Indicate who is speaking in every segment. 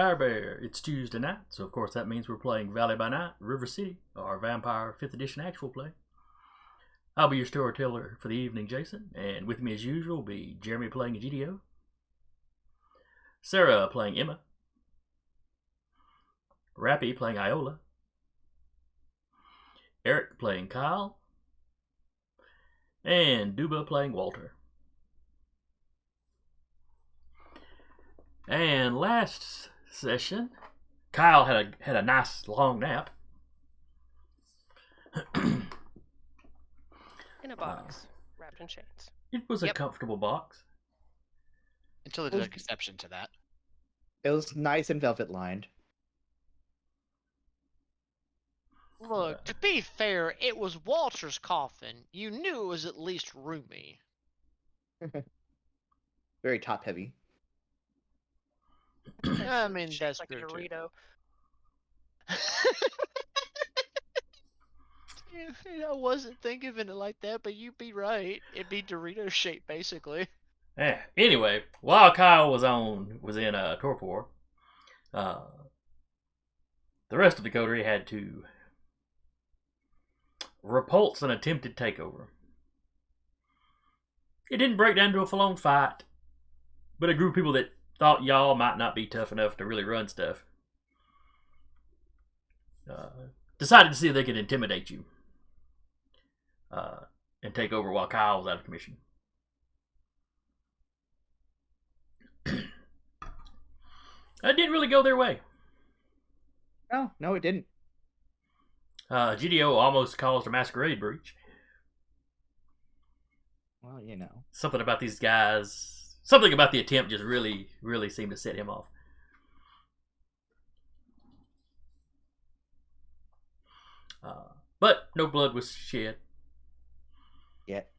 Speaker 1: Our Bear. It's Tuesday night, so of course that means we're playing Valley by Night, River City, our Vampire 5th Edition actual play. I'll be your storyteller for the evening, Jason, and with me as usual will be Jeremy playing GDO, Sarah playing Emma, Rappy playing Iola, Eric playing Kyle, and Duba playing Walter. And last session, Kyle had a nice long nap.
Speaker 2: In a box, wrapped in chains.
Speaker 1: It was a comfortable box.
Speaker 3: Until they did an exception to that.
Speaker 4: It was nice and velvet lined.
Speaker 3: Look, to be fair, it was Walter's coffin. You knew it was at least roomy.
Speaker 4: Very top heavy.
Speaker 3: I mean, that's
Speaker 2: like a
Speaker 3: true, too.
Speaker 2: Dorito.
Speaker 3: I wasn't thinking of it like that, but you'd be right. It'd be Dorito shaped, basically.
Speaker 1: Yeah. Anyway, while Kyle was in torpor, the rest of the coterie had to repulse an attempted takeover. It didn't break down to a full-on fight, but a group of people that thought y'all might not be tough enough to really run stuff decided to see if they could intimidate you and take over while Kyle was out of commission. That didn't really go their way.
Speaker 4: No, it didn't.
Speaker 1: GDO almost caused a masquerade breach.
Speaker 4: Well, you know.
Speaker 1: Something about these guys... Something about the attempt just really, really seemed to set him off. But no blood was shed.
Speaker 4: Yet.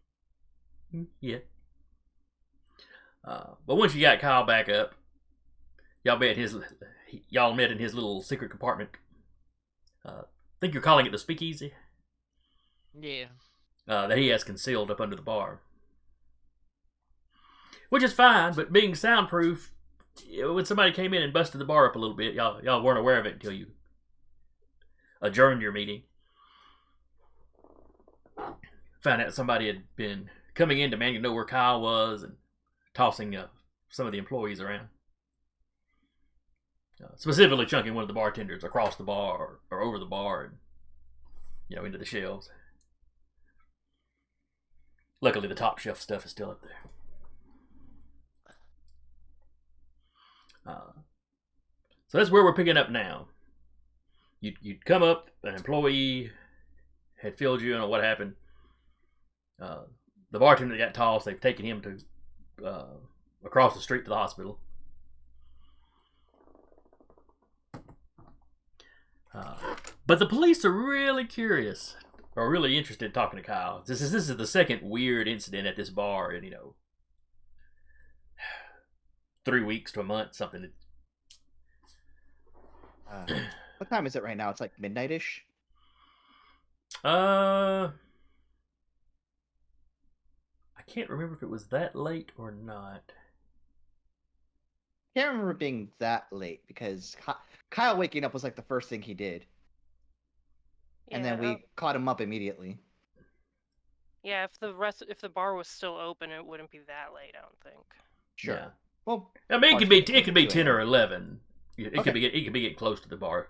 Speaker 1: But once you got Kyle back up, y'all met in his little secret compartment. I think you're calling it the speakeasy.
Speaker 3: Yeah.
Speaker 1: That he has concealed up under the bar. Which is fine, but being soundproof, when somebody came in and busted the bar up a little bit, y'all weren't aware of it until you adjourned your meeting. Found out somebody had been coming in demanding to know where Kyle was and tossing some of the employees around. Specifically chunking one of the bartenders across the bar or over the bar and, into the shelves. Luckily, the top shelf stuff is still up there. So that's where we're picking up now. You'd come up, an employee had filled you, I don't know what happened. The bartender got tossed, they've taken him to across the street to the hospital. But the police are really curious, or really interested in talking to Kyle. This is the second weird incident at this bar in, 3 weeks to a month, something.
Speaker 4: What time is it right now? It's like midnight-ish?
Speaker 1: I can't remember if it was that late or not.
Speaker 4: Can't remember it being that late because Kyle waking up was like the first thing he did.
Speaker 2: Yeah,
Speaker 4: and then we caught him up immediately.
Speaker 2: Yeah, if the bar was still open, it wouldn't be that late, I don't think.
Speaker 4: Sure.
Speaker 1: Yeah.
Speaker 4: Well,
Speaker 1: I mean, it could be 10 or 11. It
Speaker 4: Okay.
Speaker 1: could be getting close to the bar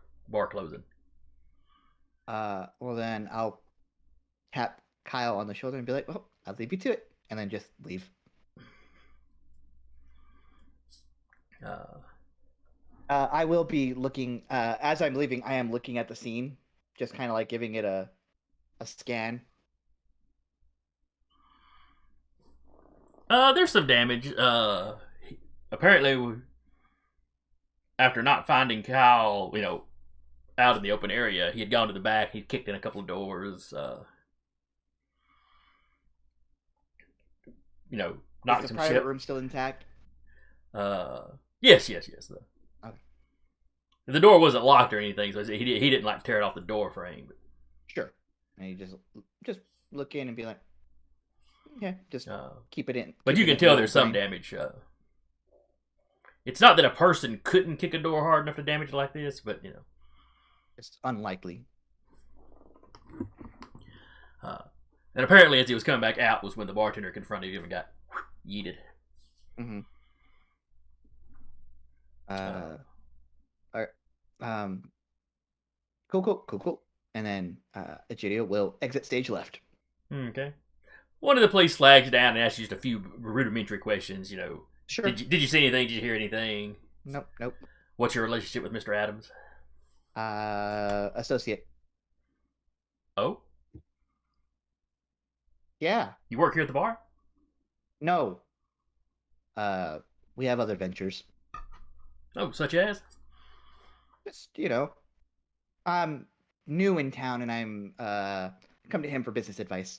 Speaker 1: closing.
Speaker 4: Well then I'll tap Kyle on the shoulder and be like, "Oh, I'll leave you to it," and then just leave. I will be looking. As I'm leaving, I am looking at the scene, just kind of like giving it a scan.
Speaker 1: There's some damage. Apparently, after not finding Kyle, out in the open area, he had gone to the back. He'd kicked in a couple of doors. Knocked
Speaker 4: Is the
Speaker 1: some
Speaker 4: private
Speaker 1: shit.
Speaker 4: room still intact?
Speaker 1: Yes.
Speaker 4: Okay.
Speaker 1: The door wasn't locked or anything, so he didn't like tear it off the door frame. But,
Speaker 4: Sure. And you just look in and be like, yeah, just keep it in.
Speaker 1: But
Speaker 4: keep
Speaker 1: you
Speaker 4: it
Speaker 1: can
Speaker 4: in
Speaker 1: tell
Speaker 4: your
Speaker 1: there's some
Speaker 4: brain.
Speaker 1: damage. It's not that a person couldn't kick a door hard enough to damage it like this, but
Speaker 4: It's unlikely.
Speaker 1: And apparently, as he was coming back out, was when the bartender confronted him and got yeeted.
Speaker 4: Mm-hmm. All right. Cool. And then Egidio will exit stage left.
Speaker 1: Okay. One of the police flags you down and asks you just a few rudimentary questions.
Speaker 4: Sure.
Speaker 1: Did you see anything? Did you hear anything?
Speaker 4: Nope.
Speaker 1: What's your relationship with Mr. Adams?
Speaker 4: Associate.
Speaker 1: Oh,
Speaker 4: Yeah.
Speaker 1: you work here at the bar?
Speaker 4: No. We have other ventures.
Speaker 1: Oh, such as?
Speaker 4: Just I'm new in town and I'm come to him for business advice.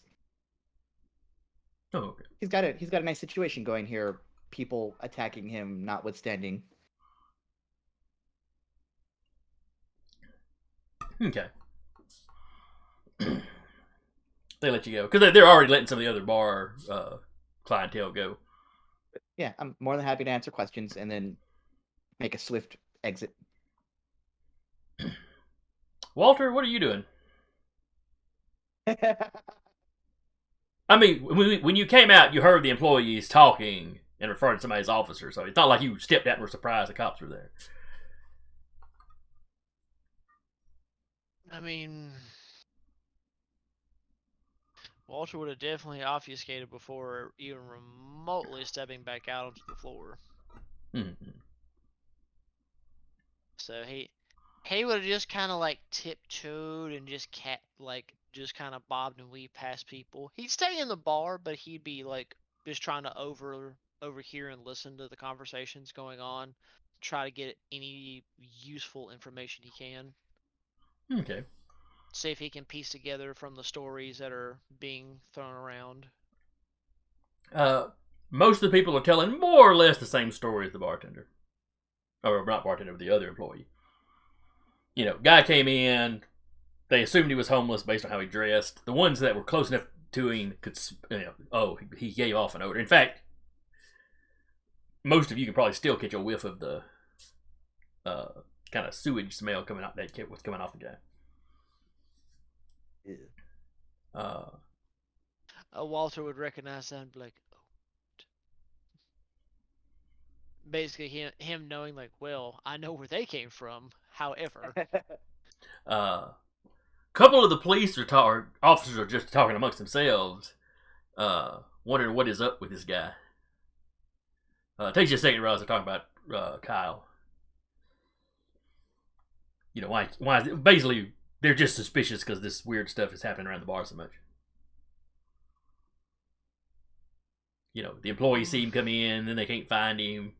Speaker 1: Oh, okay.
Speaker 4: He's got a nice situation going here. People attacking him, notwithstanding.
Speaker 1: Okay. They let you go because they're already letting some of the other bar clientele go.
Speaker 4: Yeah, I'm more than happy to answer questions and then make a swift exit.
Speaker 1: Walter, what are you doing? I mean, when you came out, you heard the employees talking and referring to somebody as officer, so it's not like you stepped out and were surprised the cops were there.
Speaker 3: I mean, Walter would have definitely obfuscated before even remotely stepping back out onto the floor.
Speaker 1: Mm-hmm.
Speaker 3: So he would have just kind of like tiptoed and just just kind of bobbed and weaved past people. He'd stay in the bar, but he'd be like just trying to overhear and listen to the conversations going on, try to get any useful information he can.
Speaker 1: Okay.
Speaker 3: See if he can piece together from the stories that are being thrown around.
Speaker 1: Most of the people are telling more or less the same story as the bartender. Or not bartender, but the other employee. Guy came in, they assumed he was homeless based on how he dressed. The ones that were close enough to him could, he gave off an odor. In fact, most of you can probably still catch a whiff of the kind of sewage smell coming out that was coming off the guy.
Speaker 4: Yeah.
Speaker 3: Walter would recognize that and be like, oh. Basically, him knowing like, well, I know where they came from. However,
Speaker 1: couple of the police officers are just talking amongst themselves, wondering what is up with this guy. It takes you a second to realize they're talking about Kyle. Why is it? Basically, they're just suspicious because this weird stuff is happening around the bar so much. The employees see him come in, then they can't find him.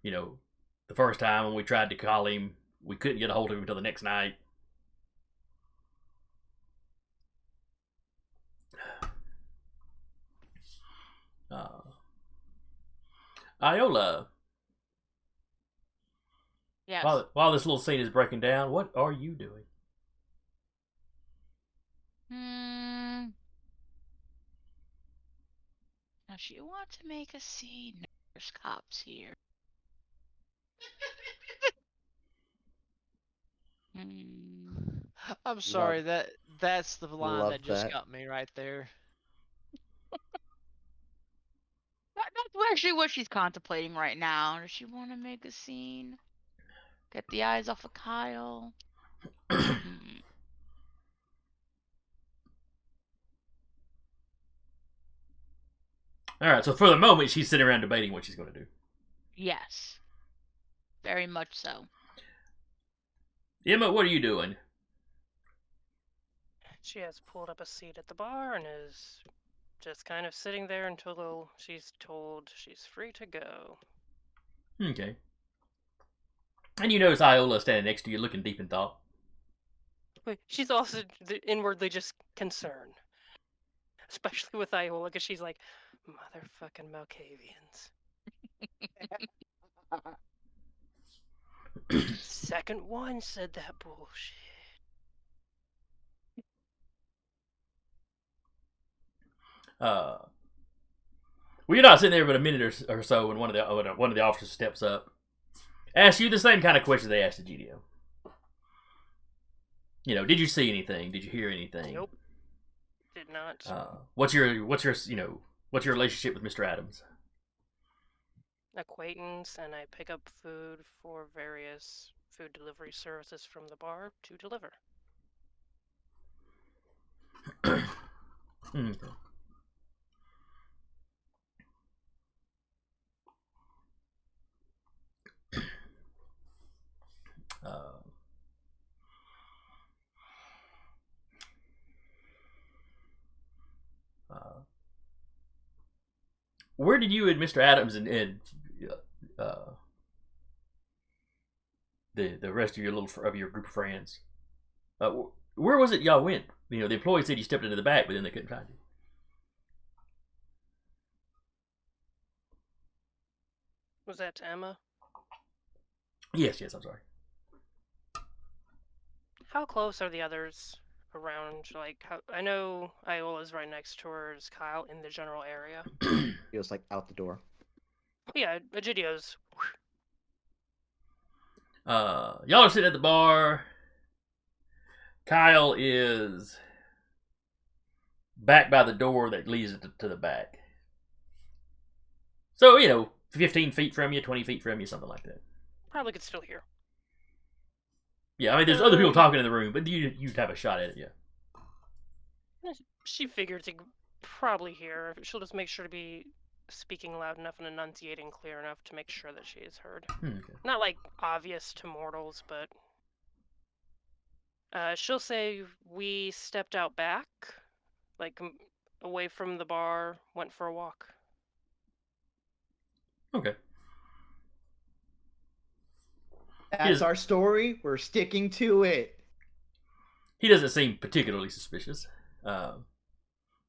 Speaker 1: The first time when we tried to call him, we couldn't get a hold of him until the next night. Iola,
Speaker 5: Yes.
Speaker 1: while this little scene is breaking down, what are you doing?
Speaker 5: Now she wants to make a scene. There's cops here.
Speaker 3: I'm sorry that's the line
Speaker 4: love
Speaker 3: that just
Speaker 4: that.
Speaker 3: got me right there.
Speaker 5: That's actually what she's contemplating right now. Does she want to make a scene? Get the eyes off of Kyle?
Speaker 1: All right, so for the moment, she's sitting around debating what she's going to do.
Speaker 5: Yes. Very much so.
Speaker 1: Emma, what are you doing?
Speaker 2: She has pulled up a seat at the bar and is just kind of sitting there until she's told she's free to go.
Speaker 1: Okay. And you notice Iola standing next to you, looking deep in thought.
Speaker 2: Wait, she's also inwardly just concerned. Especially with Iola, because she's like, motherfucking Malkavians. Second one said that bullshit.
Speaker 1: Well, you're not sitting there but a minute or so when one of the officers steps up, asks you the same kind of question they asked the GDO. You know, did you see anything? Did you hear anything?
Speaker 2: Nope. Did not.
Speaker 1: What's your relationship with Mr. Adams?
Speaker 2: Acquaintance, and I pick up food for various food delivery services from the bar to deliver.
Speaker 1: Okay. Where did you and Mr. Adams and the rest of your group of friends? Where was it y'all went? You know, the employee said you stepped into the back, but then they couldn't find you.
Speaker 2: Was that to Emma?
Speaker 1: Yes, I'm sorry.
Speaker 2: How close are the others around? Like, I know Iola's right next to her. Is Kyle in the general area?
Speaker 4: He was like out the door.
Speaker 2: Yeah, Egidio's.
Speaker 1: Y'all are sitting at the bar. Kyle is back by the door that leads to the back. So, you know, 15 feet from you, 20 feet from you, something like that.
Speaker 2: Probably could still hear.
Speaker 1: Yeah, I mean, there's other people talking in the room, but you'd have a shot at it, yeah.
Speaker 2: She figured to probably hear. She'll just make sure to be speaking loud enough and enunciating clear enough to make sure that she is heard.
Speaker 1: Okay.
Speaker 2: Not like obvious to mortals, but she'll say we stepped out back, like away from the bar, went for a walk.
Speaker 1: Okay.
Speaker 4: That's our story. We're sticking to it.
Speaker 1: He doesn't seem particularly suspicious.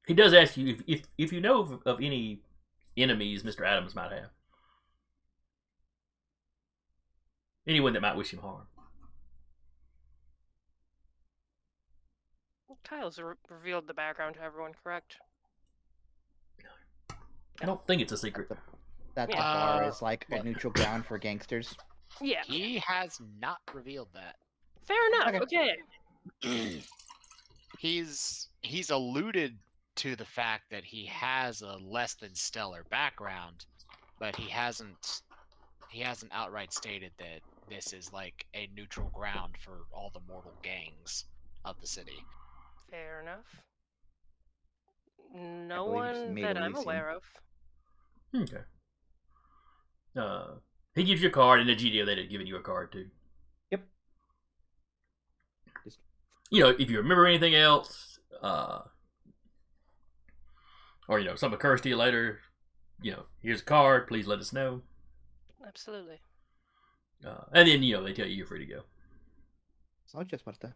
Speaker 1: He does ask you if you know of any enemies Mr. Adams might have. Anyone that might wish him harm.
Speaker 2: Kyle's revealed the background to everyone, correct?
Speaker 1: I don't think it's a secret.
Speaker 4: That the bar is like a neutral ground for gangsters.
Speaker 2: Yeah.
Speaker 3: He has not revealed that.
Speaker 2: Fair enough. Okay.
Speaker 6: He's alluded to the fact that he has a less than stellar background, but he hasn't outright stated that this is like a neutral ground for all the mortal gangs of the city.
Speaker 2: Fair enough.
Speaker 4: I
Speaker 2: No
Speaker 4: believe it's
Speaker 2: one
Speaker 4: made
Speaker 2: that I'm
Speaker 4: Elysium.
Speaker 2: aware of.
Speaker 1: Okay. He gives you a card, and the GDO they'd have given you a card too.
Speaker 4: Yep.
Speaker 1: You know, if you remember anything else, or you know, something occurs to you later, you know, here's a card. Please let us know.
Speaker 2: Absolutely.
Speaker 1: And then you know they tell you you're free to go.
Speaker 4: So just about that.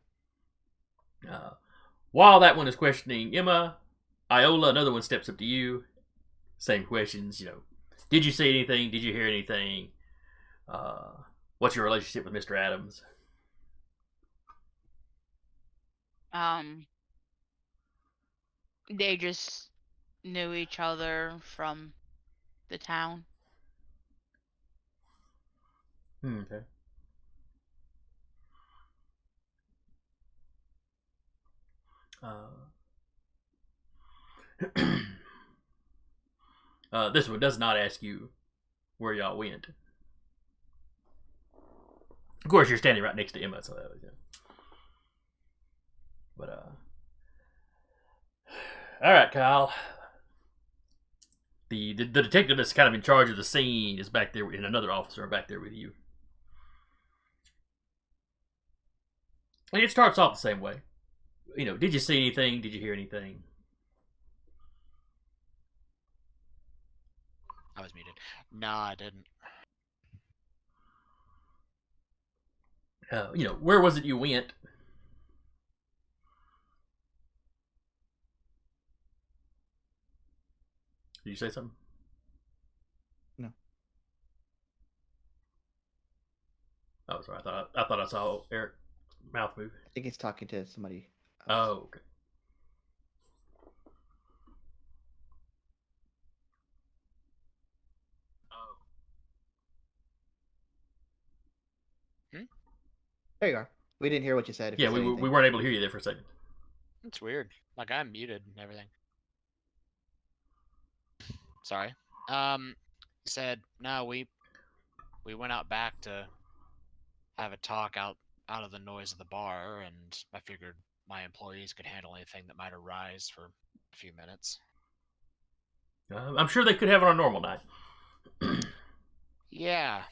Speaker 1: While that one is questioning Emma, Iola, another one steps up to you. Same questions, you know. Did you see anything? Did you hear anything? What's your relationship with Mr. Adams?
Speaker 5: They just knew each other from the town.
Speaker 1: Okay. This one does not ask you where y'all went. Of course, you're standing right next to Emma, so that was, yeah. But all right, Kyle. The detective that's kind of in charge of the scene is back there, and another officer back there with you. And it starts off the same way. You know, did you see anything? Did you hear anything?
Speaker 6: I was muted. No, I didn't.
Speaker 1: You know, where was it you went? Did you say something?
Speaker 4: No.
Speaker 1: Oh, sorry. I thought I saw Eric's mouth move.
Speaker 4: I think he's talking to somebody else.
Speaker 1: Oh, okay.
Speaker 4: There you are. We didn't hear what you said. If
Speaker 1: Yeah,
Speaker 4: you said
Speaker 1: we
Speaker 4: anything.
Speaker 1: weren't able to hear you there for a second.
Speaker 6: It's weird. Like I'm muted and everything. Sorry. Said no. We went out back to have a talk out of the noise of the bar, and I figured my employees could handle anything that might arise for a few minutes.
Speaker 1: I'm sure they could have it on a normal night.
Speaker 6: Yeah.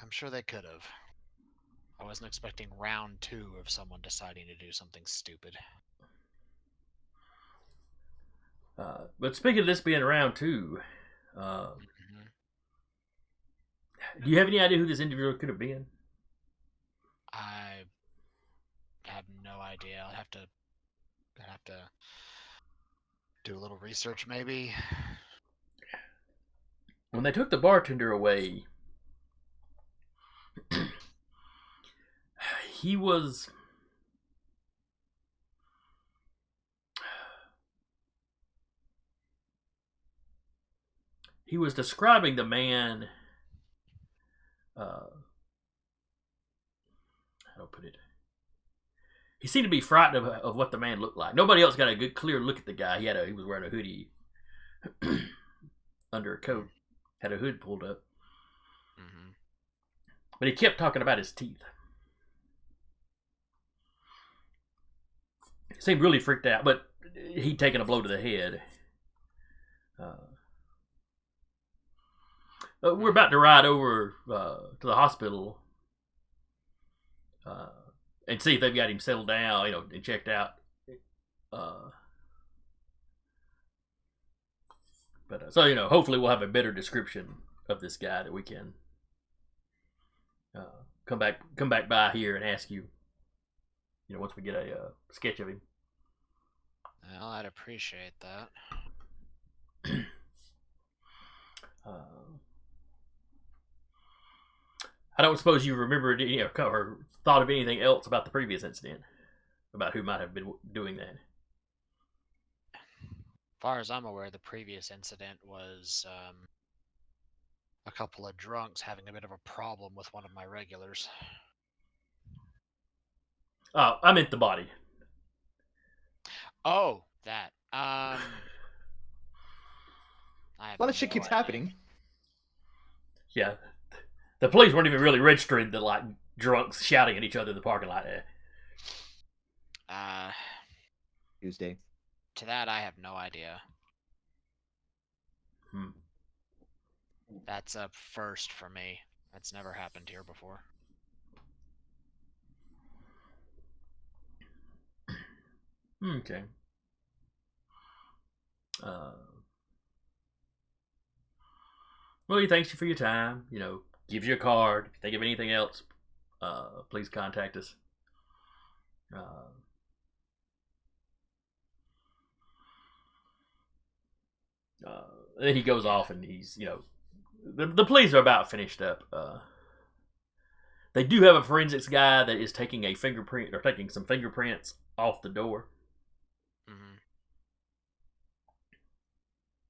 Speaker 6: I'm sure they could have. I wasn't expecting round 2 of someone deciding to do something stupid.
Speaker 1: But speaking of this being round 2,
Speaker 6: Mhm.
Speaker 1: do you have any idea who this individual could have been?
Speaker 6: I have no idea. I'd have to do a little research, maybe.
Speaker 1: When they took the bartender away, he was describing the man. How do I put it? He seemed to be frightened of what the man looked like. Nobody else got a good, clear look at the guy. He was wearing a hoodie under a coat, had a hood pulled up, but he kept talking about his teeth. He seemed really freaked out, but he'd taken a blow to the head. We're about to ride over to the hospital and see if they've got him settled down, and checked out. So hopefully we'll have a better description of this guy that we can come back by here and ask you. Once we get a sketch of him.
Speaker 6: Well, I'd appreciate that.
Speaker 1: I don't suppose you remembered or thought of anything else about the previous incident, about who might have been doing that.
Speaker 6: As far as I'm aware, the previous incident was a couple of drunks having a bit of a problem with one of my regulars.
Speaker 1: Oh, I meant the body.
Speaker 6: Oh, that. I have
Speaker 4: A lot of shit
Speaker 6: no
Speaker 4: keeps
Speaker 6: idea.
Speaker 4: happening.
Speaker 1: Yeah. The police weren't even really registering the drunks shouting at each other in the parking lot.
Speaker 4: Tuesday.
Speaker 6: To that, I have no idea. That's a first for me. That's never happened here before.
Speaker 1: Okay. Well, he thanks you for your time. Gives you a card. If you think of anything else, please contact us. Then he goes off, and he's the police are about finished up. They do have a forensics guy that is taking taking some fingerprints off the door.
Speaker 6: Mm-hmm.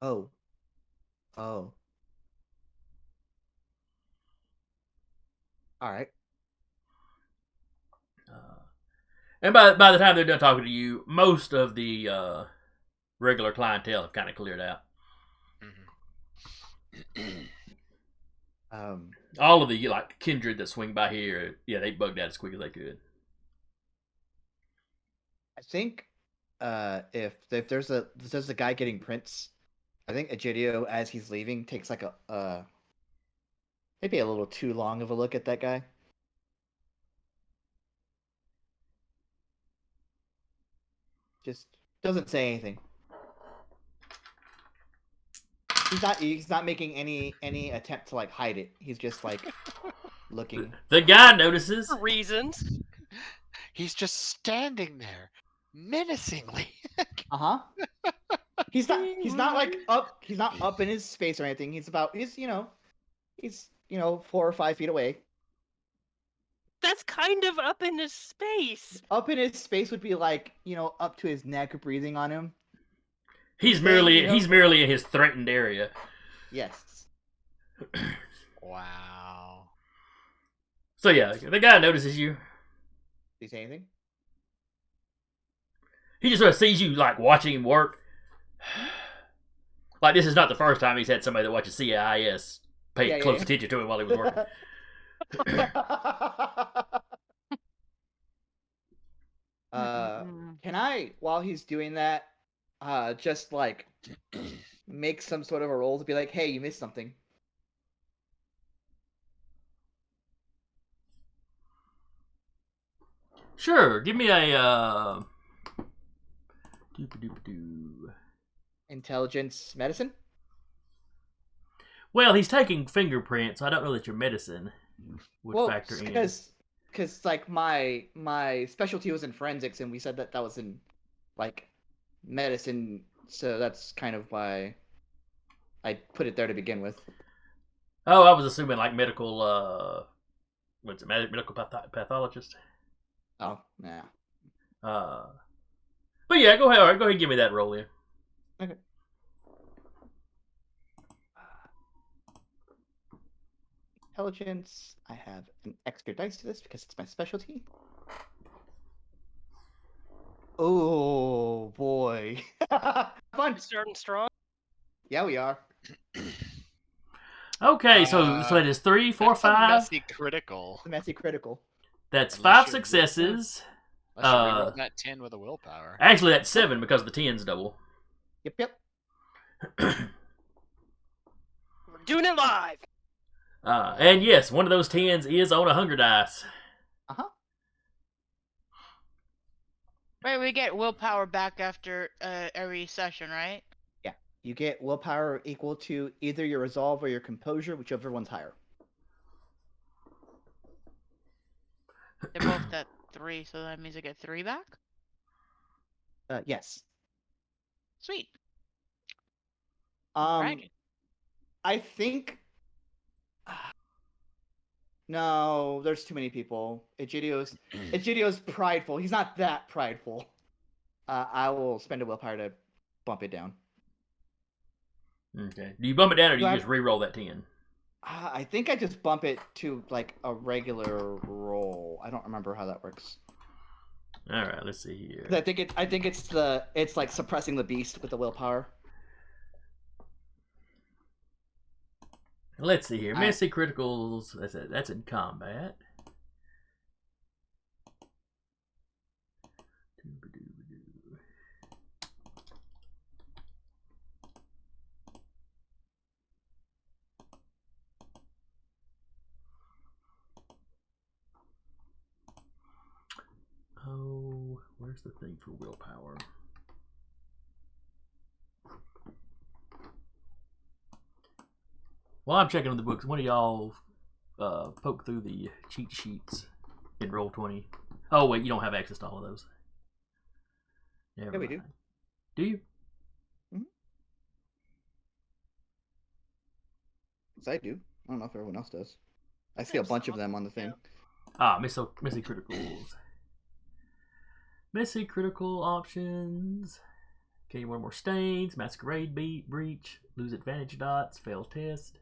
Speaker 4: Oh. All right.
Speaker 1: And by the time they're done talking to you, most of the regular clientele have kind of cleared out. All of the kindred that swing by here, they bugged out as quick as they could.
Speaker 4: I think if there's a guy getting prints, I think Egidio, as he's leaving, takes maybe a little too long of a look at that guy. Just doesn't say anything. He's not making any attempt to hide it. He's just looking.
Speaker 1: The guy notices.
Speaker 2: For reasons.
Speaker 6: He's just standing there, menacingly.
Speaker 4: He's not up. He's not up in his space or anything. He's 4 or 5 feet away.
Speaker 2: That's kind of up in his space.
Speaker 4: Up in his space would be up to his neck, breathing on him.
Speaker 1: He's merely in his threatened area.
Speaker 4: Yes.
Speaker 6: Wow.
Speaker 1: So yeah, the guy notices you.
Speaker 4: Did he say anything?
Speaker 1: He just sort of sees you like watching him work. Like this is not the first time he's had somebody that watches CIS pay
Speaker 4: Yeah,
Speaker 1: close
Speaker 4: yeah.
Speaker 1: attention to him while he was working.
Speaker 4: Can I, while he's doing that, just like make some sort of a roll to be like, hey, you missed something.
Speaker 1: Sure, give me a doop-a-doop-a-doo.
Speaker 4: Intelligence medicine?
Speaker 1: Well, he's taking fingerprints, so I don't know that your medicine would factor in.
Speaker 4: Because like my specialty was in forensics, and we said that was in like medicine, so that's kind of why I put it there to begin with.
Speaker 1: Oh, I was assuming like medical, what's it, medical pathologist?
Speaker 4: Oh, nah.
Speaker 1: But yeah, go ahead. All right, go ahead and give me that roll in.
Speaker 4: Okay. Intelligence. I have an extra dice to this because it's my specialty. Oh boy. Fun.
Speaker 2: Starting strong.
Speaker 4: Yeah, we are.
Speaker 1: Okay, so that is 3, 4,
Speaker 6: That's a
Speaker 1: 5.
Speaker 6: messy critical.
Speaker 4: The messy critical.
Speaker 1: That's
Speaker 6: Unless
Speaker 1: 5
Speaker 6: you-
Speaker 1: successes.
Speaker 6: Unless you reroll that 10 with a willpower.
Speaker 1: Actually, that's 7 because the 10's double.
Speaker 4: Yep.
Speaker 2: We're doing it live.
Speaker 1: And yes, one of those 10s is on a hunger dice.
Speaker 5: Wait, we get willpower back after every session, right?
Speaker 4: Yeah. You get willpower equal to either your resolve or your composure, whichever one's higher.
Speaker 5: They're both at 3, so that means I get 3 back?
Speaker 4: Yes.
Speaker 5: Sweet.
Speaker 4: I think. No, there's too many people. Egidio's prideful. He's not that prideful. I will spend a willpower to bump it down.
Speaker 1: Okay. Do you bump it down or do you
Speaker 4: Do I-
Speaker 1: just re-roll that 10?
Speaker 4: I think I just bump it to like a regular roll. I don't remember how that works.
Speaker 1: All right, let's see here.
Speaker 4: I think it's like suppressing the beast with the willpower.
Speaker 1: Let's see here. Messy criticals. That's in combat. Oh, where's the thing for willpower? While I'm checking on the books, one of y'all poke through the cheat sheets in Roll20. Oh, wait, you don't have access to all of those. Never
Speaker 4: Yeah, we do.
Speaker 1: mind. Do you?
Speaker 4: Yes, I do. I don't know if everyone else does. I see a bunch of them on the thing.
Speaker 1: Ah, messy criticals. Messy critical options. Okay, one more stains. Masquerade breach. Lose advantage dots. Fail test.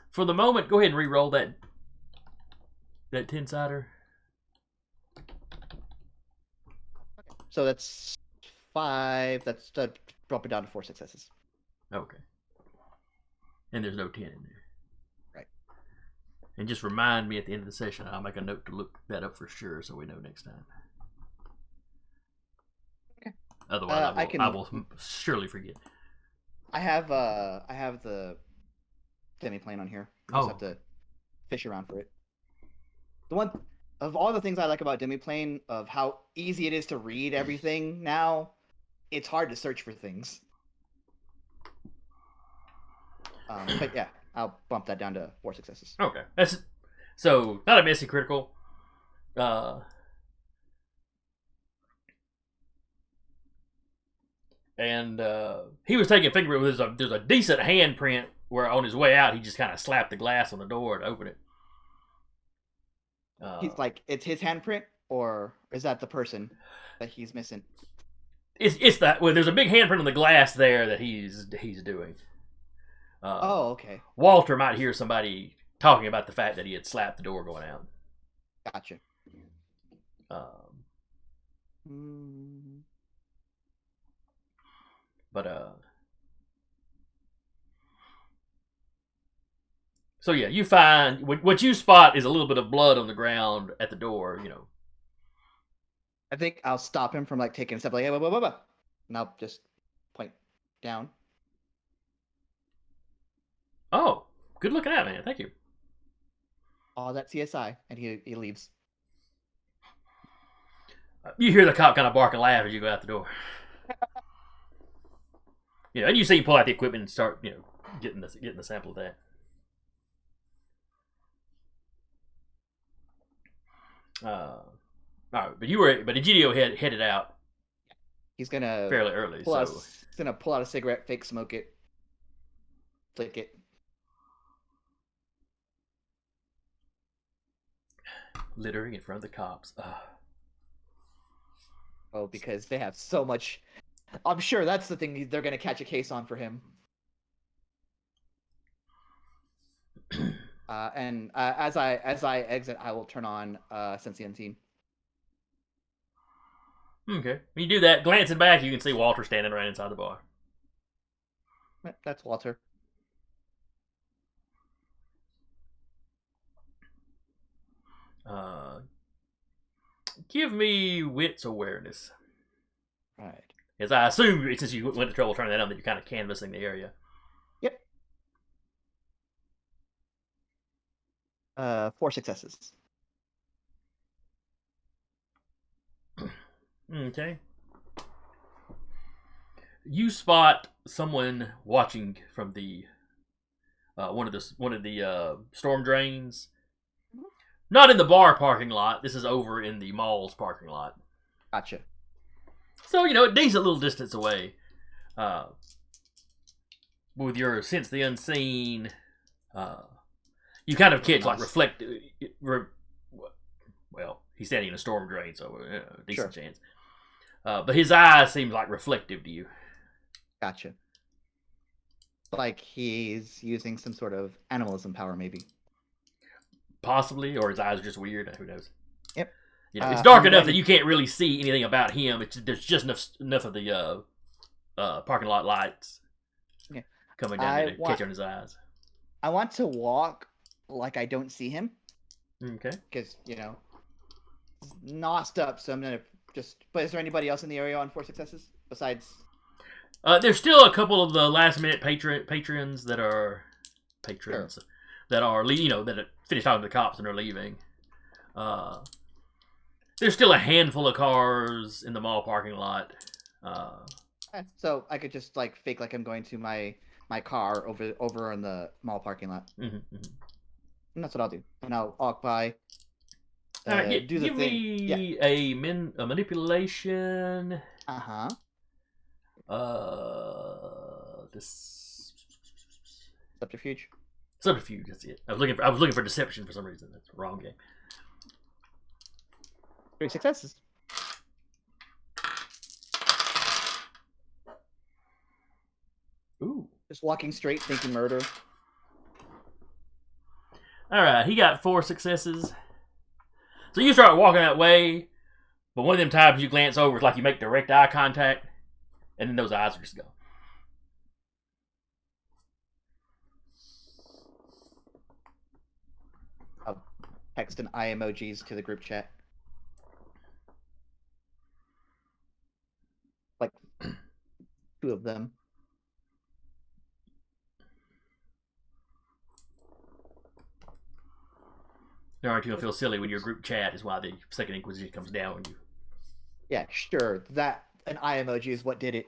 Speaker 1: For the moment, go ahead and re-roll that 10-sider.
Speaker 4: So that's 5. That's drop it down to 4 successes.
Speaker 1: Okay. And there's no 10 in there.
Speaker 4: Right.
Speaker 1: And just remind me at the end of the session. I'll make a note to look that up for sure so we know next time.
Speaker 4: Okay.
Speaker 1: Otherwise, I will surely forget.
Speaker 4: I have the demi-plane on here. I just have to fish around for it. The one of all the things I like about demi-plane, of how easy it is to read everything now, it's hard to search for things. But yeah, I'll bump that down to 4 successes.
Speaker 1: Okay. That's so not a messy critical. And he was taking fingerprint. There's a decent handprint where on his way out he just kind of slapped the glass on the door to open it.
Speaker 4: He's like, it's his handprint, or is that the person that he's missing?
Speaker 1: It's that well, there's a big handprint on the glass there that he's doing.
Speaker 4: Oh, okay.
Speaker 1: Walter might hear somebody talking about the fact that he had slapped the door going out.
Speaker 4: Gotcha.
Speaker 1: But so yeah, you find what you spot is a little bit of blood on the ground at the door. You know,
Speaker 4: I think I'll stop him from like taking a step, like, hey, blah, blah, blah. And I'll just point down.
Speaker 1: oh, good looking out, man. Thank you.
Speaker 4: Oh, that's CSI, and he leaves.
Speaker 1: You hear the cop kind of bark and laugh as you go out the door. You know, and you see him pull out the equipment and start, you know, getting the sample of that. All right, but Egidio headed out.
Speaker 4: He's gonna
Speaker 1: fairly early,
Speaker 4: he's gonna pull out a cigarette, fake smoke it, flick it.
Speaker 1: Littering in front of the cops.
Speaker 4: Oh, because they have so much. I'm sure that's the thing they're gonna catch a case on for him. And as I exit, I will turn on Sense the Unseen.
Speaker 1: Okay. When you do that, glancing back, you can see Walter standing right inside the bar.
Speaker 4: That's Walter.
Speaker 1: Give me wits awareness.
Speaker 4: Right.
Speaker 1: As I assume, since you went to trouble turning that on, that you're kind of canvassing the area.
Speaker 4: Yep. 4 successes.
Speaker 1: Okay. You spot someone watching from the one of the storm drains. Not in the bar parking lot. This is over in the mall's parking lot.
Speaker 4: Gotcha.
Speaker 1: So, you know, a decent little distance away. With your Sense the Unseen, you kind of catch, like, reflect... well, he's standing in a storm drain, so decent chance. But his eyes seem, like, reflective to you.
Speaker 4: Gotcha. Like he's using some sort of animalism power, maybe.
Speaker 1: Possibly, or his eyes are just weird. Who knows?
Speaker 4: Yep.
Speaker 1: You know, it's dark enough that you can't really see anything about him. There's just enough of the parking lot lights coming down there to catch on his eyes.
Speaker 4: I want to walk like I don't see him.
Speaker 1: Okay.
Speaker 4: Because, you know, nosed up, so I'm going to just... But is there anybody else in the area on 4 successes besides...
Speaker 1: There's still a couple of the last-minute patrons that are... that are, you know, that finished talking to the cops and are leaving. There's still a handful of cars in the mall parking lot.
Speaker 4: So I could just like fake like I'm going to my car over in the mall parking lot.
Speaker 1: Mm-hmm.
Speaker 4: And that's what I'll do. And I'll walk by.
Speaker 1: Do the thing. Give me a manipulation. This
Speaker 4: subterfuge.
Speaker 1: Subterfuge. That's it. I was looking for deception for some reason. That's the wrong game.
Speaker 4: 3 successes.
Speaker 1: Ooh.
Speaker 4: Just walking straight, thinking murder.
Speaker 1: All right, he got 4 successes. So you start walking that way, but one of them times you glance over, it's like you make direct eye contact, and then those eyes are just gone.
Speaker 4: I'll text an eye emojis to the group chat. Like 2 of them.
Speaker 1: Aren't you gonna feel silly when your group chat is why the Second Inquisition comes down on you?
Speaker 4: Yeah, sure. That an eye emoji is what did it.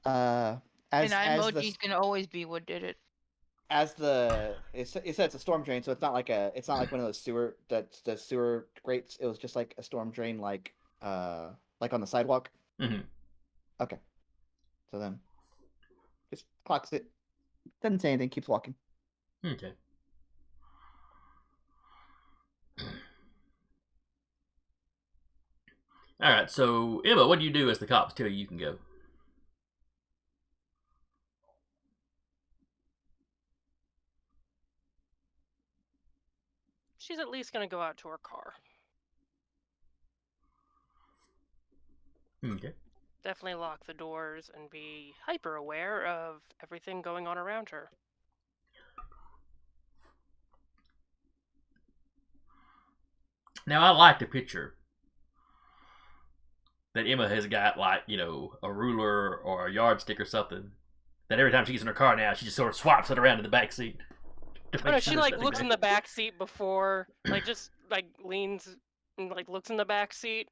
Speaker 5: An emoji's gonna always be what did it.
Speaker 4: As it said it's a storm drain, so it's not like one of those the sewer grates. It was just like a storm drain, like on the sidewalk.
Speaker 1: Mm-hmm.
Speaker 4: Okay. So then, just clocks it. Doesn't say anything. Keeps walking.
Speaker 1: Okay. All right, so Emma, what do you do as the cops tell you can go?
Speaker 2: She's at least gonna go out to her car.
Speaker 1: Okay.
Speaker 2: Definitely lock the doors and be hyper aware of everything going on around her.
Speaker 1: Now, I like the picture that Emma has got, like, you know, a ruler or a yardstick or something. That every time she gets in her car now, she just sort of swaps it around in the back seat.
Speaker 2: Oh no, she like looks in the back seat before, like just like leans and like looks in the back seat,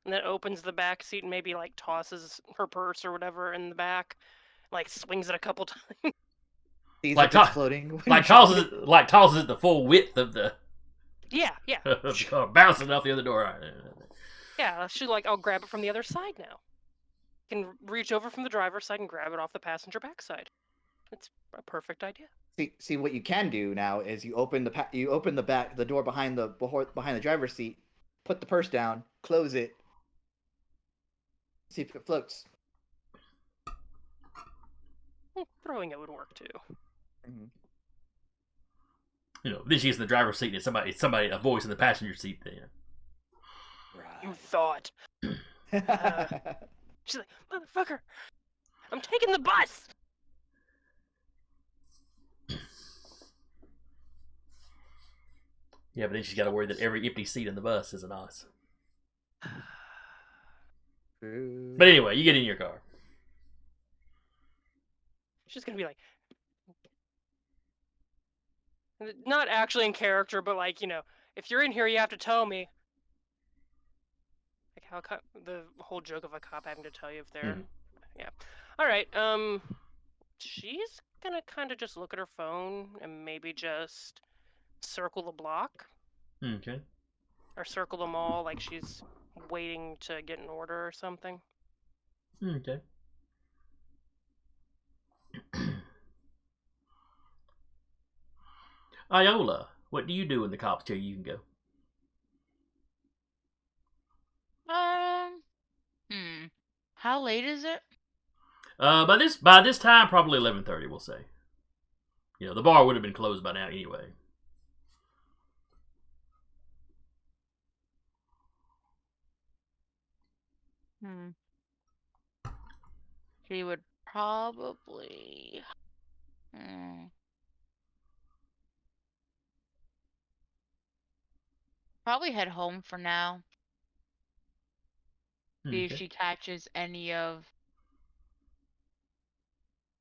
Speaker 2: and then opens the back seat and maybe like tosses her purse or whatever in the back, like swings it a couple times.
Speaker 4: Sees
Speaker 1: Like,
Speaker 4: if it's floating. when
Speaker 1: like
Speaker 4: you're
Speaker 1: tosses
Speaker 4: driving.
Speaker 1: it, like tosses it the full width of the
Speaker 2: Yeah, yeah,
Speaker 1: of the car, bouncing off the other door.
Speaker 2: yeah. She like, I'll grab it from the other side now. Can reach over from the driver's side and grab it off the passenger back side. It's a perfect idea.
Speaker 4: See what you can do now is you open the door behind the driver's seat, put the purse down, close it, see if it floats.
Speaker 2: Throwing it would work too.
Speaker 4: Mm-hmm.
Speaker 1: You know, then she gets in the driver's seat and somebody, a voice in the passenger seat. There.
Speaker 2: You thought. She's like, motherfucker, I'm taking the bus.
Speaker 1: Yeah, but then she's got to worry that every empty seat in the bus is an us. But anyway, you get in your car.
Speaker 2: She's gonna be like, not actually in character, but like, you know, if you're in here, you have to tell me. Like how the whole joke of a cop having to tell you if they're, yeah. All right. She's gonna kind of just look at her phone and maybe just circle the block.
Speaker 1: Okay.
Speaker 2: Or circle them all, like she's waiting to get an order or something.
Speaker 1: Okay. Iola, what do you do when the cops tell you can go?
Speaker 5: How late is it?
Speaker 1: By this time, probably 11:30. We'll say. You know, the bar would have been closed by now anyway.
Speaker 5: She would probably. Probably head home for now. See if
Speaker 1: Okay.
Speaker 5: she catches any of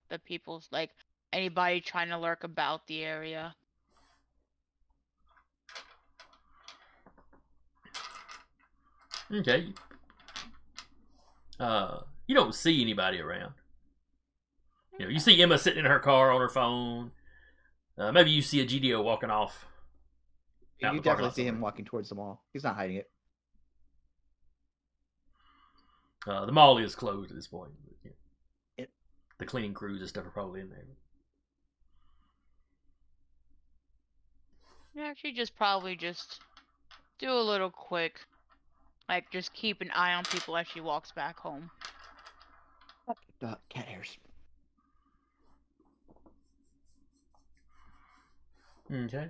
Speaker 5: the people's, like, anybody trying to lurk about the area.
Speaker 1: Okay. You don't see anybody around. You know, you see Emma sitting in her car on her phone. Maybe you see a GDO walking off.
Speaker 4: You definitely see him walking towards the mall. He's not hiding it.
Speaker 1: The mall is closed at this point. But,
Speaker 4: yeah.
Speaker 1: The cleaning crews and stuff are probably in there.
Speaker 5: Yeah, she just probably just do a little quick, like just keep an eye on people as she walks back home.
Speaker 4: Cat hairs.
Speaker 1: Okay.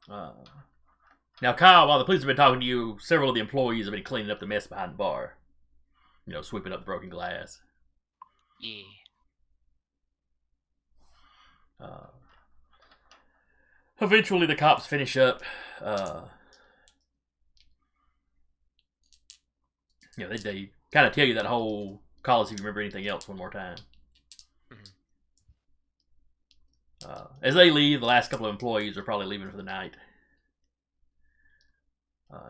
Speaker 1: Now, Kyle, while the police have been talking to you, several of the employees have been cleaning up the mess behind the bar. You know, sweeping up the broken glass.
Speaker 6: Yeah.
Speaker 1: Eventually, the cops finish up. You know, they kind of tell you that whole call us if you remember anything else one more time. As they leave, the last couple of employees are probably leaving for the night.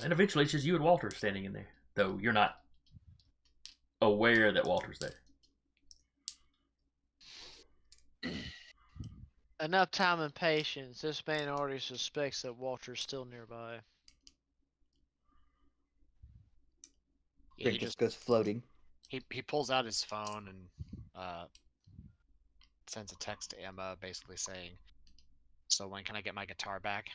Speaker 1: And eventually, it's just you and Walter standing in there, though you're not aware that Walter's there.
Speaker 3: Enough time and patience. This man already suspects that Walter's still nearby.
Speaker 6: Yeah,
Speaker 4: He just goes floating.
Speaker 6: He pulls out his phone and sends a text to Emma, basically saying, "So when can I get my guitar back?"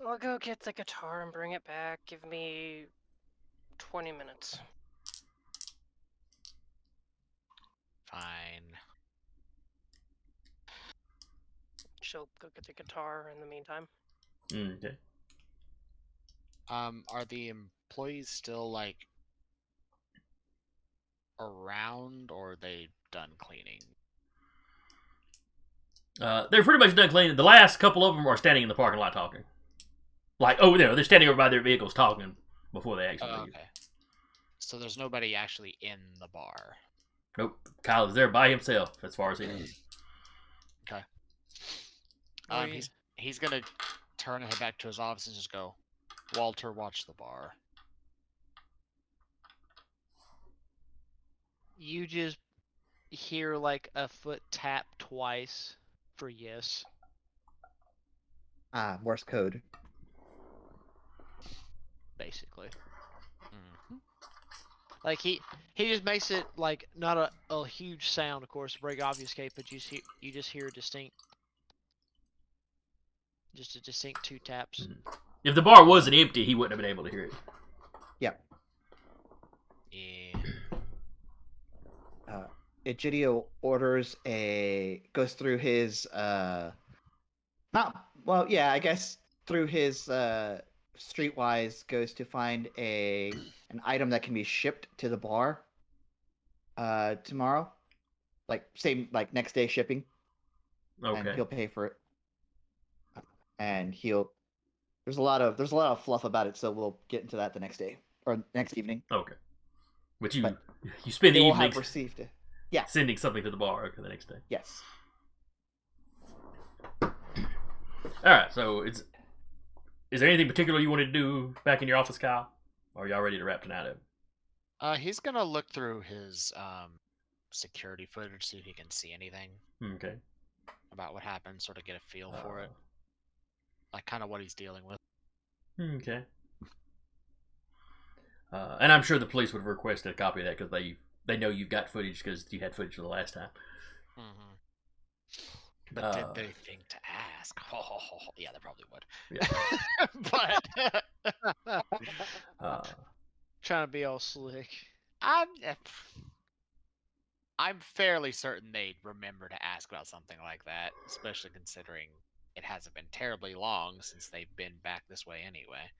Speaker 2: I'll go get the guitar and bring it back. Give me 20 minutes.
Speaker 6: Fine.
Speaker 2: She'll go get the guitar in the meantime.
Speaker 1: Okay.
Speaker 6: Are the employees still like around, or are they done cleaning?
Speaker 1: They're pretty much done cleaning. The last couple of them are standing in the parking lot talking. Like, they're standing over by their vehicles talking before they actually leave.
Speaker 6: Okay. So there's nobody actually in the bar.
Speaker 1: Nope. Kyle is there by himself, as far as he knows.
Speaker 6: Okay.
Speaker 3: Are you-
Speaker 6: He's gonna turn and head back to his office and just go, Walter, watch the bar.
Speaker 3: You just hear like a foot tap twice for yes.
Speaker 4: Morse code.
Speaker 3: Basically.
Speaker 6: Mhm.
Speaker 3: Like he just makes it like not a huge sound, of course, to break obfuscate, but you just hear just a distinct two taps.
Speaker 1: If the bar wasn't empty, he wouldn't have been able to hear it.
Speaker 4: Yep.
Speaker 6: Yeah.
Speaker 4: Egidio goes through his I guess through his streetwise, goes to find an item that can be shipped to the bar tomorrow, like next day shipping, and
Speaker 1: Okay.
Speaker 4: he'll pay for it. And there's a lot of fluff about it, so we'll get into that the next day or next evening.
Speaker 1: Okay. But you
Speaker 4: But
Speaker 1: spend the
Speaker 4: They will
Speaker 1: evening
Speaker 4: have received it. Yeah.
Speaker 1: sending something to the bar the next day.
Speaker 4: Yes.
Speaker 1: All right. So is there anything particular you wanted to do back in your office, Kyle? Or are y'all ready to wrap tonight up?
Speaker 6: He's gonna look through his security footage, see if he can see anything
Speaker 1: Okay.
Speaker 6: about what happened, sort of get a feel for it, like kind of what he's dealing with.
Speaker 1: Okay. And I'm sure the police would have requested a copy of that because they know you've got footage because you had footage for the last time.
Speaker 6: Mm-hmm. But did they think to ask? Yeah, they probably would.
Speaker 1: Yeah.
Speaker 6: But
Speaker 3: Trying to be all slick.
Speaker 6: I'm fairly certain they'd remember to ask about something like that, especially considering it hasn't been terribly long since they've been back this way anyway.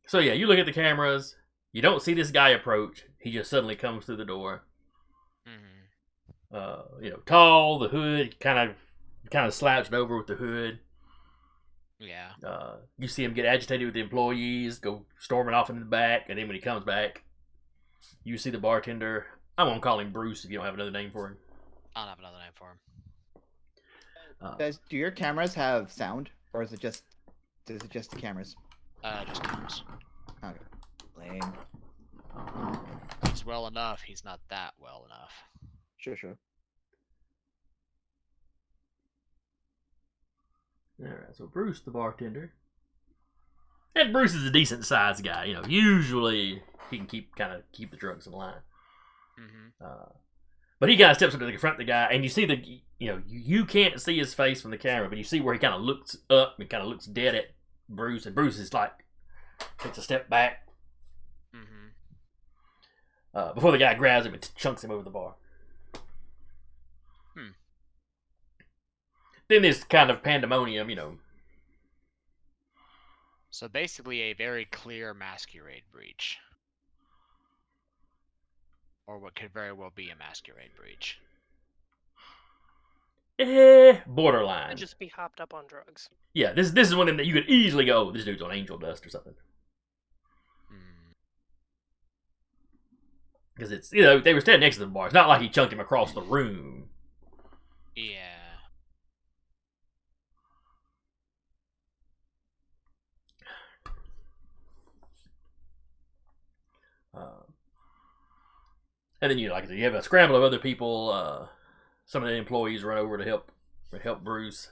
Speaker 1: So yeah, you look at the cameras. You don't see this guy approach. He just suddenly comes through the door.
Speaker 6: Mm-hmm.
Speaker 1: Tall, the hood kind of slouched over with the hood.
Speaker 6: Yeah.
Speaker 1: You see him get agitated with the employees, go storming off into the back, and then when he comes back, you see the bartender. I'm gonna call him Bruce if you don't have another name for him.
Speaker 6: I don't have another name for him.
Speaker 4: Do your cameras have sound, or is it just the cameras?
Speaker 6: Just cameras.
Speaker 4: Okay. Lame.
Speaker 6: He's well enough. He's not that well enough.
Speaker 4: Sure.
Speaker 1: Alright, so Bruce, the bartender. And Bruce is a decent sized guy. Usually he can keep the drugs in line.
Speaker 6: Mm-hmm.
Speaker 1: But he kind of steps up to confront the guy, and you see you can't see his face from the camera, but you see where he kind of looks up and kind of looks dead at Bruce, and Bruce is like, takes a step back.
Speaker 6: Mm-hmm.
Speaker 1: Before the guy grabs him and chunks him over the bar. Then there's kind of pandemonium,
Speaker 6: So basically a very clear masquerade breach. Or what could very well be a masquerade breach.
Speaker 1: Borderline.
Speaker 2: I'd just be hopped up on drugs.
Speaker 1: Yeah, this is one that you could easily go, oh, this dude's on angel dust or something. Because it's, they were standing next to the bar. It's not like he chunked him across the room.
Speaker 6: Yeah.
Speaker 1: And then like I said, you have a scramble of other people. Some of the employees run over to help Bruce.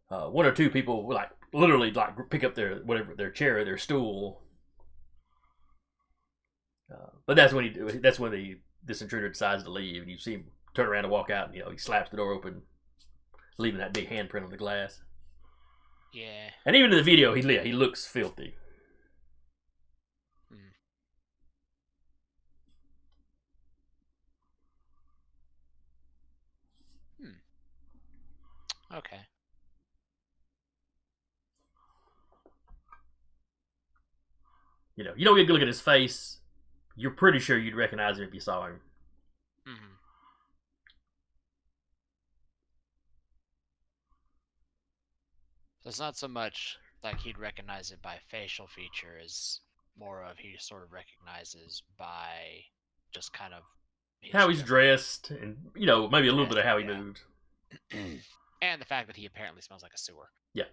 Speaker 1: One or two people literally pick up their chair or their stool. But that's when this intruder decides to leave, and you see him turn around and walk out, and he slaps the door open, leaving that big handprint on the glass.
Speaker 6: Yeah.
Speaker 1: And even in the video, he looks filthy.
Speaker 6: Okay.
Speaker 1: You don't get a good look at his face. You're pretty sure you'd recognize him if you saw him.
Speaker 6: Mm-hmm. So it's not so much like he'd recognize it by facial feature as more of he sort of recognizes by just kind of
Speaker 1: How he's dressed, and maybe a little bit of how he moved.
Speaker 6: And the fact that he apparently smells like a sewer.
Speaker 1: Yeah.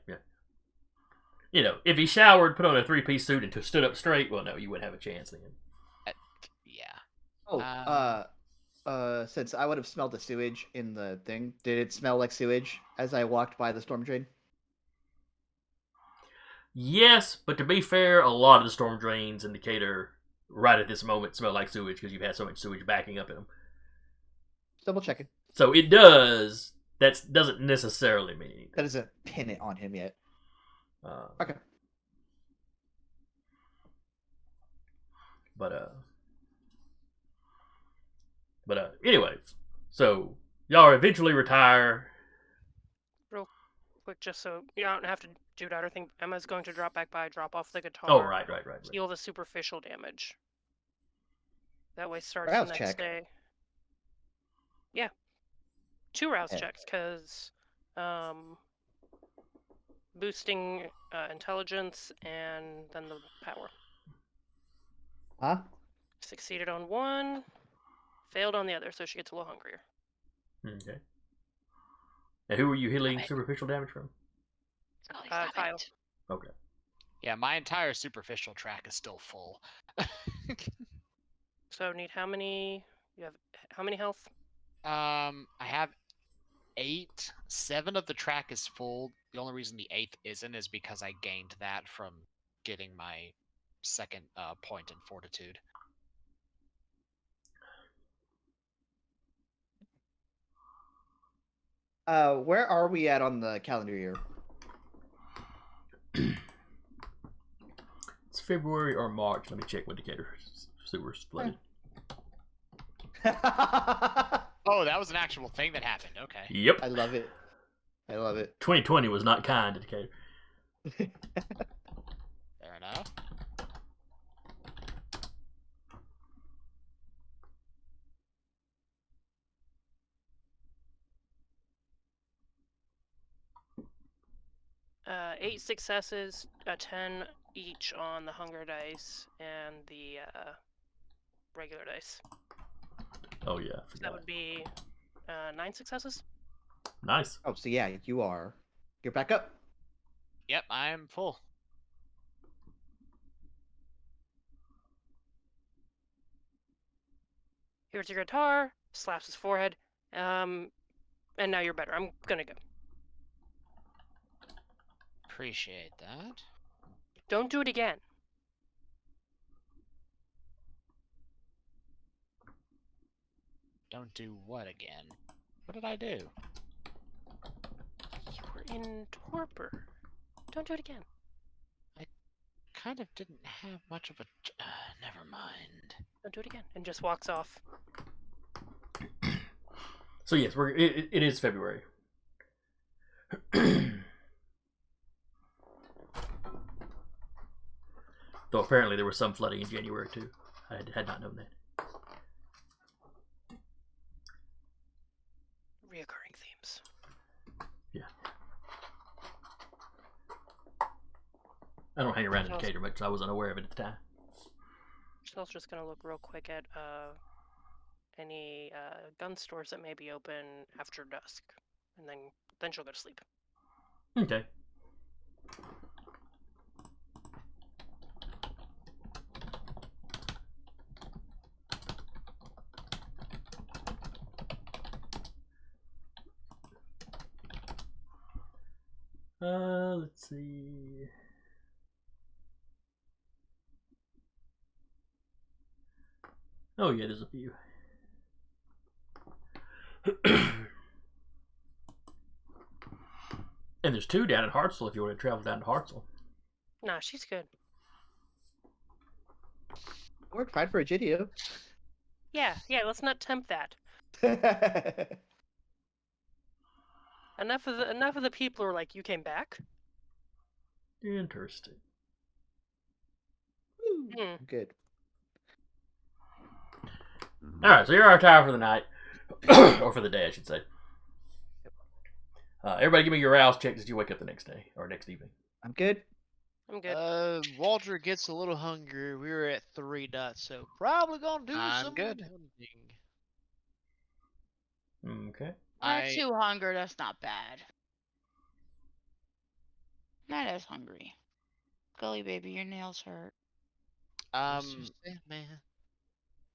Speaker 1: If he showered, put on a 3-piece suit, and stood up straight, well, no, you wouldn't have a chance then.
Speaker 6: Yeah.
Speaker 4: Since I would have smelled the sewage in the thing, did it smell like sewage as I walked by the storm drain?
Speaker 1: Yes, but to be fair, a lot of the storm drains in Decatur right at this moment smell like sewage because you've had so much sewage backing up in them.
Speaker 4: Double checking.
Speaker 1: So it does. That doesn't necessarily mean anything.
Speaker 4: That doesn't pin it on him yet. Okay.
Speaker 1: But anyway, so y'all eventually retire.
Speaker 2: Real quick, just so you don't have to do that or think Emma's going to drop back by, drop off the guitar.
Speaker 1: Oh, right.
Speaker 2: Heal the superficial damage. That way starts
Speaker 4: Rouse
Speaker 2: the next
Speaker 4: check.
Speaker 2: day. Yeah. 2 rouse checks, because boosting intelligence and then the power.
Speaker 4: Huh?
Speaker 2: Succeeded on one, failed on the other, so she gets a little hungrier.
Speaker 1: Okay. And who were you healing superficial damage from?
Speaker 2: Kyle.
Speaker 1: Okay.
Speaker 6: Yeah, my entire superficial track is still full.
Speaker 2: So need how many? You have how many health?
Speaker 6: I have 8. 7 of the track is full. The only reason the 8th isn't is because I gained that from getting my second point in fortitude.
Speaker 4: Where are we at on the calendar year?
Speaker 1: It's February or March. Let me check when Decatur sewers flooded.
Speaker 6: Oh, that was an actual thing that happened. Okay.
Speaker 1: Yep.
Speaker 4: I love it.
Speaker 1: 2020 was not kind to Decatur.
Speaker 6: Fair enough.
Speaker 2: Uh, 8 successes, a 10 each on the hunger dice and the regular dice.
Speaker 1: Oh yeah, I
Speaker 2: So
Speaker 1: forgot.
Speaker 2: that would be 9 successes.
Speaker 1: Nice.
Speaker 4: Oh, so yeah, you're back up.
Speaker 6: Yep, I'm full.
Speaker 2: Here's your guitar. Slaps his forehead. And now you're better. I'm gonna go.
Speaker 6: Appreciate that.
Speaker 2: Don't do it again.
Speaker 6: Don't do what again? What did I do?
Speaker 2: You were in torpor. Don't do it again.
Speaker 6: Kind of didn't have much of a... never mind.
Speaker 2: Don't do it again. And just walks off.
Speaker 1: So yes, it is February. Though apparently there was some flooding in January too. I had not known that.
Speaker 2: Reoccurring themes.
Speaker 1: Yeah. I don't hang around in Decatur much, so I wasn't aware of it at the time.
Speaker 2: So I was just gonna look real quick at any gun stores that may be open after dusk, and then she'll go to sleep.
Speaker 1: Okay. Let's see. Oh yeah, there's a few. And there's 2 down in Hartselle if you want to travel down to Hartselle.
Speaker 2: Nah, she's good.
Speaker 4: Worked fine for a Gidio.
Speaker 2: Yeah, let's not tempt that. Enough of the people who are like, you came back?
Speaker 1: Interesting.
Speaker 4: Good.
Speaker 1: Alright, so you're our tower for the night. Or for the day, I should say. Everybody give me your rouse check as you wake up the next day. Or next evening.
Speaker 4: I'm good.
Speaker 2: I'm good.
Speaker 3: Walter gets a little hungry. We were at 3 dots, so probably gonna do
Speaker 6: I'm
Speaker 3: some
Speaker 6: good.
Speaker 3: hunting.
Speaker 1: Okay.
Speaker 5: Not too hungry, that's not bad. Not as hungry. Gully baby, your nails hurt.
Speaker 3: Man.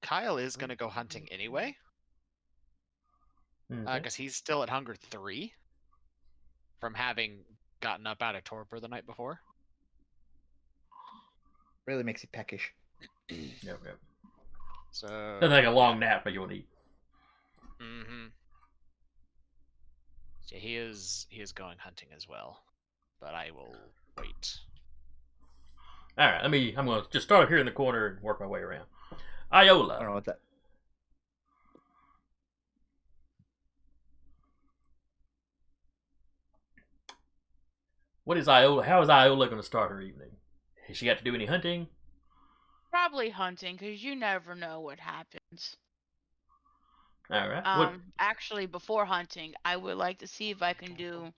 Speaker 6: Kyle is gonna go hunting anyway,
Speaker 1: Okay.
Speaker 6: because he's still at hunger 3 from having gotten up out of torpor the night before.
Speaker 4: Really makes you peckish.
Speaker 1: Yep.
Speaker 6: So
Speaker 1: That's like a long nap, but you want to eat.
Speaker 6: Mm-hmm. So he is going hunting as well, but I will wait.
Speaker 1: Alright, I'm going to just start up here in the corner and work my way around.
Speaker 4: I don't
Speaker 1: Iola.
Speaker 4: know what that.
Speaker 1: What is Iola? How is Iola going to start her evening? Has she got to do any hunting?
Speaker 5: Probably hunting, because you never know what happens.
Speaker 1: Alright.
Speaker 5: Actually, before hunting, I would like to see if I can do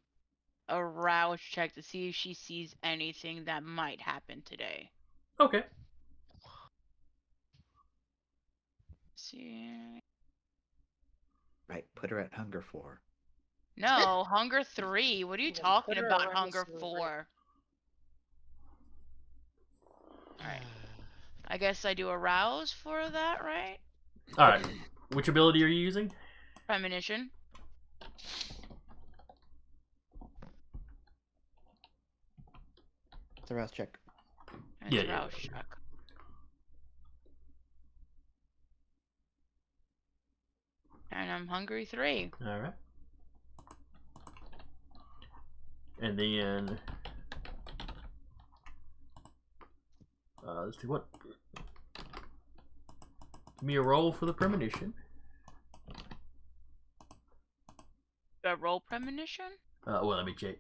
Speaker 5: a rouse check to see if she sees anything that might happen today.
Speaker 1: Okay.
Speaker 5: See.
Speaker 4: Right, put her at hunger 4.
Speaker 5: No, hunger 3. What are you
Speaker 2: Yeah,
Speaker 5: talking
Speaker 2: put her
Speaker 5: about,
Speaker 2: around
Speaker 5: hunger
Speaker 2: some
Speaker 5: 4? Alright. I guess I do a rouse for that, right?
Speaker 1: Alright. Which ability are you using?
Speaker 5: Premonition.
Speaker 4: It's a rouse check.
Speaker 5: It's
Speaker 1: Yeah,
Speaker 5: a
Speaker 1: yeah.
Speaker 5: rouse check. And I'm hungry 3.
Speaker 1: Alright. And then... let's see what... Give me a roll for the premonition.
Speaker 5: Do I roll premonition?
Speaker 1: Well, let me check.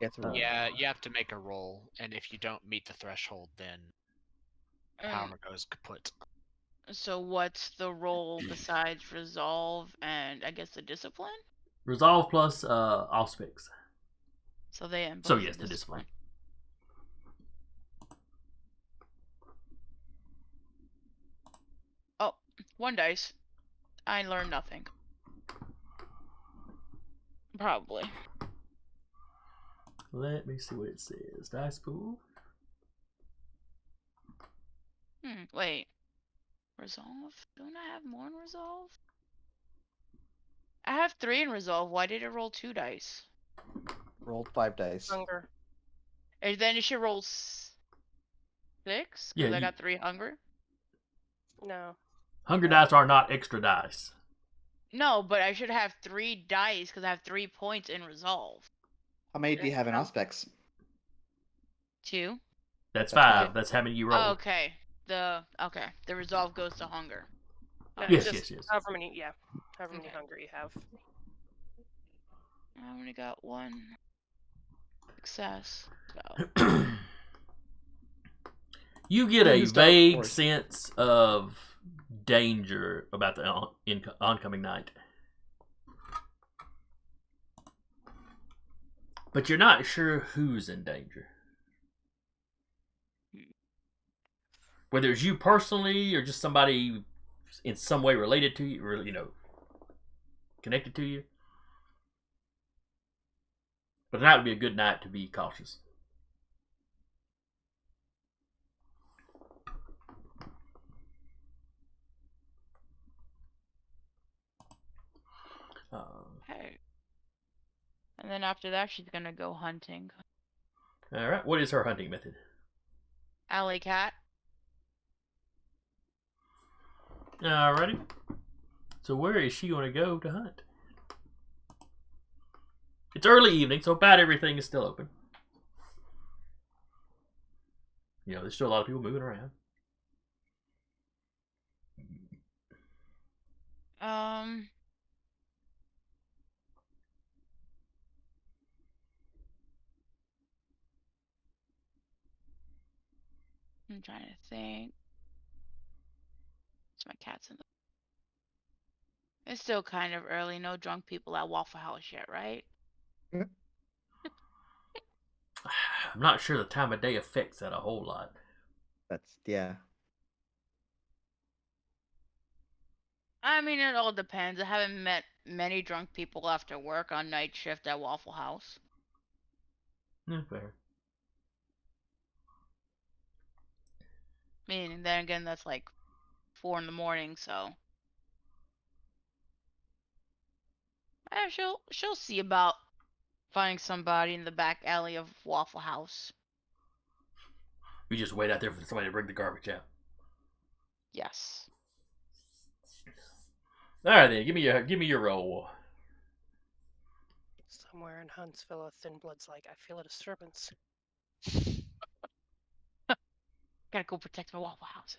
Speaker 4: It's a rouse.
Speaker 6: Yeah, you have to make a roll, and if you don't meet the threshold, then power goes kaput.
Speaker 5: So what's the roll besides resolve and I guess the discipline?
Speaker 1: Resolve plus auspics.
Speaker 5: So they have both
Speaker 1: So yes, the discipline.
Speaker 5: Oh, 1 dice. I learned nothing. Probably.
Speaker 1: Let me see what it says. Dice pool.
Speaker 5: Wait. Resolve? Don't I have more in resolve? I have 3 in resolve. Why did it roll 2 dice?
Speaker 4: Rolled 5 dice.
Speaker 2: Hunger.
Speaker 5: And then it should roll 6? Because
Speaker 1: Yeah,
Speaker 5: I got 3 hunger?
Speaker 2: No.
Speaker 1: Hunger dice are not extra dice.
Speaker 5: No, but I should have 3 dice because I have 3 points in resolve.
Speaker 4: How many do you have in Auspex?
Speaker 5: 2?
Speaker 1: That's
Speaker 4: That's
Speaker 1: 5.
Speaker 4: good.
Speaker 1: That's how many you roll.
Speaker 5: Okay. The resolve goes to hunger.
Speaker 2: No,
Speaker 1: Yes,
Speaker 2: just
Speaker 1: yes.
Speaker 2: However many
Speaker 5: Okay.
Speaker 2: hunger you have.
Speaker 5: I only got 1 success. So
Speaker 1: You get a
Speaker 4: Who's Star
Speaker 1: vague
Speaker 4: Wars?
Speaker 1: sense of danger about the oncoming night. But you're not sure who's in danger. Whether it's you personally or just somebody in some way related to you, or, connected to you. But tonight would be a good night to be cautious.
Speaker 5: okay. And then after that, she's gonna go hunting.
Speaker 1: All right. What is her hunting method?
Speaker 5: Alley cat.
Speaker 1: Alrighty. So where is she going to go to hunt? It's early evening, so about everything is still open. You know, there's still a lot of people moving around.
Speaker 5: I'm trying to think. It's my cat's in the. It's still kind of early. No drunk people at Waffle House yet, right?
Speaker 1: I'm not sure the time of day affects that a whole lot.
Speaker 4: Yeah.
Speaker 5: I mean, it all depends. I haven't met many drunk people after work on night shift at Waffle House.
Speaker 1: Yeah, fair.
Speaker 5: I mean, then again, that's like 4 in the morning, so. She'll see about finding somebody in the back alley of Waffle House.
Speaker 1: We just wait out there for somebody to bring the garbage out.
Speaker 5: Yes.
Speaker 1: All right, then. Give me your roll.
Speaker 2: Somewhere in Huntsville, a thin blood's like, I feel a disturbance.
Speaker 5: Gotta go protect my Waffle House.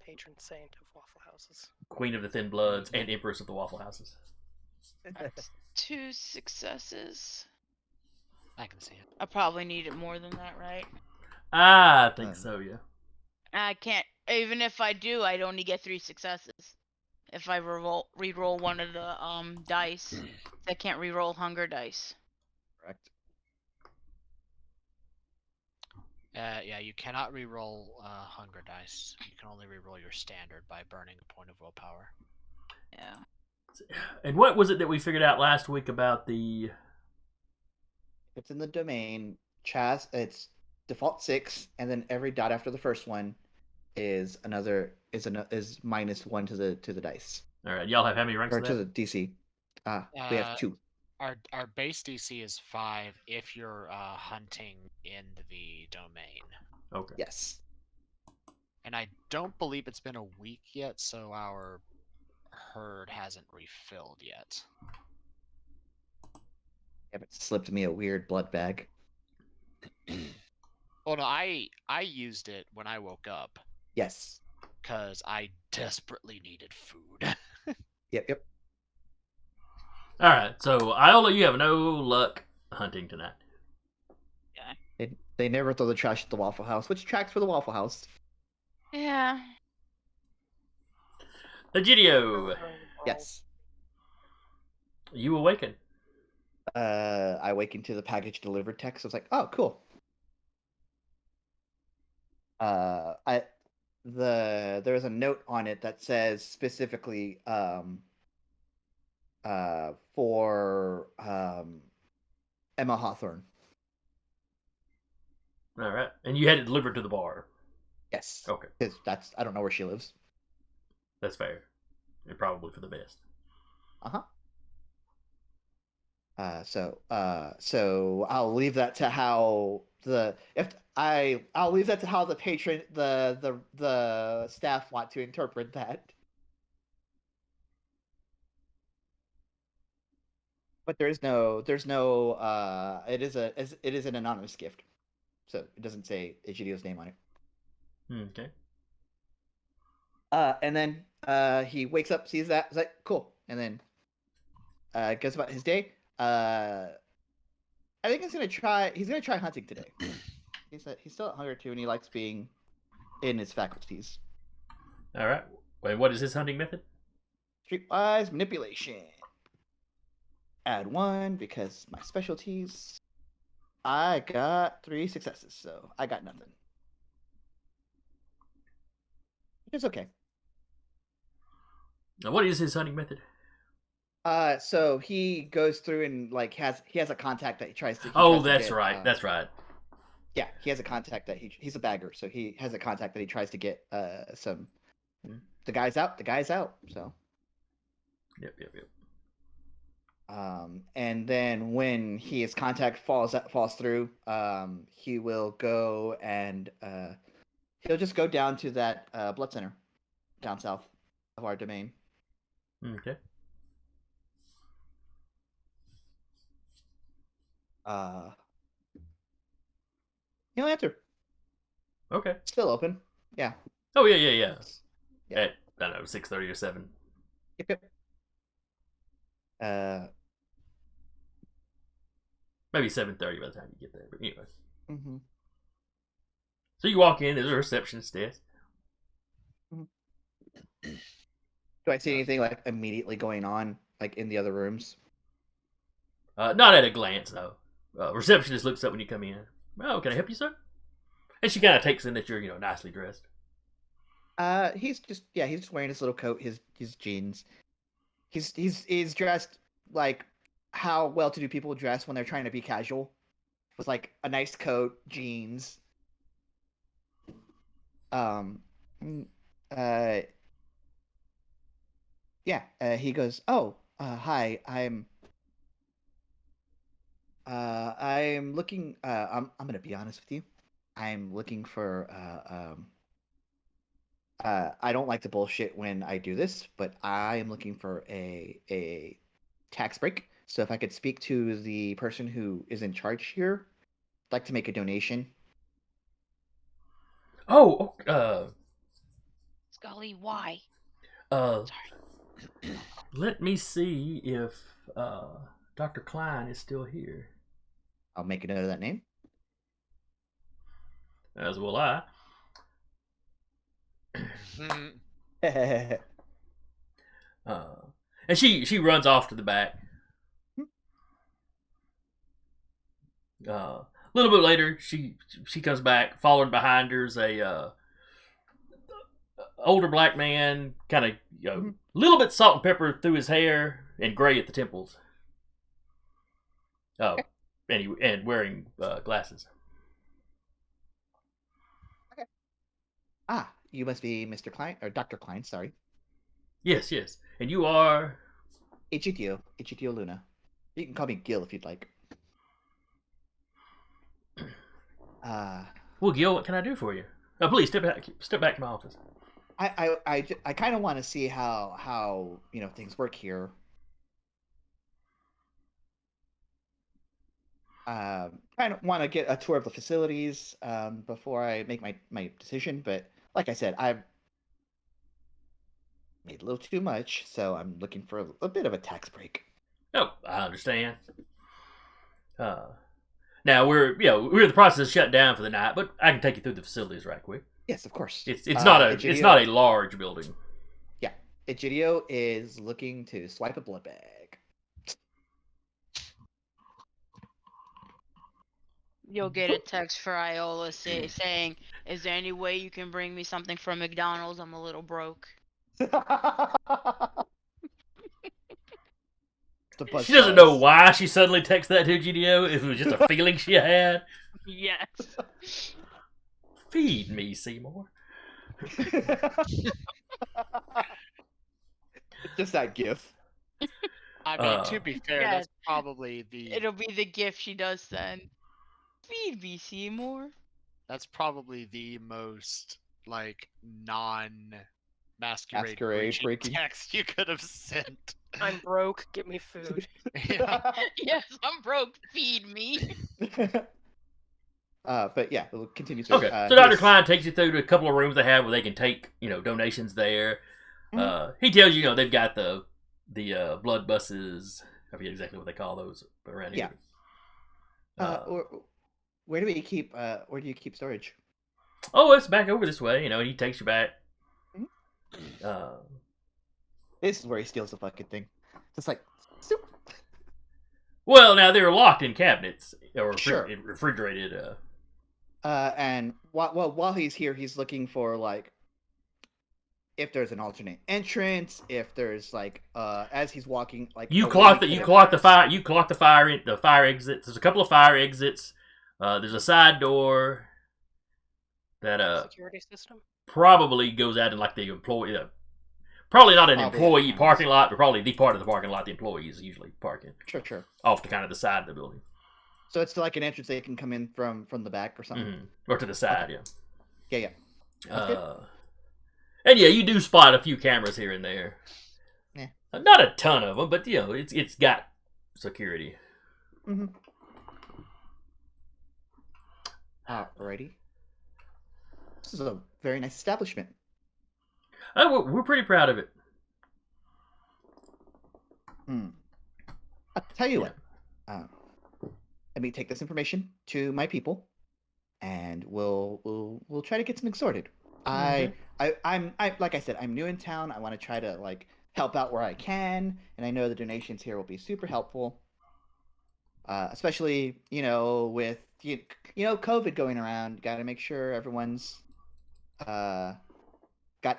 Speaker 2: Patron saint of Waffle Houses.
Speaker 1: Queen of the Thin Bloods and Empress of the Waffle Houses.
Speaker 5: 2 successes.
Speaker 6: I can see it.
Speaker 5: I probably need it more than that, right?
Speaker 1: I think so, yeah.
Speaker 5: I can't. Even if I do, I'd only get 3 successes. If I re-roll one of the dice, I can't re-roll hunger dice.
Speaker 4: Correct.
Speaker 6: Yeah, you cannot reroll hunger dice. You can only reroll your standard by burning a point of willpower.
Speaker 5: Yeah.
Speaker 1: And what was it that we figured out last week about the?
Speaker 4: It's in the domain. Chas. It's default 6, and then every dot after the first one is -1 to the dice.
Speaker 1: All right, y'all have how many ranks?
Speaker 4: Or to the DC. We have 2.
Speaker 6: Our base DC is 5 if you're hunting in the domain.
Speaker 1: Okay.
Speaker 4: Yes.
Speaker 6: And I don't believe it's been a week yet, so our herd hasn't refilled yet.
Speaker 4: It slipped me a weird blood bag.
Speaker 6: Oh no, I used it when I woke up
Speaker 4: Yes.
Speaker 6: because I desperately needed food.
Speaker 4: Yep.
Speaker 1: All right, so Iola, you have no luck hunting tonight.
Speaker 4: They never throw the trash at the Waffle House, which tracks for the Waffle House.
Speaker 5: Yeah.
Speaker 1: Egidio,
Speaker 4: Yes.
Speaker 1: you awaken.
Speaker 4: I awakened to the package delivered text. I was like, oh, cool. There's a note on it that says specifically for Emma Hawthorne.
Speaker 1: All right, and you had it delivered to the bar.
Speaker 4: Yes.
Speaker 1: Okay,
Speaker 4: Because I don't know where she lives.
Speaker 1: that's fair, and probably for the best.
Speaker 4: So I'll leave that to how I'll leave that to how the patron the staff want to interpret that. But there's no it is an anonymous gift, so it doesn't say Egidio's name on it.
Speaker 1: Okay.
Speaker 4: And then he wakes up, sees that, is like, cool, and then goes about his day. I think he's gonna try hunting today. He's still at hunger too, and he likes being in his faculties.
Speaker 1: All right. Wait, what is his hunting method?
Speaker 4: Streetwise manipulation. Add 1 because my specialties. I got 3 successes, so I got nothing. It's okay.
Speaker 1: Now, what is his hunting method?
Speaker 4: So he goes through and like he has a contact that he tries to.
Speaker 1: That's right. That's right.
Speaker 4: Yeah, he has a contact that he's a bagger, so he has a contact that he tries to get some. The guy's out. So.
Speaker 1: Yep.
Speaker 4: And then when his contact falls through, he will go and he'll just go down to that blood center down south of our domain.
Speaker 1: Okay.
Speaker 4: He'll answer.
Speaker 1: Okay.
Speaker 4: Still open. Yeah.
Speaker 1: Oh yeah.
Speaker 4: Yeah.
Speaker 1: At I don't know 6:30 or 7.
Speaker 4: Yep.
Speaker 1: Maybe 7:30 by the time you get there. But anyway.
Speaker 4: Mm-hmm.
Speaker 1: So you walk in. There's a receptionist desk.
Speaker 4: Do I see anything like immediately going on, like in the other rooms?
Speaker 1: Not at a glance, though. Receptionist looks up when you come in. Oh, can I help you, sir? And she kind of takes in that you're, nicely dressed.
Speaker 4: He's just wearing his little coat, his jeans. He's dressed like how well-to-do people dress when they're trying to be casual, with like a nice coat, jeans. He goes, "Oh, hi. I'm looking. I'm gonna be honest with you. I'm looking for. I don't like the bullshit when I do this, but I am looking for a tax break. So if I could speak to the person who is in charge here, I'd like to make a donation."
Speaker 1: Oh,
Speaker 5: Scully, why?
Speaker 1: let me see if Dr. Klein is still here.
Speaker 4: I'll make a note of that name.
Speaker 1: As will I. And she runs off to the back. A little bit later, she comes back. Following behind her's a older black man, kind of a little bit salt and pepper through his hair and gray at the temples. Oh, and wearing glasses.
Speaker 4: Okay. You must be Mr. Klein or Dr. Klein. Sorry.
Speaker 1: Yes. And you are
Speaker 4: Ichitio Luna. You can call me Gil if you'd like.
Speaker 1: Well, Gil, what can I do for you? Please step back to my office.
Speaker 4: I kind of want to see how things work here. Kind of want to get a tour of the facilities before I make my decision. But like I said, I've made a little too much, so I'm looking for a bit of a tax break.
Speaker 1: Oh, I understand. Now we're in the process of shutting down for the night, but I can take you through the facilities right quick.
Speaker 4: Yes, of course.
Speaker 1: It's not a large building.
Speaker 4: Yeah, Egidio is looking to swipe a blood bag.
Speaker 5: You'll get a text for Iola saying, "Is there any way you can bring me something from McDonald's? I'm a little broke."
Speaker 1: She doesn't know why she suddenly texted that to GDO. If it was just a feeling she had.
Speaker 2: Yes.
Speaker 1: Feed me, Seymour.
Speaker 4: Just that gif.
Speaker 6: I mean, to be fair,
Speaker 5: yeah.
Speaker 6: that's probably
Speaker 5: It'll be the gift she does send. Feed me, Seymour.
Speaker 6: That's probably the most like masquerade breaking text you could have sent.
Speaker 2: I'm broke. Get me food.
Speaker 6: Yeah.
Speaker 5: Yes, I'm broke. Feed me.
Speaker 4: But yeah, we'll continue.
Speaker 1: Okay, so Dr. Klein takes you through to a couple of rooms they have where they can take donations there. He tells you they've got the blood buses. I forget exactly what they call those around here.
Speaker 4: Where do you keep storage?
Speaker 1: Oh, it's back over this way. And he takes you back.
Speaker 4: This is where he steals the fucking thing. Just like, soup.
Speaker 1: Well, now they're locked in cabinets or refrigerated.
Speaker 4: And while he's here, he's looking for like if there's an alternate entrance, if there's like as he's walking, like
Speaker 1: you clock the fire exits. There's a couple of fire exits. There's a side door that
Speaker 2: security system
Speaker 1: probably goes out in like the employee. Probably not an employee parking lot, but probably the part of the parking lot the employees usually park in.
Speaker 4: Sure.
Speaker 1: Off to kind of the side of the building.
Speaker 4: So it's like an entrance they can come in from the back or something.
Speaker 1: Or to the side,
Speaker 4: okay. Yeah.
Speaker 1: And yeah, you do spot a few cameras here and there.
Speaker 4: Yeah.
Speaker 1: Not a ton of them, but you know, it's got security.
Speaker 4: Mm-hmm. Alrighty. This is a very nice establishment.
Speaker 1: We're pretty proud of it.
Speaker 4: I'll tell you what. Let me take this information to my people, and we'll try to get something sorted. I'm like I said, I'm new in town. I want to try to like help out where I can, and I know the donations here will be super helpful. Especially with COVID going around. Got to make sure everyone's got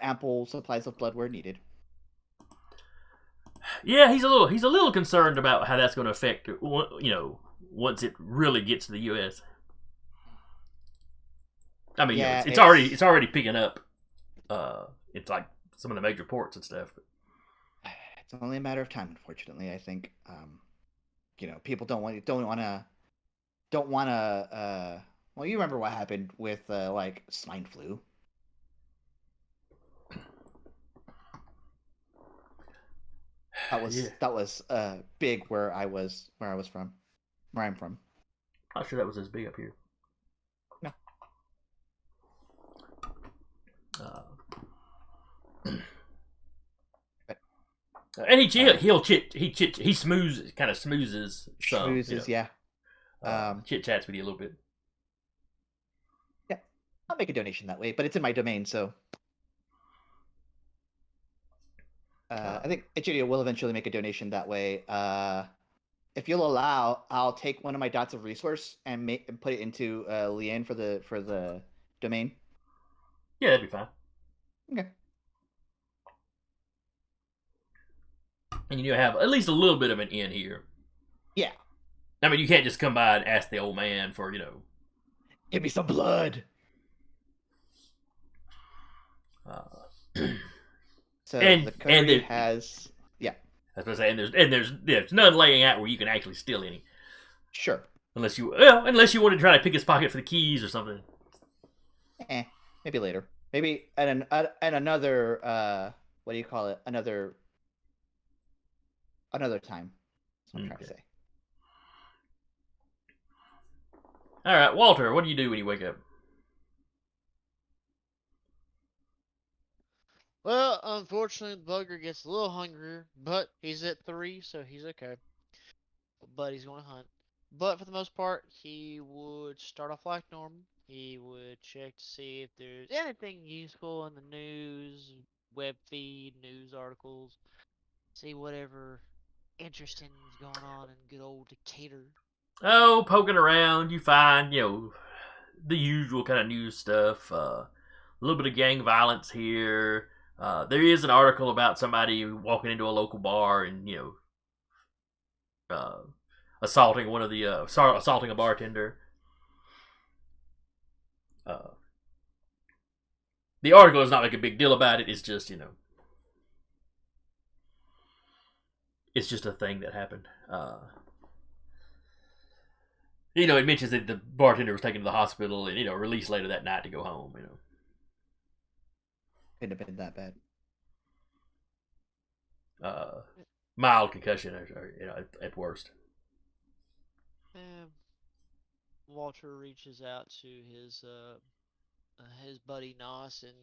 Speaker 4: ample supplies of blood where needed.
Speaker 1: Yeah, he's a little concerned about how that's going to affect once it really gets to the U.S. I mean,
Speaker 4: Yeah,
Speaker 1: it's already picking up. It's like some of the major ports and stuff.
Speaker 4: It's only a matter of time, unfortunately. I think people don't want to. Well, you remember what happened with like swine flu. That was big where I'm from.
Speaker 1: Not sure that was as big up here.
Speaker 4: No.
Speaker 1: And he smoozes some.
Speaker 4: Schmoozes, yeah.
Speaker 1: Chit chats with you a little bit.
Speaker 4: Yeah, I'll make a donation that way, but it's in my domain, so. I think Echidio will eventually make a donation that way. If you'll allow, I'll take one of my dots of resource and put it into Leanne for the domain.
Speaker 1: Yeah, that'd be fine.
Speaker 4: Okay.
Speaker 1: And you have at least a little bit of an in here.
Speaker 4: Yeah.
Speaker 1: I mean, you can't just come by and ask the old man for
Speaker 4: give me some blood. So the coterie has. Yeah.
Speaker 1: That's what I'm saying. There's none laying out where you can actually steal any.
Speaker 4: Sure.
Speaker 1: Unless you want to try to pick his pocket for the keys or something.
Speaker 4: Maybe later. Maybe at another what do you call it? Another time. That's what I'm trying to say.
Speaker 1: All right, Walter, what do you do when you wake up?
Speaker 3: Well, unfortunately, the bugger gets a little hungrier, but he's at 3, so he's okay. But he's going to hunt. But for the most part, he would start off like normal. He would check to see if there's anything useful in the news, web feed, news articles, see whatever interesting is going on in good old Decatur.
Speaker 1: Oh, poking around, you find, the usual kind of news stuff. A little bit of gang violence here. There is an article about somebody walking into a local bar and, assaulting assaulting a bartender. The article does not make a big deal about it. It's just, it's just a thing that happened. It mentions that the bartender was taken to the hospital and, released later that night to go home,
Speaker 4: Couldn't have been that bad.
Speaker 1: Mild concussion, or at worst.
Speaker 3: Walter reaches out to his buddy Nos and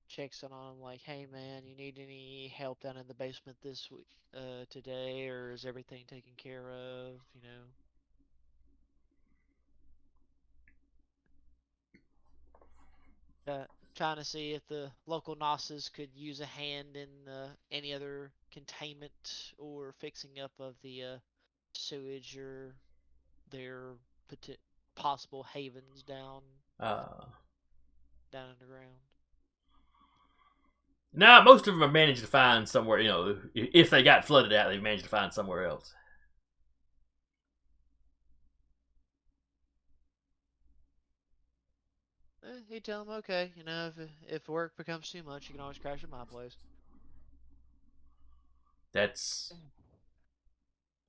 Speaker 3: checks in on him like, "Hey man, you need any help down in the basement this week, today, or is everything taken care of?" Trying to see if the local Nosses could use a hand in any other containment or fixing up of the sewage or their possible havens down underground.
Speaker 1: Now, most of them have managed to find somewhere, if they got flooded out, they've managed to find somewhere else.
Speaker 3: He'd tell him, okay, if work becomes too much, you can always crash at my place.
Speaker 1: That's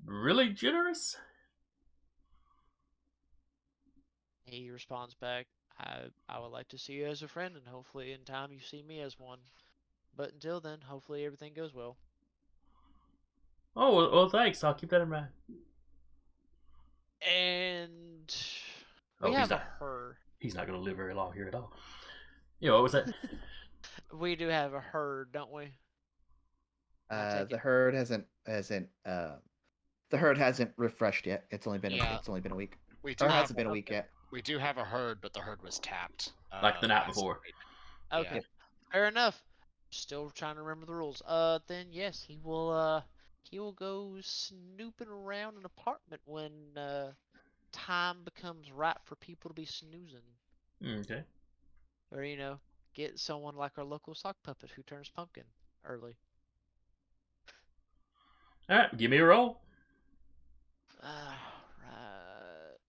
Speaker 1: really generous.
Speaker 3: He responds back, I would like to see you as a friend, and hopefully in time you see me as one. But until then, hopefully everything goes well.
Speaker 1: Oh, well, thanks. I'll keep that in mind.
Speaker 3: And
Speaker 1: Oh,
Speaker 3: we
Speaker 1: he's
Speaker 3: have a
Speaker 1: not.
Speaker 3: herd.
Speaker 1: He's not going to live very long here at all. You know, what was that?
Speaker 3: We do have a herd, don't we?
Speaker 4: The herd hasn't the herd hasn't refreshed yet. It's only been
Speaker 6: Yeah.
Speaker 4: It's only been a week.
Speaker 6: We do
Speaker 4: Or it
Speaker 6: have
Speaker 4: hasn't been a week yet.
Speaker 6: we do have a herd, but the herd was tapped.
Speaker 1: Like the night
Speaker 6: last
Speaker 1: before.
Speaker 6: night.
Speaker 3: Okay,
Speaker 6: Yeah.
Speaker 3: fair enough. Still trying to remember the rules. Then yes, he will go snooping around an apartment when time becomes right for people to be snoozing,
Speaker 1: Okay.
Speaker 3: or get someone like our local sock puppet who turns pumpkin early.
Speaker 1: All right, give me a roll.
Speaker 3: Right.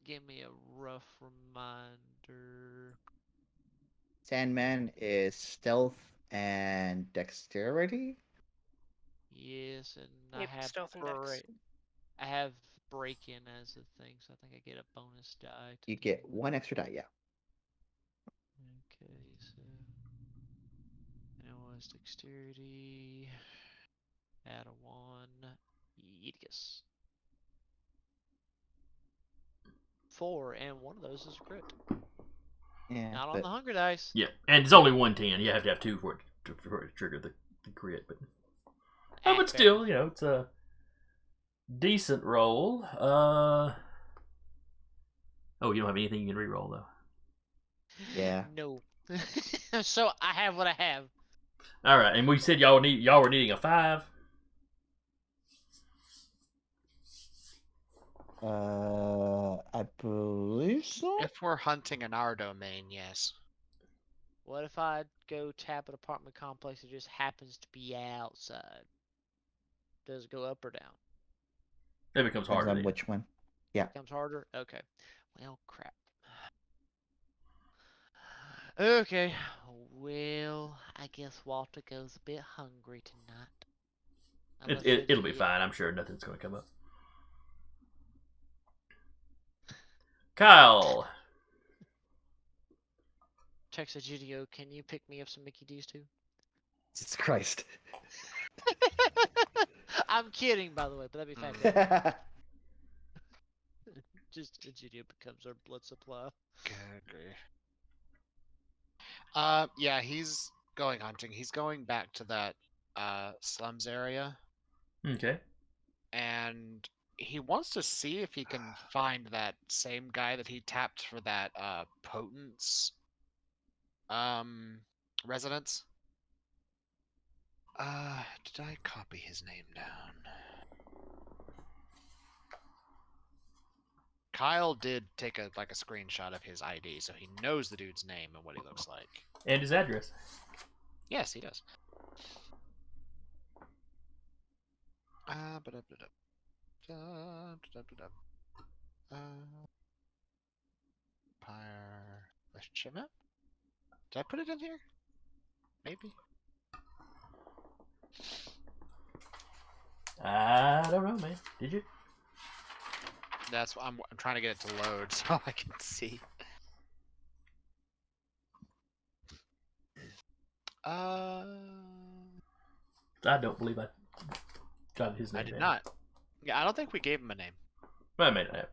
Speaker 3: Give me a rough reminder.
Speaker 4: Sandman is stealth and dexterity.
Speaker 3: Yes, and I
Speaker 2: Yep,
Speaker 3: have
Speaker 2: stealth and dex.
Speaker 3: I have break-in as a thing, so I think I get a bonus die.
Speaker 4: You get one extra die, yeah.
Speaker 3: Okay, so that was dexterity. Add a 1. Yes. 4, and one of those is a crit.
Speaker 4: Yeah,
Speaker 3: Not on the hunger dice.
Speaker 1: Yeah, and it's only 110. You have to have 2 for it to trigger the crit. But but still, you know, it's a decent roll. Oh, you don't have anything you can re-roll though.
Speaker 4: Yeah.
Speaker 3: No. So I have what I have.
Speaker 1: All right, and we said y'all were needing a 5.
Speaker 4: I believe so.
Speaker 6: If we're hunting in our domain, yes.
Speaker 3: What if I go tap an apartment complex that just happens to be outside? Does it go up or down?
Speaker 1: It becomes
Speaker 4: Depends
Speaker 1: harder.
Speaker 4: on
Speaker 1: Then.
Speaker 4: which one. Yeah.
Speaker 3: Becomes harder? Okay. Well, crap. Okay. Well, I guess Walter goes a bit hungry tonight.
Speaker 1: It'll be fine. I'm sure nothing's going to come up. Kyle.
Speaker 3: Texas GDO, can you pick me up some Mickey D's too?
Speaker 4: Jesus Christ.
Speaker 3: I'm kidding, by the way, but that'd be fantastic. Just GDO becomes our blood supply.
Speaker 6: Good grief. Yeah, he's going hunting. He's going back to that slums area,
Speaker 1: Okay.
Speaker 6: and he wants to see if he can find that same guy that he tapped for that potence residence. Did I copy his name down? Kyle did take a screenshot of his ID, so he knows the dude's name and what he looks like.
Speaker 1: And his address.
Speaker 6: Yes, he does. Empire relationship map? Did I put it in here? Maybe.
Speaker 1: I don't know, man. Did you?
Speaker 6: That's what I'm trying to get it to load so I can see.
Speaker 1: I don't believe I got his name.
Speaker 6: I did not. Yeah, I don't think we gave him a name.
Speaker 1: I may not have.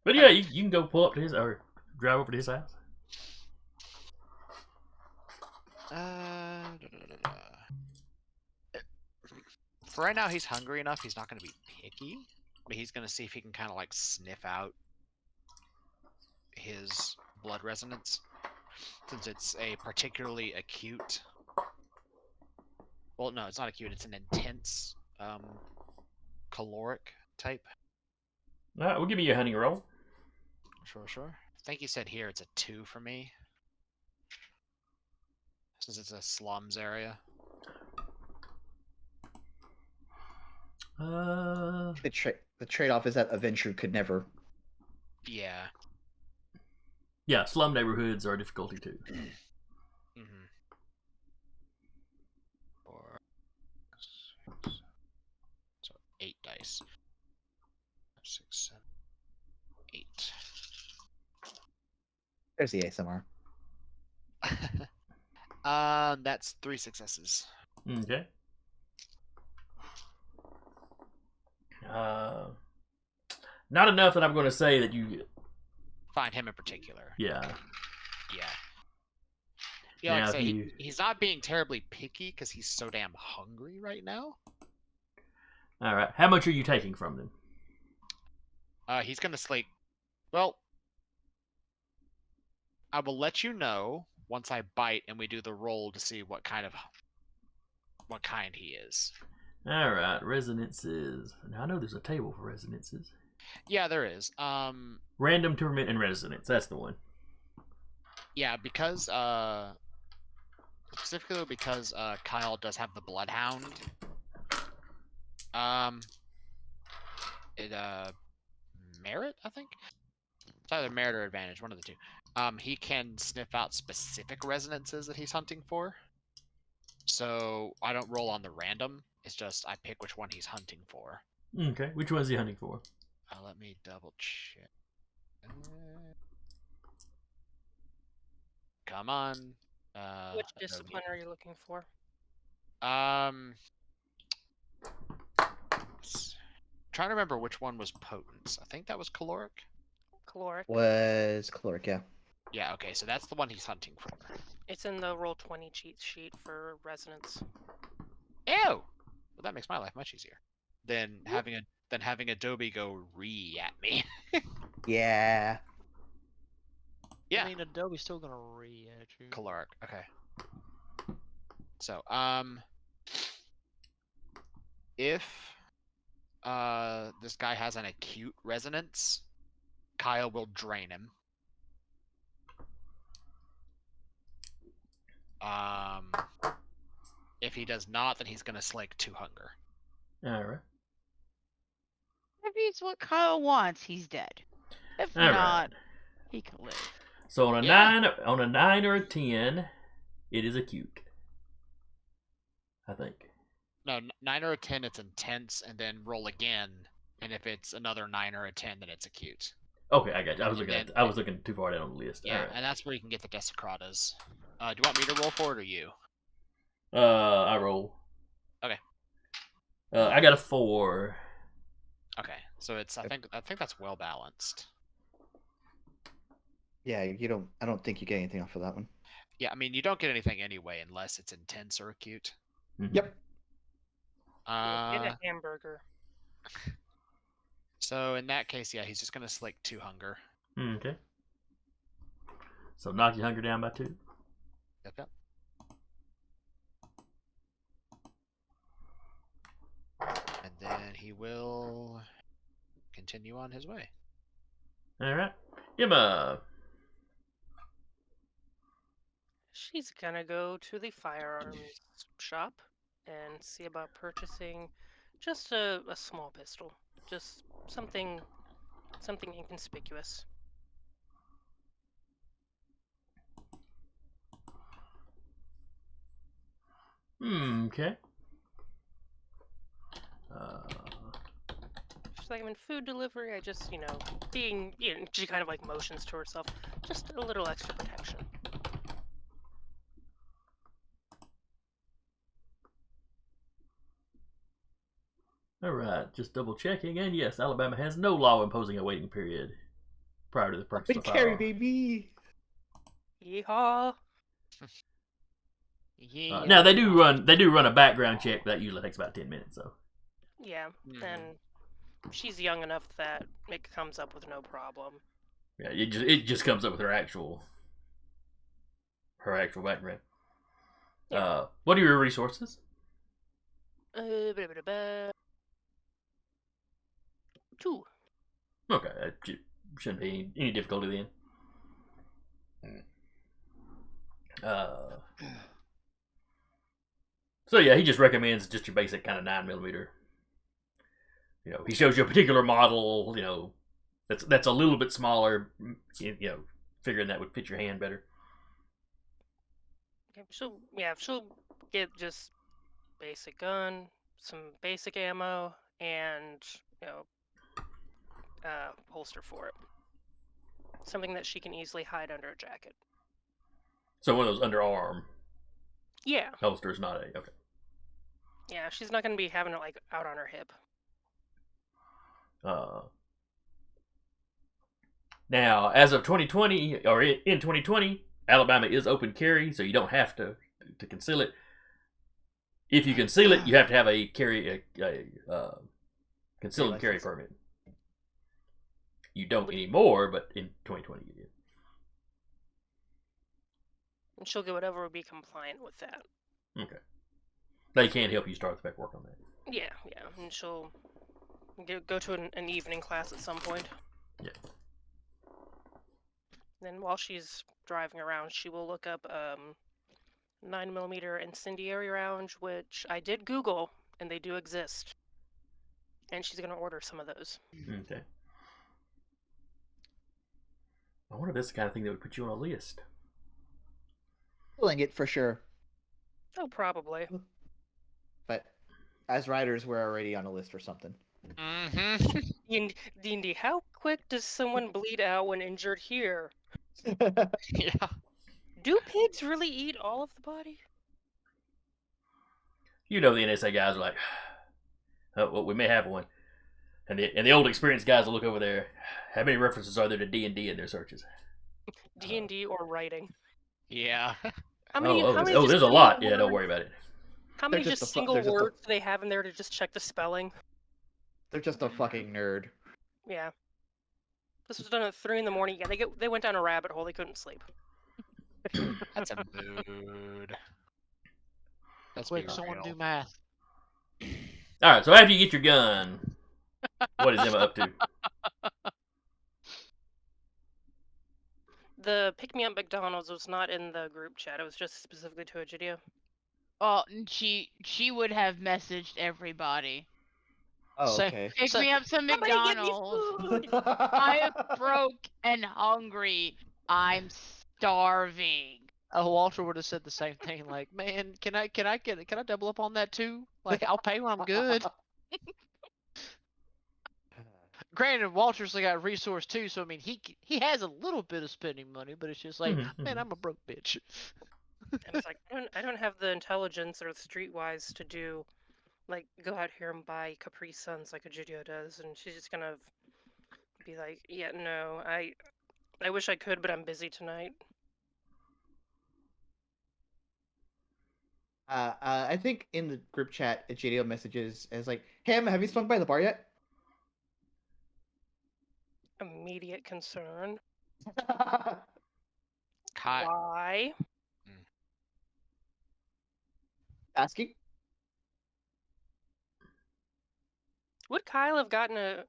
Speaker 1: But yeah, you can go pull up to his or drive over to his house.
Speaker 6: For right now, he's hungry enough. He's not going to be picky, but he's going to see if he can kind of like sniff out his blood resonance, since it's a particularly acute. Well, no, it's not acute. It's an intense caloric type.
Speaker 1: All right, we'll give you a hunting roll.
Speaker 6: Sure. I think you said here it's a 2 for me, since it's a slums area.
Speaker 4: The trade-off is that a venture could never.
Speaker 6: Yeah.
Speaker 1: Yeah, slum neighborhoods are a difficulty too.
Speaker 6: Mm-hmm. 4, 6, so 8 dice. 6, 7, 8.
Speaker 4: There's the ASMR.
Speaker 6: That's 3 successes.
Speaker 1: Okay. Not enough that I'm going to say that you.
Speaker 6: Find him in particular.
Speaker 1: Yeah.
Speaker 6: Yeah. Yeah, like
Speaker 1: Now,
Speaker 6: I say,
Speaker 1: if you-
Speaker 6: he's not being terribly picky because he's so damn hungry right now.
Speaker 1: All right. How much are you taking from them?
Speaker 6: He's gonna slate. Well, I will let you know once I bite and we do the roll to see what kind he is.
Speaker 1: All right. Resonances. Now, I know there's a table for resonances.
Speaker 6: Yeah, there is.
Speaker 1: Random, temperament, and resonance. That's the one.
Speaker 6: Yeah, because specifically because Kyle does have the Bloodhound. Merit, I think. It's either merit or advantage, one of the two. He can sniff out specific resonances that he's hunting for. So I don't roll on the random. It's just I pick which one he's hunting for.
Speaker 1: Okay. Which one is he hunting for?
Speaker 6: Let me double check. Come on.
Speaker 2: Which discipline are you looking for?
Speaker 6: Trying to remember which one was potent. I think that was caloric.
Speaker 2: Caloric.
Speaker 4: Was caloric, yeah.
Speaker 6: Yeah, okay, so that's the one he's hunting for.
Speaker 2: It's in the Roll20 cheat sheet for resonance.
Speaker 6: Ew! Well, that makes my life much easier than having Adobe go at me.
Speaker 4: Yeah.
Speaker 6: Yeah.
Speaker 3: I mean, Adobe's still gonna at you.
Speaker 6: Caloric. Okay. So, if this guy has an acute resonance, Kyle will drain him. If he does not, then he's gonna slake 2 hunger.
Speaker 1: All right.
Speaker 5: If it's what Kyle wants, he's dead. If
Speaker 1: All
Speaker 5: not,
Speaker 1: right.
Speaker 5: he can live.
Speaker 1: So on a
Speaker 6: Yeah.
Speaker 1: 9 or a 10, it is acute. I think.
Speaker 6: No, 9 or a 10, it's intense, and then roll again. And if it's another 9 or a 10, then it's acute.
Speaker 1: Okay, I got you. I was looking too far down on the list.
Speaker 6: Yeah,
Speaker 1: All right.
Speaker 6: and that's where you can get the Desecratas. Do you want me to roll for it or you?
Speaker 1: I roll.
Speaker 6: Okay.
Speaker 1: I got a 4.
Speaker 6: Okay, so it's I think that's well balanced.
Speaker 4: Yeah, I don't think you get anything off of that one.
Speaker 6: Yeah, I mean you don't get anything anyway unless it's intense or acute.
Speaker 1: Mm-hmm.
Speaker 4: Yep.
Speaker 2: Get a hamburger.
Speaker 6: So in that case, yeah, he's just gonna slake 2 hunger.
Speaker 1: Okay. So knock your hunger down by 2.
Speaker 6: Yep. And then he will continue on his way.
Speaker 1: All right. Emma.
Speaker 2: She's gonna go to the firearms shop and see about purchasing just a small pistol. Just something inconspicuous.
Speaker 1: Okay.
Speaker 2: She's like, I'm in food delivery. I just, she kind of like motions to herself. Just a little extra protection.
Speaker 1: All right. Just double checking, and yes, Alabama has no law imposing a waiting period prior to the purchase
Speaker 4: Big
Speaker 1: of
Speaker 4: carry,
Speaker 1: firearm.
Speaker 4: baby.
Speaker 2: Yeehaw!
Speaker 3: Yeah.
Speaker 1: Now they do run a background check that usually takes about 10 minutes. So
Speaker 2: Yeah,
Speaker 6: Mhm.
Speaker 2: and she's young enough that it comes up with no problem.
Speaker 1: yeah, it just comes up with her actual background.
Speaker 2: Yeah.
Speaker 1: What are your resources?
Speaker 2: Blah, blah, blah, blah. 2.
Speaker 1: Okay, that shouldn't be any difficulty then. So yeah, he just recommends just your basic kind of 9mm. He shows you a particular model. That's a little bit smaller. Figuring that would fit your hand better.
Speaker 2: Okay, she'll get just basic gun, some basic ammo, and holster for it. something that she can easily hide under a jacket.
Speaker 1: So one of those underarm
Speaker 2: Yeah,
Speaker 1: holsters, not a okay.
Speaker 2: yeah, she's not gonna be having it like out on her hip.
Speaker 1: Now, as of 2020 or in 2020, Alabama is open carry, so you don't have to conceal it. If you conceal it, you have to have a concealed and carry permit. You don't anymore, but in 2020 you did.
Speaker 2: And she'll get whatever would be compliant with that.
Speaker 1: Okay. They can help you start the paperwork on that.
Speaker 2: Yeah, and she'll go to an evening class at some point.
Speaker 1: Yeah.
Speaker 2: Then while she's driving around, she will look up 9mm incendiary rounds, which I did Google, and they do exist. And she's going to order some of those.
Speaker 1: Okay. I wonder if that's the kind of thing that would put you on a list.
Speaker 4: Pulling it for sure.
Speaker 2: Oh, probably.
Speaker 4: But as writers, we're already on a list or something.
Speaker 6: Mm-hmm.
Speaker 2: D&D, how quick does someone bleed out when injured here?
Speaker 6: Yeah.
Speaker 2: Do pigs really eat all of the body?
Speaker 1: You know the NSA guys are like, oh, well, we may have one. And the old experienced guys will look over there. How many references are there to D&D in their searches?
Speaker 2: D&D or writing?
Speaker 6: Yeah.
Speaker 2: How many
Speaker 1: there's a lot. Yeah, don't worry about it.
Speaker 2: How many
Speaker 4: They're
Speaker 2: just
Speaker 4: just a
Speaker 2: single
Speaker 4: they're just a-
Speaker 2: words do they have in there to just check the spelling?
Speaker 4: They're just a fucking nerd.
Speaker 2: Yeah. This was done at 3 in the morning. Yeah, they went down a rabbit hole. They couldn't sleep.
Speaker 6: That's a mood. Let's
Speaker 3: Quick,
Speaker 6: be
Speaker 3: someone
Speaker 6: real.
Speaker 3: do math.
Speaker 1: All right, so after you get your gun, what is Emma up to?
Speaker 2: The pick me up McDonald's was not in the group chat. It was just specifically to Egidio.
Speaker 5: Oh, she would have messaged everybody.
Speaker 4: Oh,
Speaker 3: Say-
Speaker 4: okay.
Speaker 5: Pick
Speaker 3: So-
Speaker 5: me up some
Speaker 2: Somebody get me
Speaker 5: McDonald's.
Speaker 2: food!
Speaker 5: I am broke and hungry. I'm starving.
Speaker 3: Walter would have said the same thing. Like, man, can I double up on that too? Like, I'll pay when I'm good. Granted, Walter's got resource too, so I mean, he has a little bit of spending money, but it's just like, man, I'm a broke bitch.
Speaker 2: And it's like, I don't have the intelligence or the streetwise to do, like, go out here and buy Capri Suns like Egidio does. And she's just gonna be like, yeah, no, I wish I could, but I'm busy tonight.
Speaker 4: I think in the group chat, Egidio messages as like, "Hey, Emma, have you swung by the bar yet?"
Speaker 2: Immediate concern.
Speaker 6: Kai-
Speaker 2: Why?
Speaker 4: Asking.
Speaker 2: Would Kyle have gotten a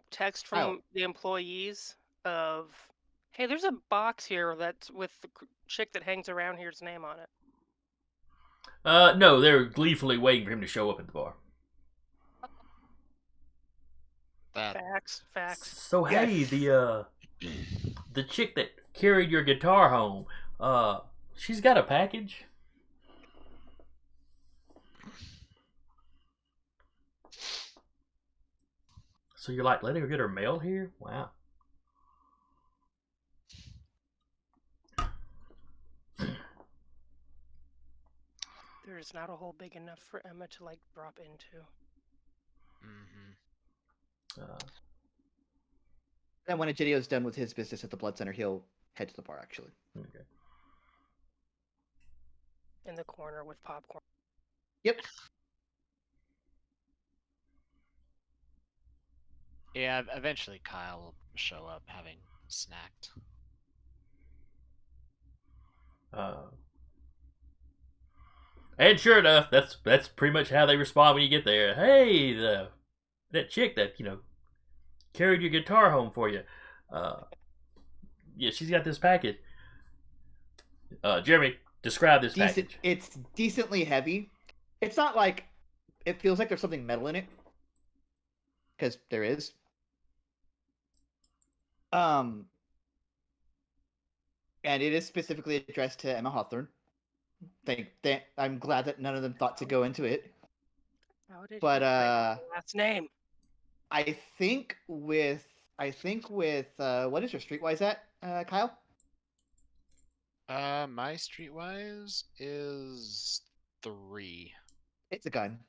Speaker 2: text from
Speaker 4: Kyle.
Speaker 2: the employees of, hey, there's a box here that's with the chick that hangs around here's name on it?
Speaker 1: No, they're gleefully waiting for him to show up at the bar.
Speaker 6: That
Speaker 2: Facts.
Speaker 1: So hey,
Speaker 4: Yes.
Speaker 1: the chick that carried your guitar home, she's got a package. So you're like letting her get her mail here? Wow.
Speaker 2: There's not a hole big enough for Emma to like drop into.
Speaker 4: Then when Egidio's done with his business at the Blood Center, he'll head to the bar. Actually.
Speaker 1: Okay.
Speaker 2: In the corner with popcorn.
Speaker 4: Yep.
Speaker 6: Yeah, eventually Kyle will show up having snacked.
Speaker 1: And sure enough, that's pretty much how they respond when you get there. Hey, that chick that carried your guitar home for you. Yeah, she's got this package. Jeremy, describe this package.
Speaker 4: It's decently heavy. It's not like it feels like there's something metal in it, because there is. And it is specifically addressed to Emma Hawthorne. I'm glad that none of them thought to go into it.
Speaker 2: How did
Speaker 4: But
Speaker 2: he write the last name?
Speaker 4: I think with I think with what is your streetwise at, Kyle?
Speaker 6: My streetwise is 3.
Speaker 4: It's a gun.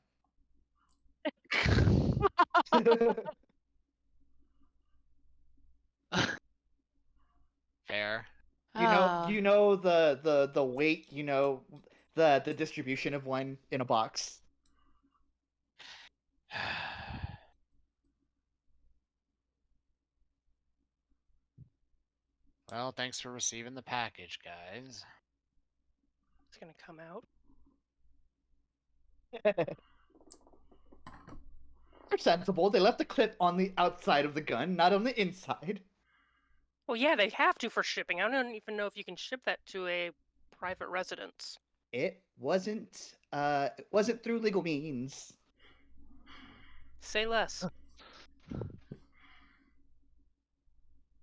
Speaker 6: Fair.
Speaker 4: Do you know the weight? You know the distribution of one in a box.
Speaker 6: Well, thanks for receiving the package, guys.
Speaker 2: It's gonna come out.
Speaker 4: They're sensible. They left the clip on the outside of the gun, not on the inside.
Speaker 2: Well, yeah, they have to for shipping. I don't even know if you can ship that to a private residence.
Speaker 4: It wasn't through legal means.
Speaker 2: Say less.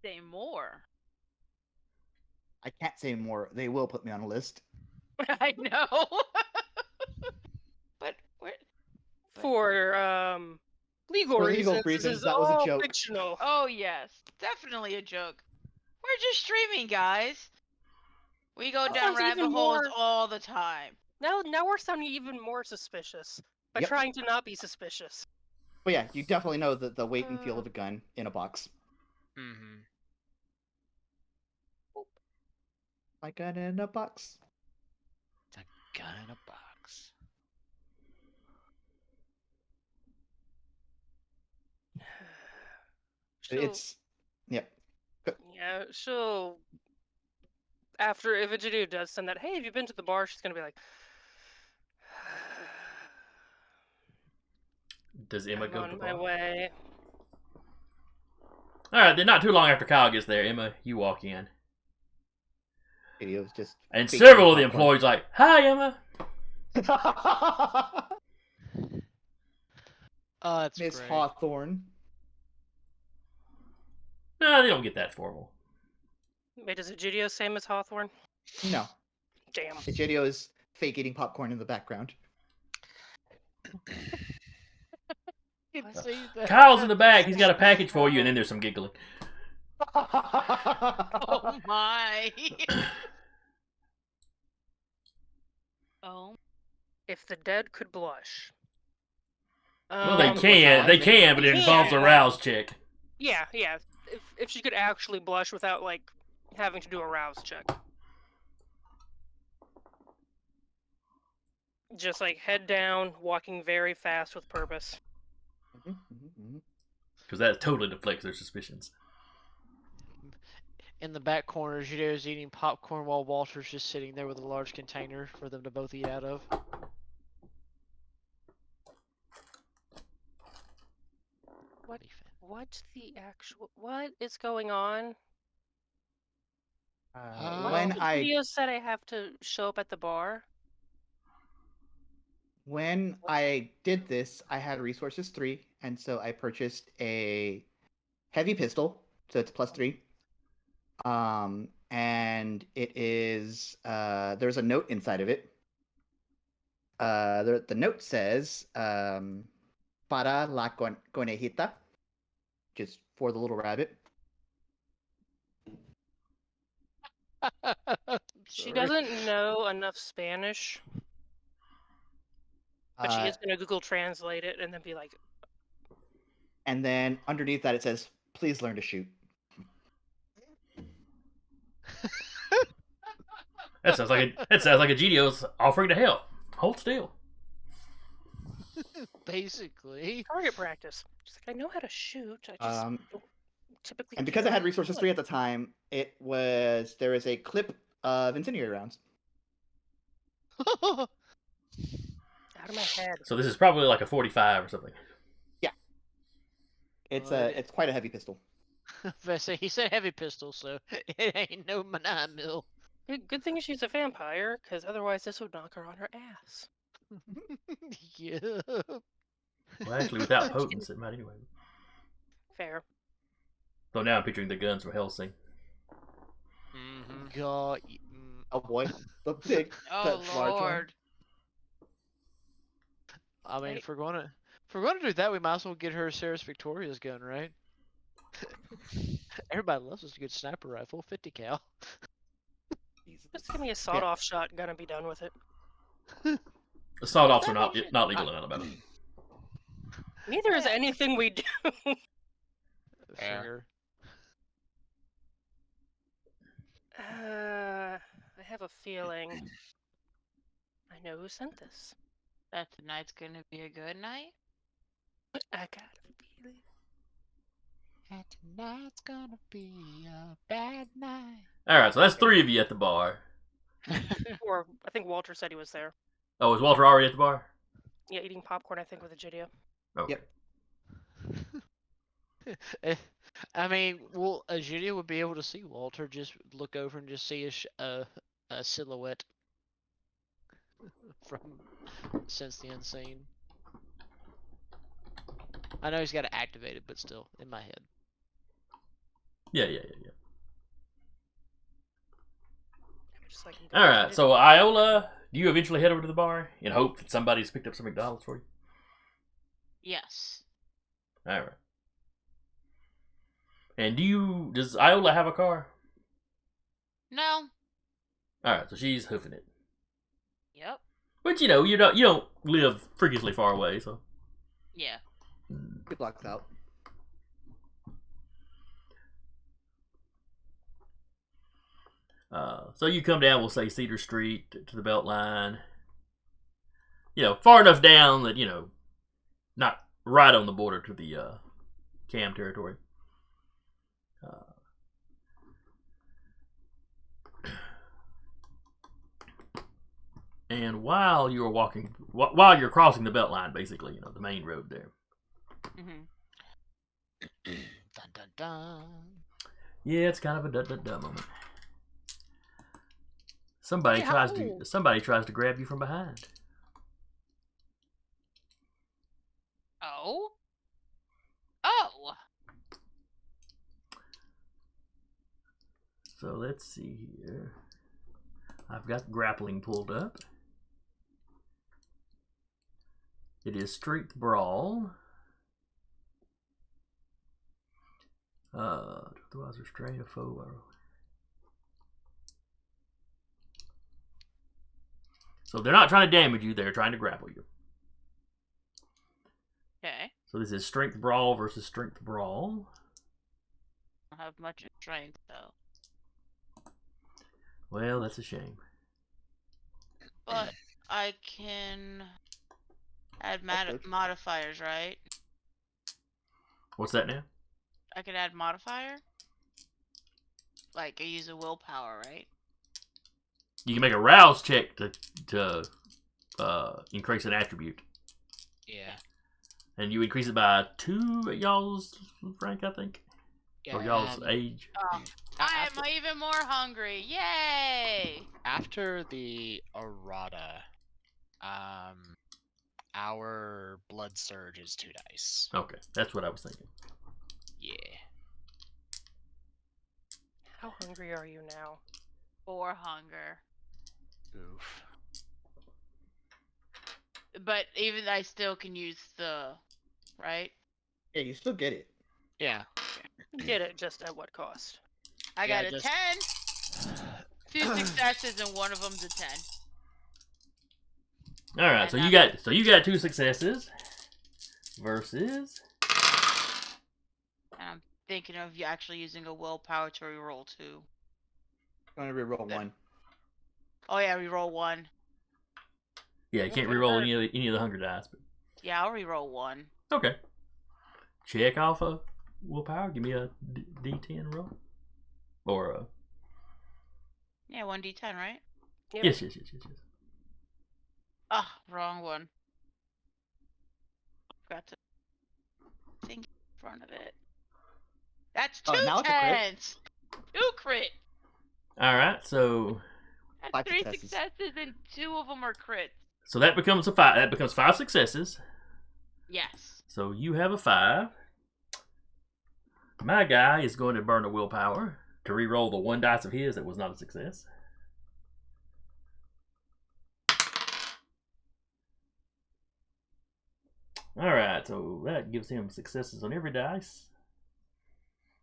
Speaker 5: Say more.
Speaker 4: I can't say more. They will put me on a list.
Speaker 5: I know. but where?
Speaker 2: For legal
Speaker 4: For
Speaker 2: reasons,
Speaker 4: legal
Speaker 2: this
Speaker 4: reasons,
Speaker 2: is
Speaker 4: that was a
Speaker 2: all
Speaker 4: joke.
Speaker 2: fictional.
Speaker 5: Oh yes, definitely a joke. We're just streaming, guys. We go
Speaker 2: That
Speaker 5: down
Speaker 2: sounds
Speaker 5: rabbit
Speaker 2: even
Speaker 5: holes
Speaker 2: more-
Speaker 5: all the time.
Speaker 2: Now we're sounding even more suspicious by
Speaker 4: Yep.
Speaker 2: trying to not be suspicious.
Speaker 4: But yeah, you definitely know the weight and feel of a gun in a box.
Speaker 6: Mm-hmm.
Speaker 4: My gun in a box.
Speaker 6: It's a gun in a box.
Speaker 2: So,
Speaker 4: It's yep.
Speaker 2: yeah. So after if Egidio does send that, hey, have you been to the bar? She's gonna be like,
Speaker 1: Does Emma
Speaker 2: I'm
Speaker 1: go to
Speaker 2: on
Speaker 1: the
Speaker 2: my
Speaker 1: bar?
Speaker 2: way.
Speaker 1: All right, then not too long after Kyle gets there, Emma, you walk in,
Speaker 4: Videos just.
Speaker 1: and
Speaker 4: faking
Speaker 1: several of the
Speaker 4: popcorn.
Speaker 1: employees like, "Hi, Emma."
Speaker 3: Oh, that's
Speaker 4: Miss
Speaker 3: great.
Speaker 4: Hawthorne.
Speaker 1: No, they don't get that formal.
Speaker 2: Wait, does Egidio say Miss Hawthorne?
Speaker 4: No,
Speaker 2: Damn.
Speaker 4: Egidio is fake eating popcorn in the background.
Speaker 3: You can see that.
Speaker 1: Kyle's in the back. He's got a package for you, and then there's some giggling.
Speaker 5: Oh my. oh.
Speaker 2: If the dead could blush.
Speaker 1: Well, they
Speaker 2: Um,
Speaker 1: can. They can, but it
Speaker 2: They
Speaker 1: involves a
Speaker 2: can.
Speaker 1: rouse check.
Speaker 2: Yeah. If she could actually blush without like having to do a rouse check. Just like head down, walking very fast with purpose.
Speaker 1: Because that totally deflects their suspicions.
Speaker 3: In the back corner, Judio's eating popcorn while Walter's just sitting there with a large container for them to both eat out of.
Speaker 2: What is going on?
Speaker 4: When
Speaker 2: The
Speaker 4: I
Speaker 2: video said I have to show up at the bar.
Speaker 4: when I did this, I had resources 3, and so I purchased a heavy pistol, so it's +3. And it is there's a note inside of it. The note says para la conejita, which is for the little rabbit.
Speaker 2: She doesn't know enough Spanish, but she is going to Google Translate it and then be like,
Speaker 4: And then underneath that it says, "Please learn to shoot."
Speaker 1: That sounds like a GDO's offering to help. Hold still.
Speaker 3: Basically.
Speaker 2: target practice. She's like, I know how to shoot. I just don't typically.
Speaker 4: And because I had resources 3 at the time, there is a clip of incendiary rounds.
Speaker 2: Out of my head.
Speaker 1: So this is probably like a 45 or something.
Speaker 4: It's quite a heavy pistol.
Speaker 3: He said heavy pistol, so it ain't no 9mm.
Speaker 2: Good thing she's a vampire, because otherwise this would knock her on her ass.
Speaker 3: Yeah.
Speaker 1: Well, actually, without potence, it might anyway.
Speaker 2: Fair.
Speaker 1: Though now I'm picturing the guns from Helsing.
Speaker 6: Mm-hmm.
Speaker 3: God.
Speaker 4: Oh boy, the big,
Speaker 5: Oh
Speaker 4: large one.
Speaker 5: lord.
Speaker 3: I mean,
Speaker 2: Right.
Speaker 3: if we're gonna do that, we might as well get her Sarah's Victoria's gun, right? Everybody loves us a good sniper rifle, 50 cal.
Speaker 4: Jesus.
Speaker 2: Just give me a sawed-off shotgun and be done with it.
Speaker 1: The sawed-offs are
Speaker 5: That makes it-
Speaker 1: not legal in Alabama.
Speaker 2: Neither is anything we do.
Speaker 6: Fair.
Speaker 3: Finger.
Speaker 2: I have a feeling. I know who sent this.
Speaker 5: That tonight's gonna be a good night.
Speaker 2: I got a feeling.
Speaker 6: And tonight's gonna be a bad night.
Speaker 1: All right, so that's 3 of you at the bar.
Speaker 2: Or I think Walter said he was there.
Speaker 1: Oh, is Walter already at the bar?
Speaker 2: Yeah, eating popcorn, I think, with a Gidio.
Speaker 1: Okay.
Speaker 4: Yep.
Speaker 3: I mean, well, Julia would be able to see Walter. Just look over and just see a silhouette from Sense the Unseen. I know he's got to activate it, but still, in my head.
Speaker 1: Yeah.
Speaker 2: Just like
Speaker 1: All right, so Iola, do you eventually head over to the bar in hope that somebody's picked up some McDonald's for you?
Speaker 5: Yes.
Speaker 1: All right. And does Iola have a car?
Speaker 5: No.
Speaker 1: All right, so she's hoofing it.
Speaker 5: Yep.
Speaker 1: But you don't live freakishly far away, so.
Speaker 5: Yeah.
Speaker 4: 2 blocks out.
Speaker 1: So you come down, we'll say Cedar Street to the Beltline. Far enough down that not right on the border to the Cam territory. And while you're crossing the Beltline, basically, the main road there.
Speaker 5: Mhm.
Speaker 6: Dun dun dun.
Speaker 1: Yeah, it's kind of a dun moment. Somebody tries to grab you from behind.
Speaker 5: Oh. Oh.
Speaker 1: So let's see here. I've got grappling pulled up. It is Strength Brawl. Otherwise restrain a foe. So they're not trying to damage you, they're trying to grapple you.
Speaker 5: Okay.
Speaker 1: So this is Strength Brawl versus Strength Brawl.
Speaker 5: I don't have much strength though.
Speaker 1: Well, that's a shame.
Speaker 5: But I can add
Speaker 4: Approach.
Speaker 5: modifiers, right?
Speaker 1: What's that now?
Speaker 5: I could add modifier. Like I use a willpower, right?
Speaker 1: You can make a rouse check to increase an attribute.
Speaker 6: Yeah.
Speaker 1: And you increase it by 2 at y'all's rank, I think. Or y'all's age.
Speaker 5: I am even more hungry. Yay!
Speaker 6: After the errata, our blood surge is 2 dice.
Speaker 1: Okay, that's what I was thinking.
Speaker 6: Yeah.
Speaker 2: How hungry are you now?
Speaker 5: 4 hunger.
Speaker 6: Oof.
Speaker 5: But even I still can use the right?
Speaker 4: Yeah, you still get it.
Speaker 6: Yeah.
Speaker 2: Get it, just at what cost?
Speaker 5: I
Speaker 6: Yeah,
Speaker 5: got a
Speaker 6: just-
Speaker 5: 10. 2 successes and one of them's a 10.
Speaker 1: All right, so you got 2 successes versus.
Speaker 5: And I'm thinking of you actually using a willpower to reroll 2.
Speaker 4: I'm gonna reroll 1.
Speaker 5: Oh yeah, reroll 1.
Speaker 1: Yeah, you can't reroll any of the hunger dice. But...
Speaker 5: Yeah, I'll reroll 1.
Speaker 1: Okay. Check off a willpower. Give me a D10 roll. Or a.
Speaker 5: Yeah, 1d10, right?
Speaker 2: Yep.
Speaker 1: Yes.
Speaker 5: Ah, wrong one. Got to think in front of it. That's 2
Speaker 4: now it's a crit.
Speaker 5: 10s! 2 crit!
Speaker 1: All right, so.
Speaker 5: That's
Speaker 4: 5
Speaker 5: 3
Speaker 4: successes.
Speaker 5: successes and 2 of them are crits.
Speaker 1: So that becomes a 5. That becomes 5 successes.
Speaker 5: Yes.
Speaker 1: So you have a 5. My guy is going to burn a willpower to re-roll the 1 dice of his that was not a success. All right, so that gives him successes on every dice.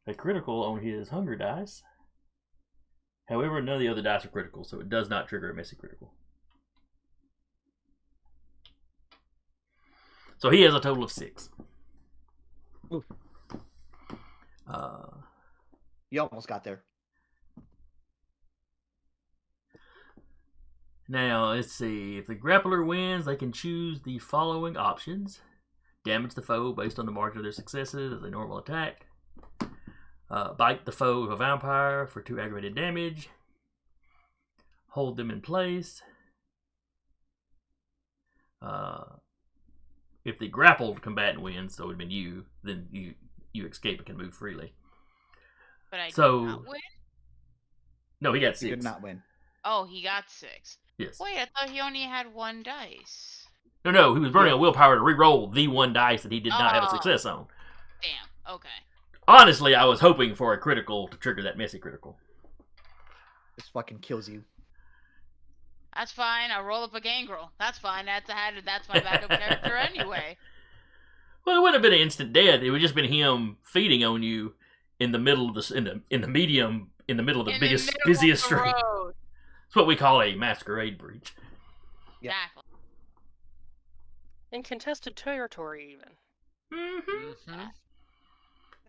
Speaker 1: a critical on his hunger dice. However, none of the other dice are critical, so it does not trigger a messy critical. So he has a total of 6.
Speaker 4: Oof. You almost got there.
Speaker 1: Now, let's see. If the grappler wins, they can choose the following options. Damage the foe based on the margin of their successes as a normal attack. Bite the foe of a vampire for 2 aggravated damage. Hold them in place. If the grappled combatant wins, so it would have been you, then you escape and can move freely.
Speaker 5: But I did
Speaker 1: So-
Speaker 5: not win?
Speaker 1: No, he got
Speaker 4: You
Speaker 1: 6.
Speaker 4: did not win.
Speaker 5: Oh, he got 6.
Speaker 1: Yes.
Speaker 5: Wait, I thought he only had 1 dice.
Speaker 1: No, he was burning a willpower to re-roll the 1 dice that he did not have a
Speaker 5: Oh.
Speaker 1: success on.
Speaker 5: Damn, okay.
Speaker 1: Honestly, I was hoping for a critical to trigger that messy critical.
Speaker 4: This fucking kills you.
Speaker 5: That's fine. I'll roll up a gangrel. That's fine. That's my backup character anyway.
Speaker 1: Well, it wouldn't have been an instant death. It would just been him feeding on you in the middle of the in the medium in the middle of the
Speaker 5: In
Speaker 1: biggest
Speaker 5: middle of
Speaker 1: busiest
Speaker 5: the
Speaker 1: street.
Speaker 5: road.
Speaker 1: It's what we call a masquerade breach.
Speaker 4: Yep.
Speaker 5: Exactly.
Speaker 2: In contested territory, even.
Speaker 6: Mm-hmm.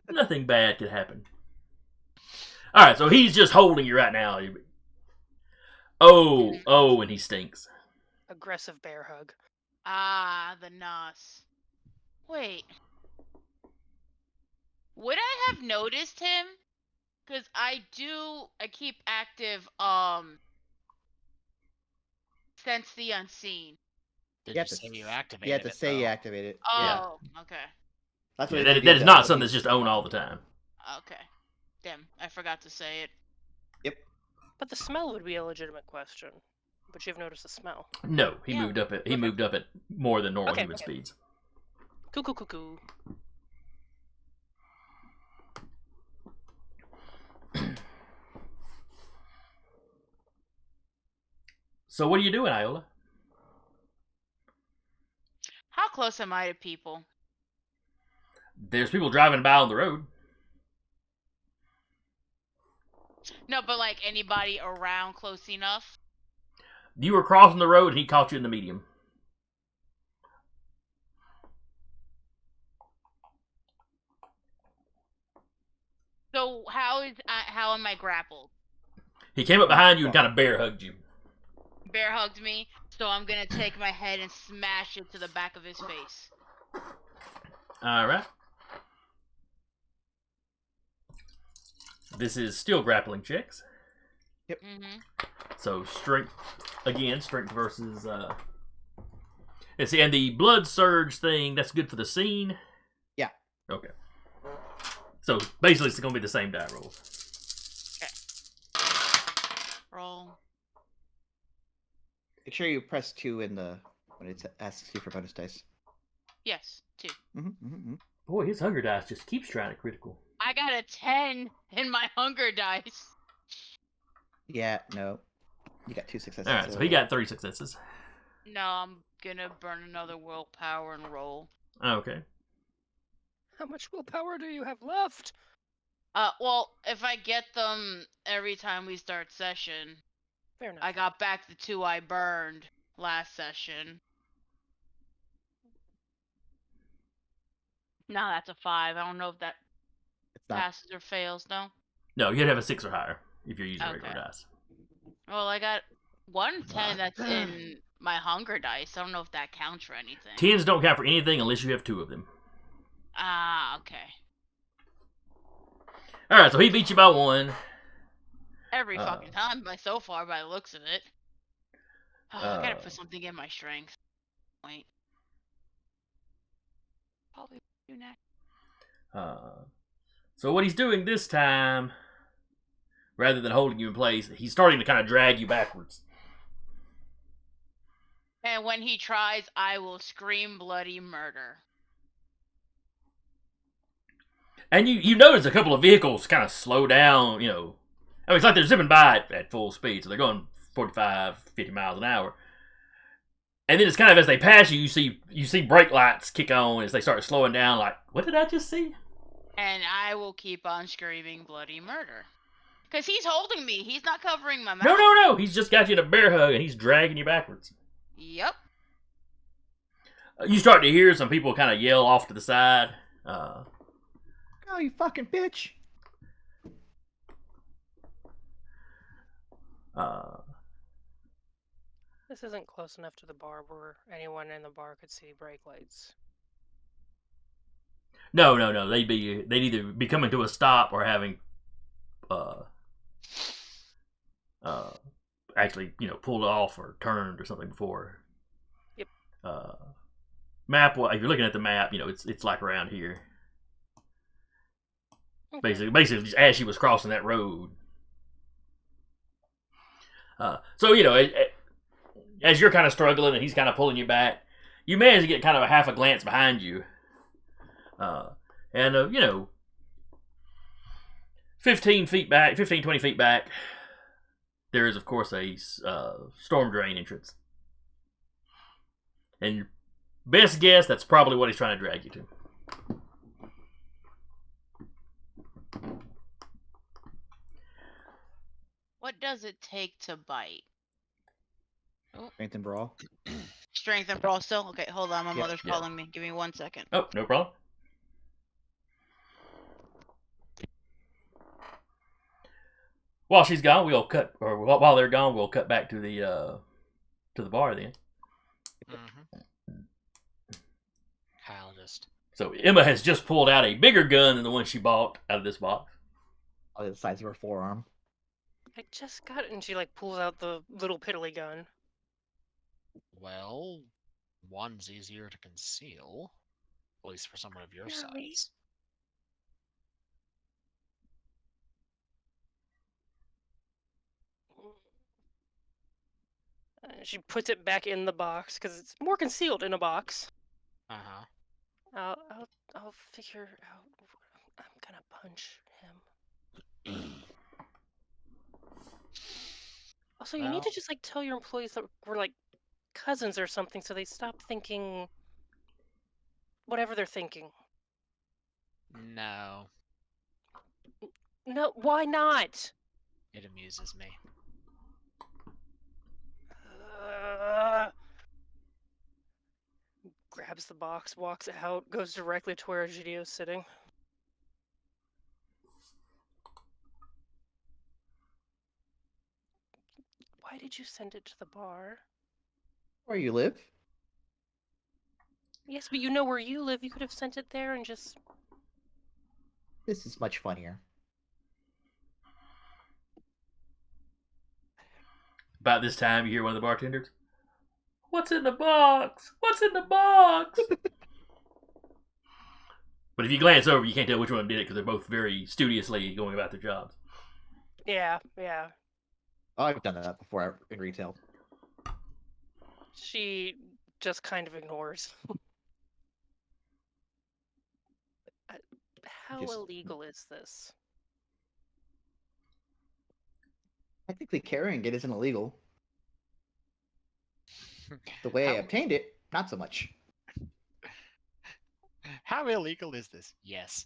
Speaker 1: Nothing bad could happen. All right, so he's just holding you right now. Oh, and he stinks.
Speaker 2: Aggressive bear hug.
Speaker 5: Ah, the nos. Wait. Would I have noticed him? Because I keep active, sense the unseen.
Speaker 6: Did
Speaker 4: You
Speaker 6: you
Speaker 4: have to
Speaker 6: say you
Speaker 4: s-
Speaker 6: activated
Speaker 4: You have to
Speaker 6: it,
Speaker 4: say you
Speaker 6: though?
Speaker 4: activate it.
Speaker 5: Oh,
Speaker 4: Yeah.
Speaker 5: okay.
Speaker 4: That's
Speaker 1: Yeah,
Speaker 4: what
Speaker 1: that,
Speaker 4: it
Speaker 1: that is
Speaker 4: did,
Speaker 1: not
Speaker 4: though.
Speaker 1: something that's just own all the time.
Speaker 5: Okay. Damn, I forgot to say it.
Speaker 2: But the smell would be a legitimate question. But you've noticed the smell.
Speaker 1: No, he
Speaker 5: Yeah.
Speaker 1: moved up it. He
Speaker 2: Okay.
Speaker 1: moved up at more than normal
Speaker 2: Okay,
Speaker 1: human
Speaker 2: okay.
Speaker 1: speeds.
Speaker 2: Cuckoo.
Speaker 1: So what are you doing, Iola?
Speaker 5: How close am I to people?
Speaker 1: There's people driving by on the road.
Speaker 5: No, but like anybody around close enough?
Speaker 1: You were crossing the road, and he caught you in the medium.
Speaker 5: So how am I grappled?
Speaker 1: He came up behind you and kind of bear hugged you.
Speaker 5: Bear hugged me, so I'm gonna take my head and smash it to the back of his face.
Speaker 1: All right. This is still grappling checks.
Speaker 5: Mm-hmm.
Speaker 1: So strength versus let's see, and the blood surge thing, that's good for the scene.
Speaker 4: Yeah.
Speaker 1: Okay. So basically it's gonna be the same die rolls.
Speaker 5: Roll.
Speaker 4: Make sure you press 2 in the when it asks you for bonus dice.
Speaker 5: Yes, 2.
Speaker 1: Boy, his hunger dice just keeps trying to critical.
Speaker 5: I got a 10 in my hunger dice.
Speaker 4: Yeah, no. You got 2 successes.
Speaker 1: Alright, so he got 3 successes.
Speaker 5: No, I'm gonna burn another willpower and roll.
Speaker 1: Okay.
Speaker 2: How much willpower do you have left?
Speaker 5: Well, if I get them every time we start session,
Speaker 2: Fair enough.
Speaker 5: I got back the 2 I burned last session. Now that's a 5. I don't know if that
Speaker 4: It's not.
Speaker 5: passes or fails, no?
Speaker 1: No, you'd have a 6 or higher if you're using regular
Speaker 5: Okay.
Speaker 1: dice.
Speaker 5: Well, I got 110 that's in my hunger dice. I don't know if that counts for anything.
Speaker 1: 10s don't count for anything unless you have 2 of them.
Speaker 5: Ah, okay.
Speaker 1: Alright, so he beat you by 1.
Speaker 5: Every fucking time so far by the looks of it. Oh, I gotta
Speaker 1: uh,
Speaker 5: put something in my strength. Wait. Probably do next.
Speaker 1: So what he's doing this time, rather than holding you in place, he's starting to kind of drag you backwards.
Speaker 5: And when he tries, I will scream bloody murder.
Speaker 1: And you notice a couple of vehicles kind of slow down, you know. I mean, it's like they're zipping by at full speed, so they're going 45, 50 miles an hour. And then it's kind of as they pass you, you see brake lights kick on as they start slowing down, like, what did I just see?
Speaker 5: And I will keep on screaming bloody murder. Because he's holding me. He's not covering my mouth.
Speaker 1: No. He's just got you in a bear hug and he's dragging you backwards.
Speaker 5: Yep.
Speaker 1: You start to hear some people kind of yell off to the side.
Speaker 4: Oh, you fucking bitch!
Speaker 2: This isn't close enough to the bar where anyone in the bar could see brake lights.
Speaker 1: No. They'd either be coming to a stop or having, actually, pulled off or turned or something before.
Speaker 2: Yep.
Speaker 1: Map. If you're looking at the map, it's like around here.
Speaker 2: Okay.
Speaker 1: Basically, just as she was crossing that road. So as you're kind of struggling and he's kind of pulling you back, you manage to get kind of a half a glance behind you. 15, 20 feet back, there is, of course, a storm drain entrance. And your best guess, that's probably what he's trying to drag you to.
Speaker 5: What does it take to bite?
Speaker 4: Strength and brawl.
Speaker 5: Strength and brawl still? Okay, hold on. My
Speaker 4: Yep.
Speaker 5: mother's calling me. Give me 1 second.
Speaker 1: Oh, no problem. While she's gone, while they're gone, we'll cut back to the bar then.
Speaker 6: Mm-hmm. Kyle just.
Speaker 1: So Emma has just pulled out a bigger gun than the one she bought out of this box.
Speaker 4: Probably the size of her forearm.
Speaker 2: I just got it, and she pulls out the little piddly gun.
Speaker 6: Well, one's easier to conceal, at least for someone of your size.
Speaker 2: She puts it back in the box because it's more concealed in a box.
Speaker 6: Uh-huh.
Speaker 2: I'll figure out. I'm gonna punch him. Also, you need to just tell your employees that we're cousins or something, so they stop thinking whatever they're thinking.
Speaker 6: No.
Speaker 2: No, why not?
Speaker 6: It amuses me.
Speaker 2: Grabs the box, walks out, goes directly to where Egidio's sitting. Why did you send it to the bar?
Speaker 4: Where you live?
Speaker 2: Yes, but you know where you live. You could have sent it there and just...
Speaker 4: This is much funnier.
Speaker 1: About this time, you hear one of the bartenders. What's in the box? What's in the box? But if you glance over, you can't tell which one did it because they're both very studiously going about their jobs.
Speaker 2: Yeah.
Speaker 4: Oh, I've done that before in retail.
Speaker 2: She just kind of ignores. How illegal is this?
Speaker 4: Technically, carrying it isn't illegal. The way I obtained it, not so much.
Speaker 6: How illegal is this? Yes.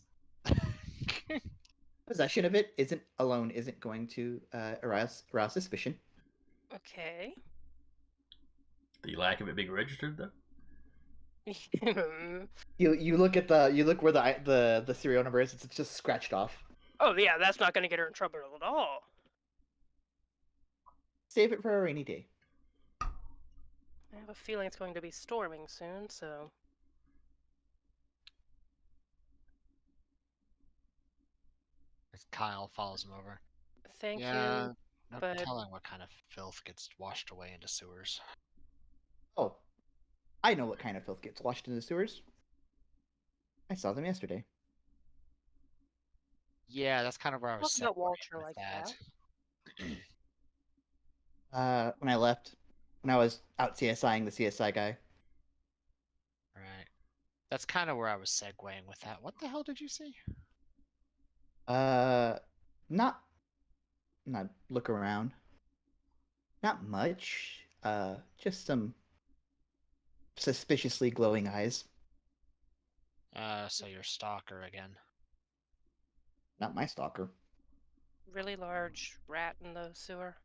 Speaker 4: Possession of it isn't going to arouse suspicion.
Speaker 2: Okay.
Speaker 1: The lack of it being registered, though.
Speaker 4: You look where the serial number is. It's just scratched off.
Speaker 2: Oh yeah, that's not going to get her in trouble at all.
Speaker 4: Save it for a rainy day.
Speaker 2: I have a feeling it's going to be storming soon, so...
Speaker 6: Kyle follows him over.
Speaker 2: Thank you,
Speaker 6: No
Speaker 2: but...
Speaker 6: telling what kind of filth gets washed away into sewers.
Speaker 4: Oh, I know what kind of filth gets washed into the sewers. I saw them yesterday.
Speaker 6: Yeah, that's kind of where I was
Speaker 2: Talk about
Speaker 6: segueing
Speaker 2: Walter
Speaker 6: with
Speaker 2: like
Speaker 6: that.
Speaker 4: When I was out CSIing the CSI guy.
Speaker 6: Right. That's kind of where I was segueing with that. What the hell did you see?
Speaker 4: Not look around. Not much. Just some suspiciously glowing eyes.
Speaker 6: So you're stalker again.
Speaker 4: Not my stalker.
Speaker 2: Really large rat in the sewer.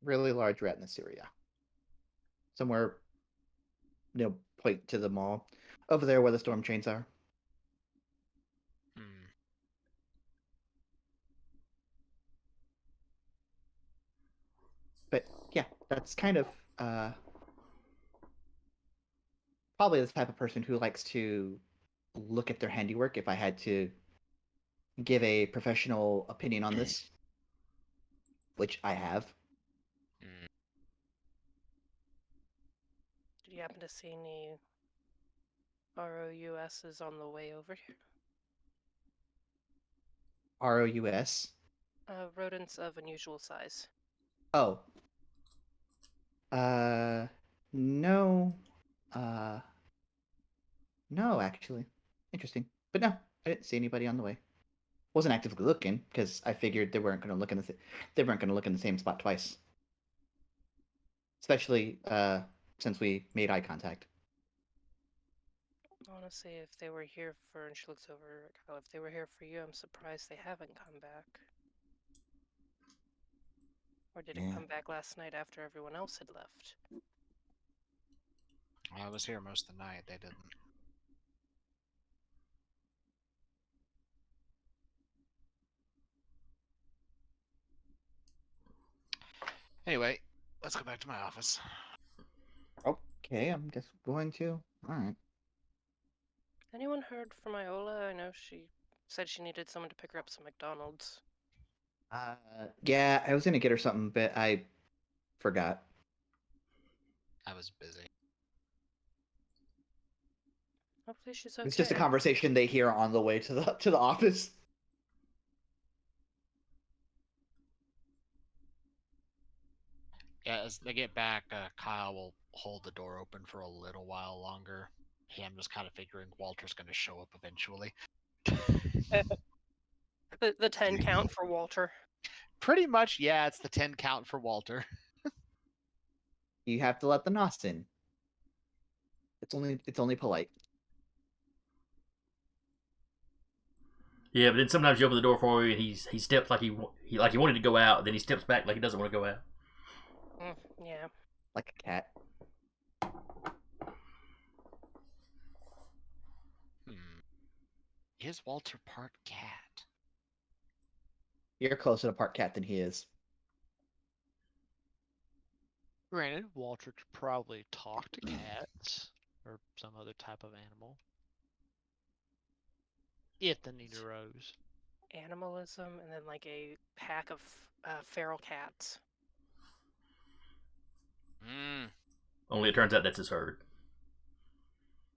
Speaker 4: Really large rat in the sewer, yeah. Somewhere, point to the mall. Over there where the storm trains are.
Speaker 6: Hmm.
Speaker 4: But yeah, that's kind of probably the type of person who likes to look at their handiwork if I had to give a professional opinion on this, which I have.
Speaker 6: Hmm.
Speaker 2: Did you happen to see any ROUSs on the way over here?
Speaker 4: ROUS.
Speaker 2: Rodents of unusual size.
Speaker 4: Oh. No. Uh, no, actually. Interesting. But no, I didn't see anybody on the way. Wasn't actively looking because I figured they weren't going to look in they weren't going to look in the same spot twice. Especially since we made eye contact.
Speaker 2: Honestly, if they were here for, and she looks over at Kyle, if they were here for you, I'm surprised they haven't come back. Or did it
Speaker 4: Yeah.
Speaker 2: come back last night after everyone else had left?
Speaker 6: I was here most of the night. They didn't. Anyway, let's go back to my office.
Speaker 4: Okay, I'm just going to. All right.
Speaker 2: Anyone heard from Iola? I know she said she needed someone to pick her up some McDonald's.
Speaker 4: Yeah, I was gonna get her something, but I forgot.
Speaker 6: I was busy.
Speaker 2: Hopefully she's okay.
Speaker 4: It's just a conversation they hear on the way to the office.
Speaker 6: Yeah, as they get back, Kyle will hold the door open for a little while longer. I'm just kind of figuring Walter's going to show up eventually.
Speaker 2: The 10 count for Walter.
Speaker 6: Pretty much, yeah, it's the 10 count for Walter.
Speaker 4: You have to let the nos in. It's only polite.
Speaker 1: Yeah, but then sometimes you open the door for him and he steps like he wanted to go out, then he steps back like he doesn't want to go out.
Speaker 2: Yeah.
Speaker 4: Like a cat.
Speaker 6: Is Walter part cat?
Speaker 4: You're closer to part cat than he is.
Speaker 3: Granted, Walter could probably talk to cats or some other type of animal. If the need arose.
Speaker 2: Animalism and then like a pack of feral cats.
Speaker 1: Only it turns out that's his herd.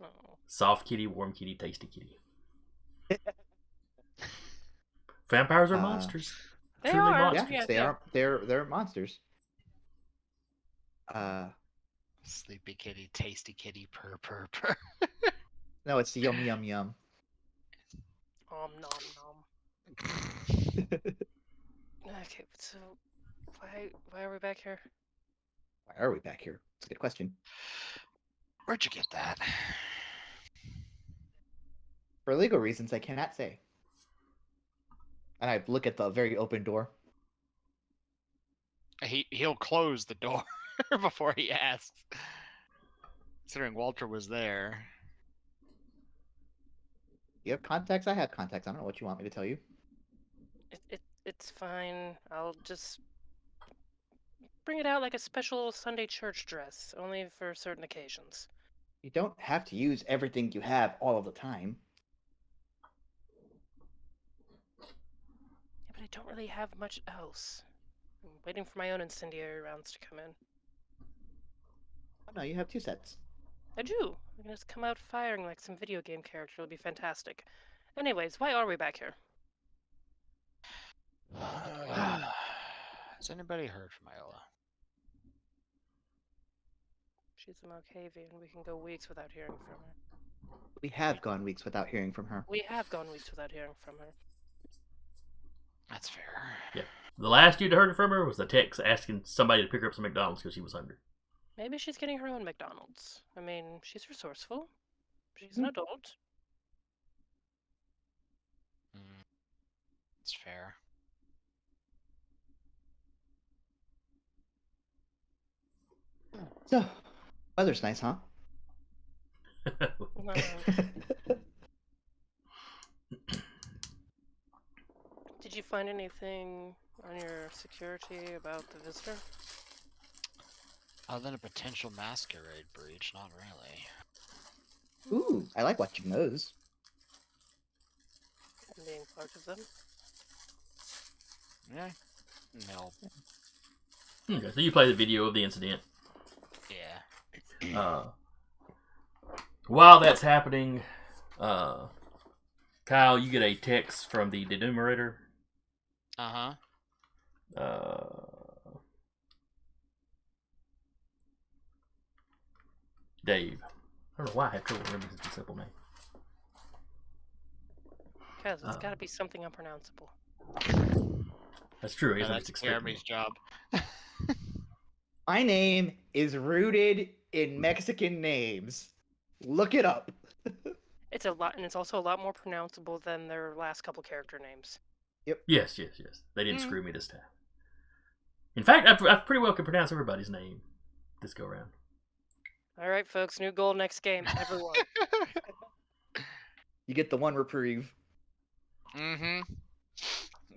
Speaker 2: Oh.
Speaker 1: Soft kitty, warm kitty, tasty kitty. Vampires are monsters.
Speaker 2: They
Speaker 1: Truly
Speaker 2: are.
Speaker 1: monsters.
Speaker 4: Yeah,
Speaker 2: Yeah,
Speaker 4: they
Speaker 2: yeah.
Speaker 4: are. They're monsters.
Speaker 6: Sleepy kitty, tasty kitty, purr purr purr.
Speaker 4: No, it's yum yum yum.
Speaker 2: Nom nom. Okay, so why are we back here?
Speaker 4: Why are we back here? It's a good question.
Speaker 6: Where'd you get that?
Speaker 4: For legal reasons, I cannot say. And I look at the very open door.
Speaker 6: He'll close the door before he asks. Considering Walter was there.
Speaker 4: You have contacts? I have contacts. I don't know what you want me to tell you.
Speaker 2: It's fine. I'll just bring it out like a special Sunday church dress, only for certain occasions.
Speaker 4: You don't have to use everything you have all of the time.
Speaker 2: Yeah, but I don't really have much else. I'm waiting for my own incendiary rounds to come in.
Speaker 4: Oh no, you have 2 sets.
Speaker 2: I do. I can just come out firing like some video game character. It'll be fantastic. Anyways, why are we back here?
Speaker 6: Has anybody heard from Iola?
Speaker 2: She's a Malkavian. We can go weeks without hearing from her.
Speaker 4: We have gone weeks without hearing from her.
Speaker 2: We have gone weeks without hearing from her.
Speaker 6: That's fair.
Speaker 1: Yeah. The last you'd heard from her was the text asking somebody to pick her up some McDonald's because she was hungry.
Speaker 2: Maybe she's getting her own McDonald's. I mean, she's resourceful. She's an adult.
Speaker 6: It's fair.
Speaker 4: So, weather's nice, huh?
Speaker 2: Uh, did you find anything on your security about the visitor?
Speaker 6: Other than a potential masquerade breach, not really.
Speaker 4: Ooh, I like watching those.
Speaker 2: And being part of them?
Speaker 6: Yeah. No.
Speaker 1: Okay, so you play the video of the incident.
Speaker 6: Yeah.
Speaker 1: While that's happening, Kyle, you get a text from the denumerator.
Speaker 6: Uh-huh.
Speaker 1: Dave. I don't know why I have trouble remembering such a simple name.
Speaker 2: Because it's got to be something unpronounceable.
Speaker 1: That's true. I guess
Speaker 6: No,
Speaker 1: I'm
Speaker 6: that's
Speaker 1: just expecting
Speaker 6: Jeremy's
Speaker 1: it.
Speaker 6: job.
Speaker 4: My name is rooted in Mexican names. Look it up.
Speaker 2: It's a lot, and it's also a lot more pronounceable than their last couple character names.
Speaker 1: Yes. They didn't screw me this time. In fact, I pretty well can pronounce everybody's name this go round.
Speaker 2: All right, folks, new goal next game. Everyone.
Speaker 4: You get the one reprieve.
Speaker 6: Mm-hmm.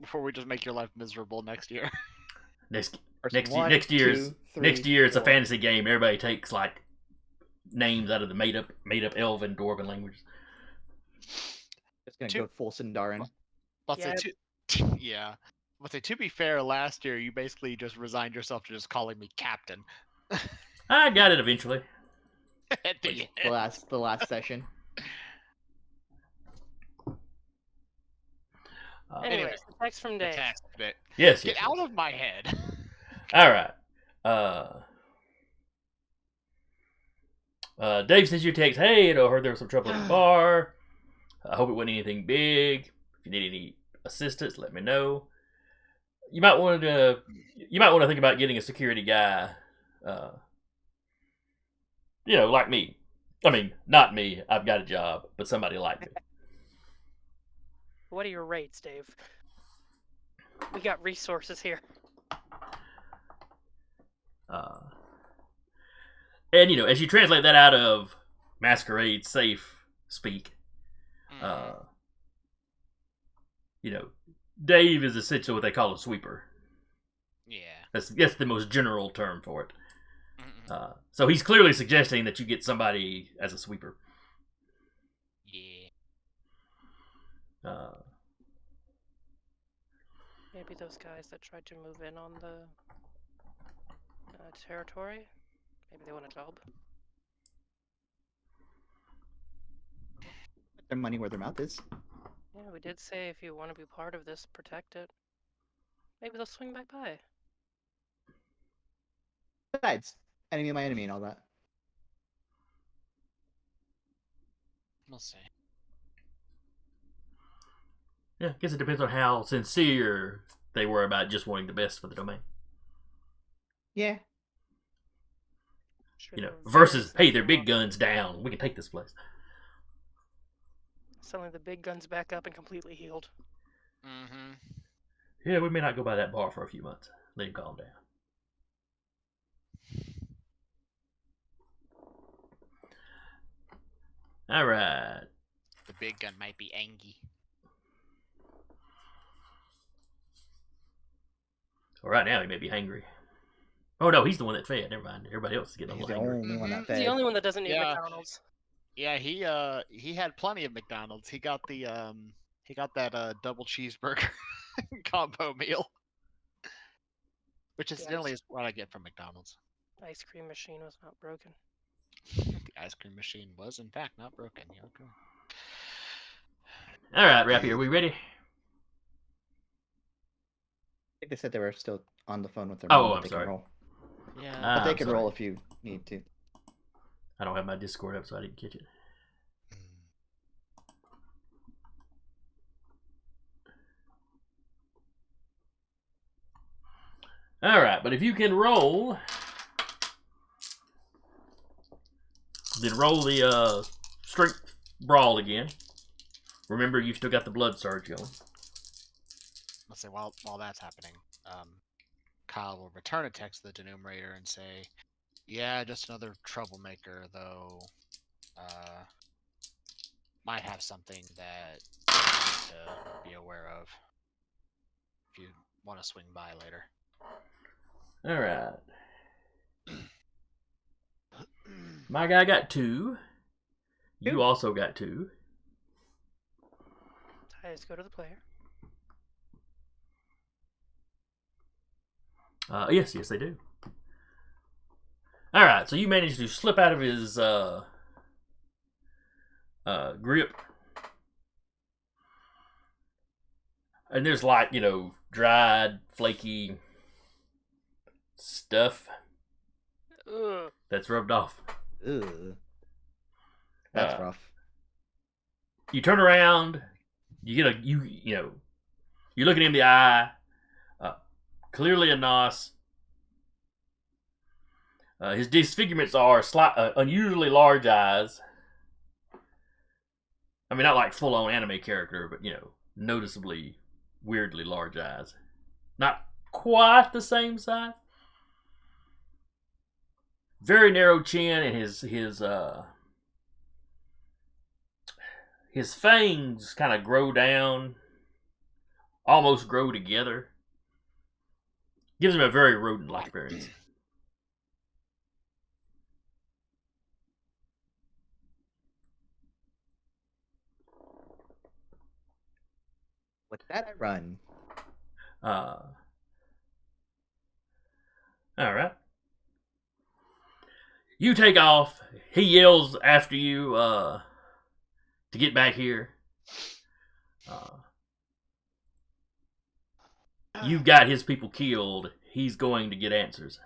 Speaker 6: Before we just make your life miserable next year.
Speaker 4: Person
Speaker 1: Next
Speaker 4: one,
Speaker 1: year,
Speaker 4: 2, 3,
Speaker 1: next year it's a
Speaker 4: 4.
Speaker 1: fantasy game. Everybody takes like names out of the made up elven dwarven languages.
Speaker 4: Just gonna go full Sindarin.
Speaker 6: But
Speaker 2: Yeah.
Speaker 6: yeah. But to be fair, last year you basically just resigned yourself to just calling me captain.
Speaker 1: I got it eventually.
Speaker 6: At the
Speaker 4: Like,
Speaker 6: end.
Speaker 4: the last session.
Speaker 2: Anyways, the text from
Speaker 6: The
Speaker 2: Dave.
Speaker 6: text bit.
Speaker 1: Yes.
Speaker 6: Get out of my head.
Speaker 1: All right. Dave sends you a text. Hey, I heard there was some trouble at the bar. I hope it wasn't anything big. If you need any assistance, let me know. You might want to think about getting a security guy. Like me. I mean, not me. I've got a job, but somebody like me.
Speaker 2: What are your rates, Dave? We got resources here.
Speaker 1: And as you translate that out of masquerade safe speak, Dave is essentially what they call a sweeper.
Speaker 6: Yeah.
Speaker 1: That's the most general term for it. So he's clearly suggesting that you get somebody as a sweeper.
Speaker 6: Yeah.
Speaker 2: Maybe those guys that tried to move in on the territory. Maybe they want a job.
Speaker 4: Put their money where their mouth is.
Speaker 2: Yeah, we did say if you want to be part of this, protect it. Maybe they'll swing back by.
Speaker 4: Besides, enemy of my enemy and all that.
Speaker 6: We'll see.
Speaker 1: Yeah, I guess it depends on how sincere they were about just wanting the best for the domain.
Speaker 4: Yeah.
Speaker 2: Sure,
Speaker 1: Versus, hey, they're big guns down. We can take this place.
Speaker 2: Suddenly the big gun's back up and completely healed.
Speaker 6: Mm-hmm.
Speaker 1: Yeah, we may not go by that bar for a few months. Let him calm down. All right.
Speaker 6: The big gun might be angry.
Speaker 1: Well, right now he may be hangry. Oh no, he's the one that fed. Never mind. Everybody else is getting a
Speaker 4: He's
Speaker 1: little
Speaker 4: the
Speaker 1: hangry.
Speaker 4: only one that
Speaker 2: He's
Speaker 4: fed.
Speaker 2: the only one that doesn't need
Speaker 6: Yeah.
Speaker 2: McDonald's.
Speaker 6: Yeah, he had plenty of McDonald's. He got that double cheeseburger combo meal. Which incidentally is what I get from McDonald's.
Speaker 2: Ice cream machine was not broken.
Speaker 6: The ice cream machine was in fact not broken. You're okay.
Speaker 1: All right, Rappy, are we ready?
Speaker 4: I think they said they were still on the phone with their
Speaker 1: Oh,
Speaker 4: mom, but
Speaker 1: I'm
Speaker 4: they
Speaker 1: sorry.
Speaker 4: can roll.
Speaker 3: Yeah.
Speaker 4: But they
Speaker 1: I'm
Speaker 4: can
Speaker 1: sorry.
Speaker 4: roll if you need to.
Speaker 1: I don't have my Discord up, so I didn't catch it. All right, but if you can roll, then roll the strength brawl again. Remember, you've still got the blood surge going.
Speaker 6: say while that's happening, Kyle will return a text to the Denumerator and say, "Yeah, just another troublemaker, though. Might have something that you need to be aware of if you want to swing by later."
Speaker 1: All right. My guy got 2. You
Speaker 4: Two.
Speaker 1: also got 2.
Speaker 2: Ties go to the player.
Speaker 1: Yes, they do. All right, so you managed to slip out of his grip, and there's like dried, flaky stuff
Speaker 2: Ugh.
Speaker 1: that's rubbed off.
Speaker 4: Ugh. That's
Speaker 1: Uh,
Speaker 4: rough.
Speaker 1: You turn around, you get you're looking in the eye. Clearly a Nos. His disfigurements are unusually large eyes. I mean, not like full-on anime character, but noticeably weirdly large eyes. Not quite the same size. Very narrow chin, and his fangs kind of grow down, almost grow together. Gives him a very rodent-like appearance.
Speaker 4: With that, I run.
Speaker 1: All right. You take off. He yells after you to get back here. You've got his people killed. He's going to get answers.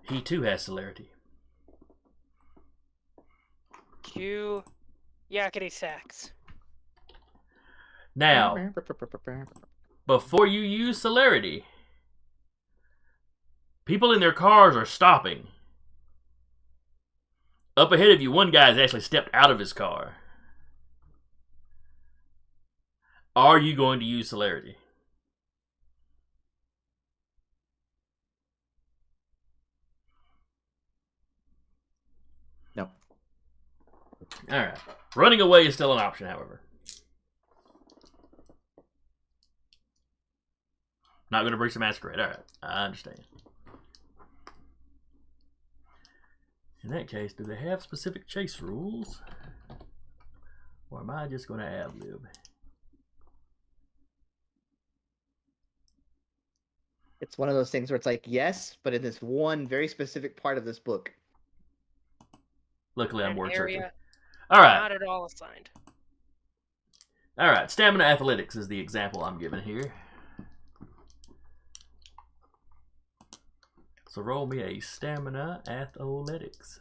Speaker 1: He too has celerity.
Speaker 2: Cue yakety sax.
Speaker 1: Now, before you use celerity, people in their cars are stopping. Up ahead of you, one guy's actually stepped out of his car. Are you going to use celerity?
Speaker 4: No.
Speaker 1: Alright. Running away is still an option, however. Not going to breach the masquerade. Alright. I understand. In that case, do they have specific chase rules? Or am I just going to ad-lib?
Speaker 4: It's one of those things where it's like, yes, but in this one very specific part of this book.
Speaker 1: Luckily, I'm
Speaker 2: An
Speaker 1: word searching.
Speaker 2: area
Speaker 1: Alright.
Speaker 2: not at all assigned.
Speaker 1: Alright. Stamina athletics is the example I'm giving here. So roll me a stamina athletics.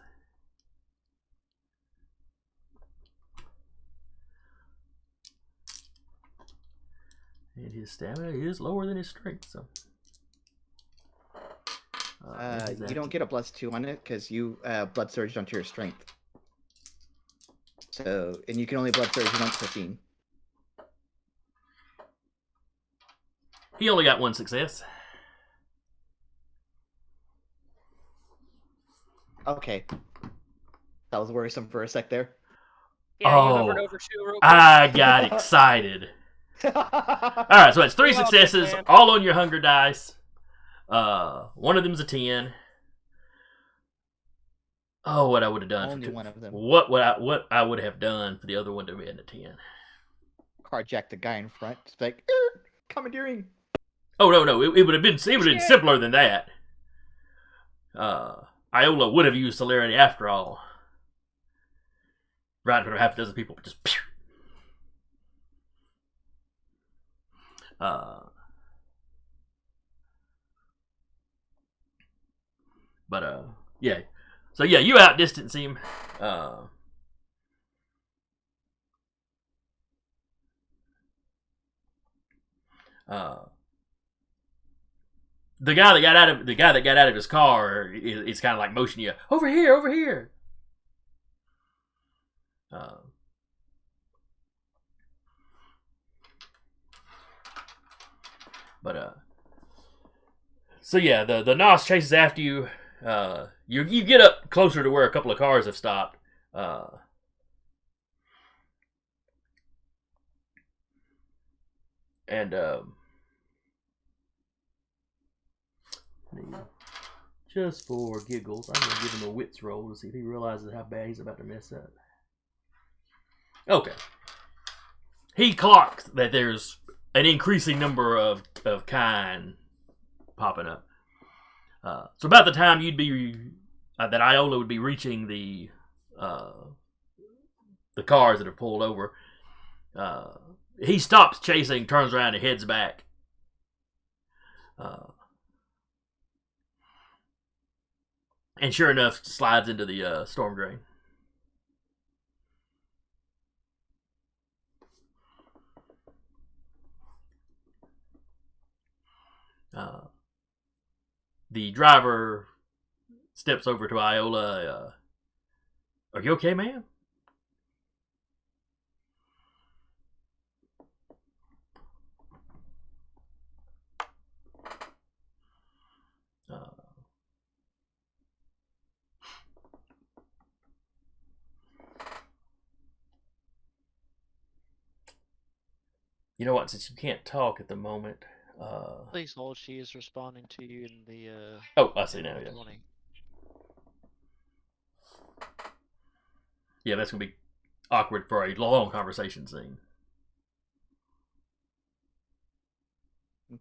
Speaker 1: And his stamina is lower than his strength, so.
Speaker 4: You don't get a +2 on it because you blood surged onto your strength. So, and you can only blood surge once 15.
Speaker 1: He only got 1 success.
Speaker 4: Okay. That was worrisome for a sec there.
Speaker 2: Yeah,
Speaker 1: Oh,
Speaker 2: you hovered over 2 real quick.
Speaker 1: I got excited. Alright, so it's 3
Speaker 2: You're all
Speaker 1: successes,
Speaker 2: good, man.
Speaker 1: all on your hunger dice. One of them's a 10. Oh, what I would have done.
Speaker 4: Only one of them.
Speaker 1: What I would have done for the other one to be in a 10.
Speaker 4: Carjack the guy in front. Just like, commandeering.
Speaker 1: Oh no, it would have been simpler than that. Iola would have used celerity after all. Right, for half a dozen people just. Yeah. So yeah, you outdistance him. The guy that got out of his car is kind of like motioning you over here. But so yeah, the NOS chases after you. You get up closer to where a couple of cars have stopped. And just for giggles, I'm gonna give him a wits roll to see if he realizes how bad he's about to mess up. Okay. He clocks that there's an increasing number of kind popping up. So about the time you'd be that Iola would be reaching the cars that have pulled over, he stops chasing, turns around, and heads back. And sure enough, slides into the storm drain. The driver steps over to Iola. Are you okay, ma'am? You know what? Since you can't talk at the moment,
Speaker 3: Please hold. She is responding to you in the.
Speaker 1: Oh, I see now. Yeah. Yeah, that's gonna be awkward for a long conversation scene.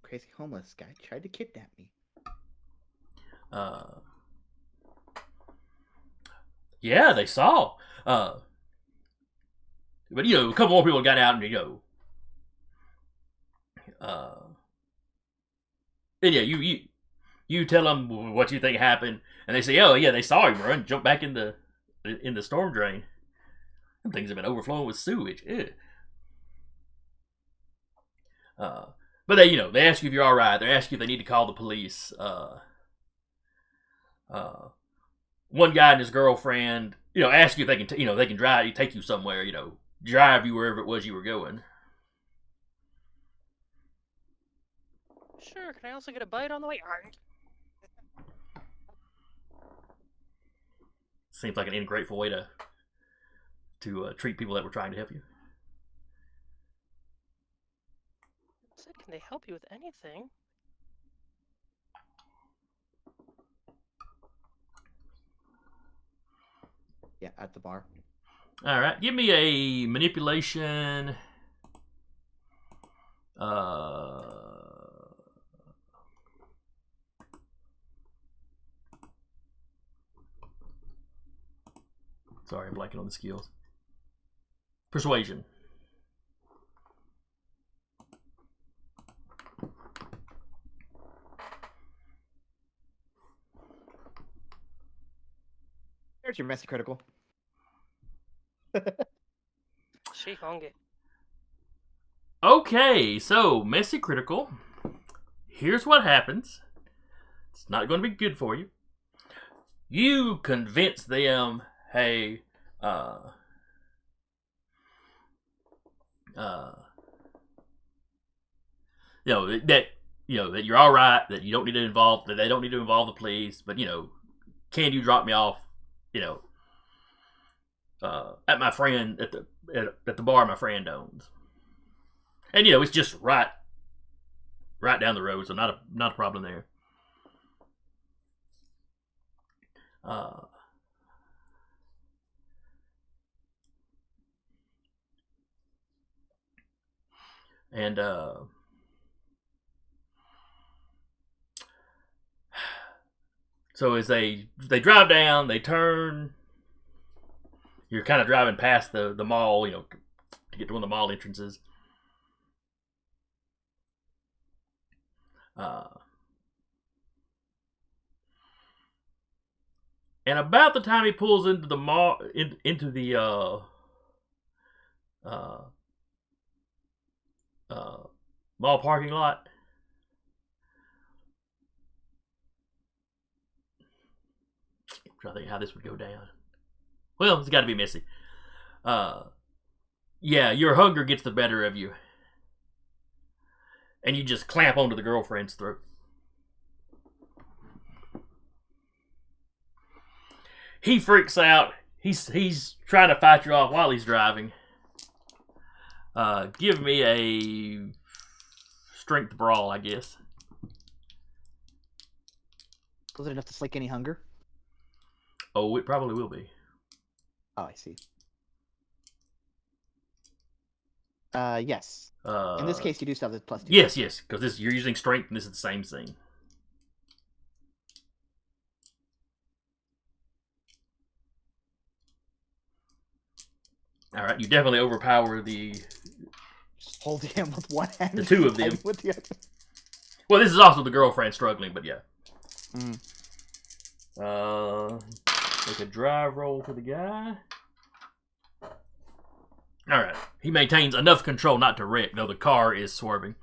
Speaker 4: Crazy homeless guy tried to kidnap me.
Speaker 1: Yeah, they saw. But a couple more people got out and and yeah, you tell them what you think happened, and they say, oh yeah, they saw him run, jump back in the storm drain. Them things have been overflowing with sewage. Ew. But they ask you if you're all right. They ask you if they need to call the police. One guy and his girlfriend, ask you if they can, they can take you somewhere, drive you wherever it was you were going.
Speaker 2: Sure, can I also get a bite on the way?
Speaker 1: Seems like an ingrateful way to treat people that were trying to help you.
Speaker 2: Can they help you with anything?
Speaker 4: Yeah, at the bar.
Speaker 1: All right, give me a manipulation. Sorry, I'm blanking on the skills. Persuasion.
Speaker 4: There's your messy critical.
Speaker 2: She hung it.
Speaker 1: Okay, so messy critical. Here's what happens. It's not going to be good for you. You convince them, hey, that you're all right, that you don't need to that they don't need to involve the police, but can you drop me off, at my friend at the bar my friend owns, and it's just right down the road, so not a problem there. And so as they drive down, they turn. You're kind of driving past the mall, to get to one of the mall entrances. And about the time he pulls into the mall, into the mall parking lot, I'm trying to think how this would go down. Well, it's got to be messy. Yeah, your hunger gets the better of you. and you just clamp onto the girlfriend's throat. He freaks out. He's trying to fight you off while he's driving. Give me a strength brawl, I guess.
Speaker 4: Was it enough to slake any hunger?
Speaker 1: Oh, it probably will be.
Speaker 4: Oh, I see. Yes. In this case, you do still have the +2.
Speaker 1: Yes, because you're using strength, and this is the same thing. All right, you definitely overpower the.
Speaker 4: Just holding him with one hand.
Speaker 1: The two of them.
Speaker 4: With the other.
Speaker 1: Well, this is also the girlfriend struggling, but yeah. Make a drive roll to the guy. All right, he maintains enough control not to wreck, though the car is swerving.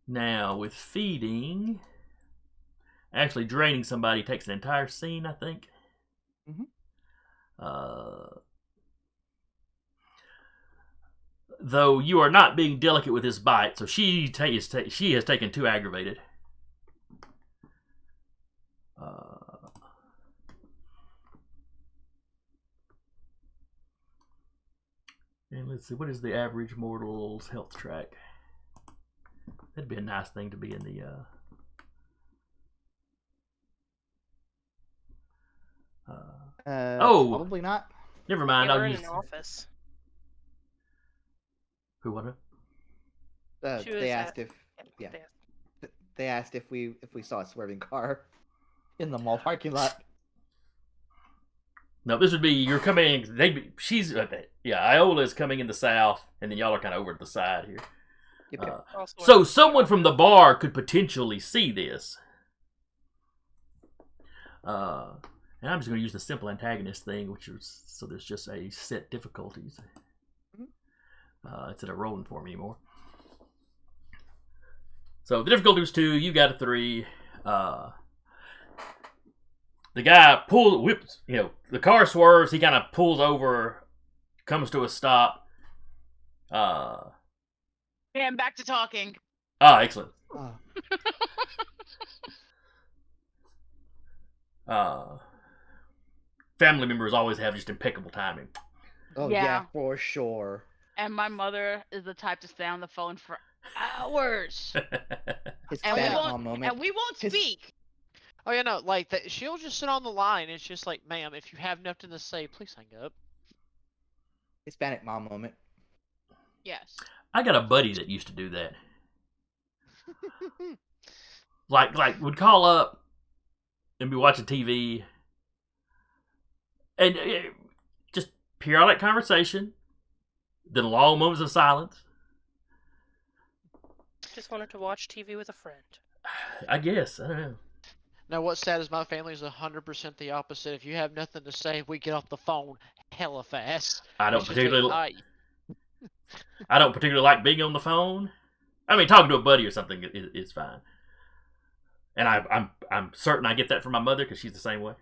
Speaker 1: Now with feeding, actually draining somebody takes an entire scene, I think. Though you are not being delicate with this bite, so she has taken 2 aggravated. And let's see, what is the average mortal's health track? That'd be a nice thing to be in the.
Speaker 4: Probably not.
Speaker 1: Never mind.
Speaker 2: They
Speaker 1: I'll
Speaker 2: were in
Speaker 1: use.
Speaker 2: an office.
Speaker 1: Who what?
Speaker 2: She was
Speaker 4: They asked
Speaker 2: at-
Speaker 4: if they asked if we saw a swerving car in the mall parking lot.
Speaker 1: No, this would be you're coming. She's Iola's coming in the south, and then y'all are kind of over to the side here.
Speaker 4: Yep.
Speaker 2: Also
Speaker 1: So someone from the bar could potentially see this. And I'm just going to use the simple antagonist thing, which is so there's just a set difficulties. Instead of rolling for me anymore. So the difficulty was 2. You got a 3. The guy whips. The car swerves. He kind of pulls over, comes to a stop.
Speaker 5: And back to talking.
Speaker 1: Excellent. Family members always have just impeccable timing.
Speaker 4: Oh
Speaker 5: Yeah.
Speaker 4: yeah, for sure.
Speaker 5: And my mother is the type to stay on the phone for hours.
Speaker 4: Hispanic mom moment.
Speaker 5: And we won't
Speaker 4: His-
Speaker 5: speak.
Speaker 3: Oh yeah, no, like she'll just sit on the line. It's just like, ma'am, if you have nothing to say, please hang up.
Speaker 4: Hispanic mom moment.
Speaker 5: Yes.
Speaker 1: I got a buddy that used to do that. like would call up and be watching TV, and just periodic conversation, then long moments of silence.
Speaker 2: Just wanted to watch TV with a friend.
Speaker 1: I guess I don't know.
Speaker 3: Now, what's sad is my family is 100% the opposite. If you have nothing to say, we get off the phone hella fast.
Speaker 1: I don't
Speaker 3: It's just like,
Speaker 1: particularly. I don't particularly like being on the phone. I mean, talking to a buddy or something is fine. And I'm certain I get that from my mother because she's the same way.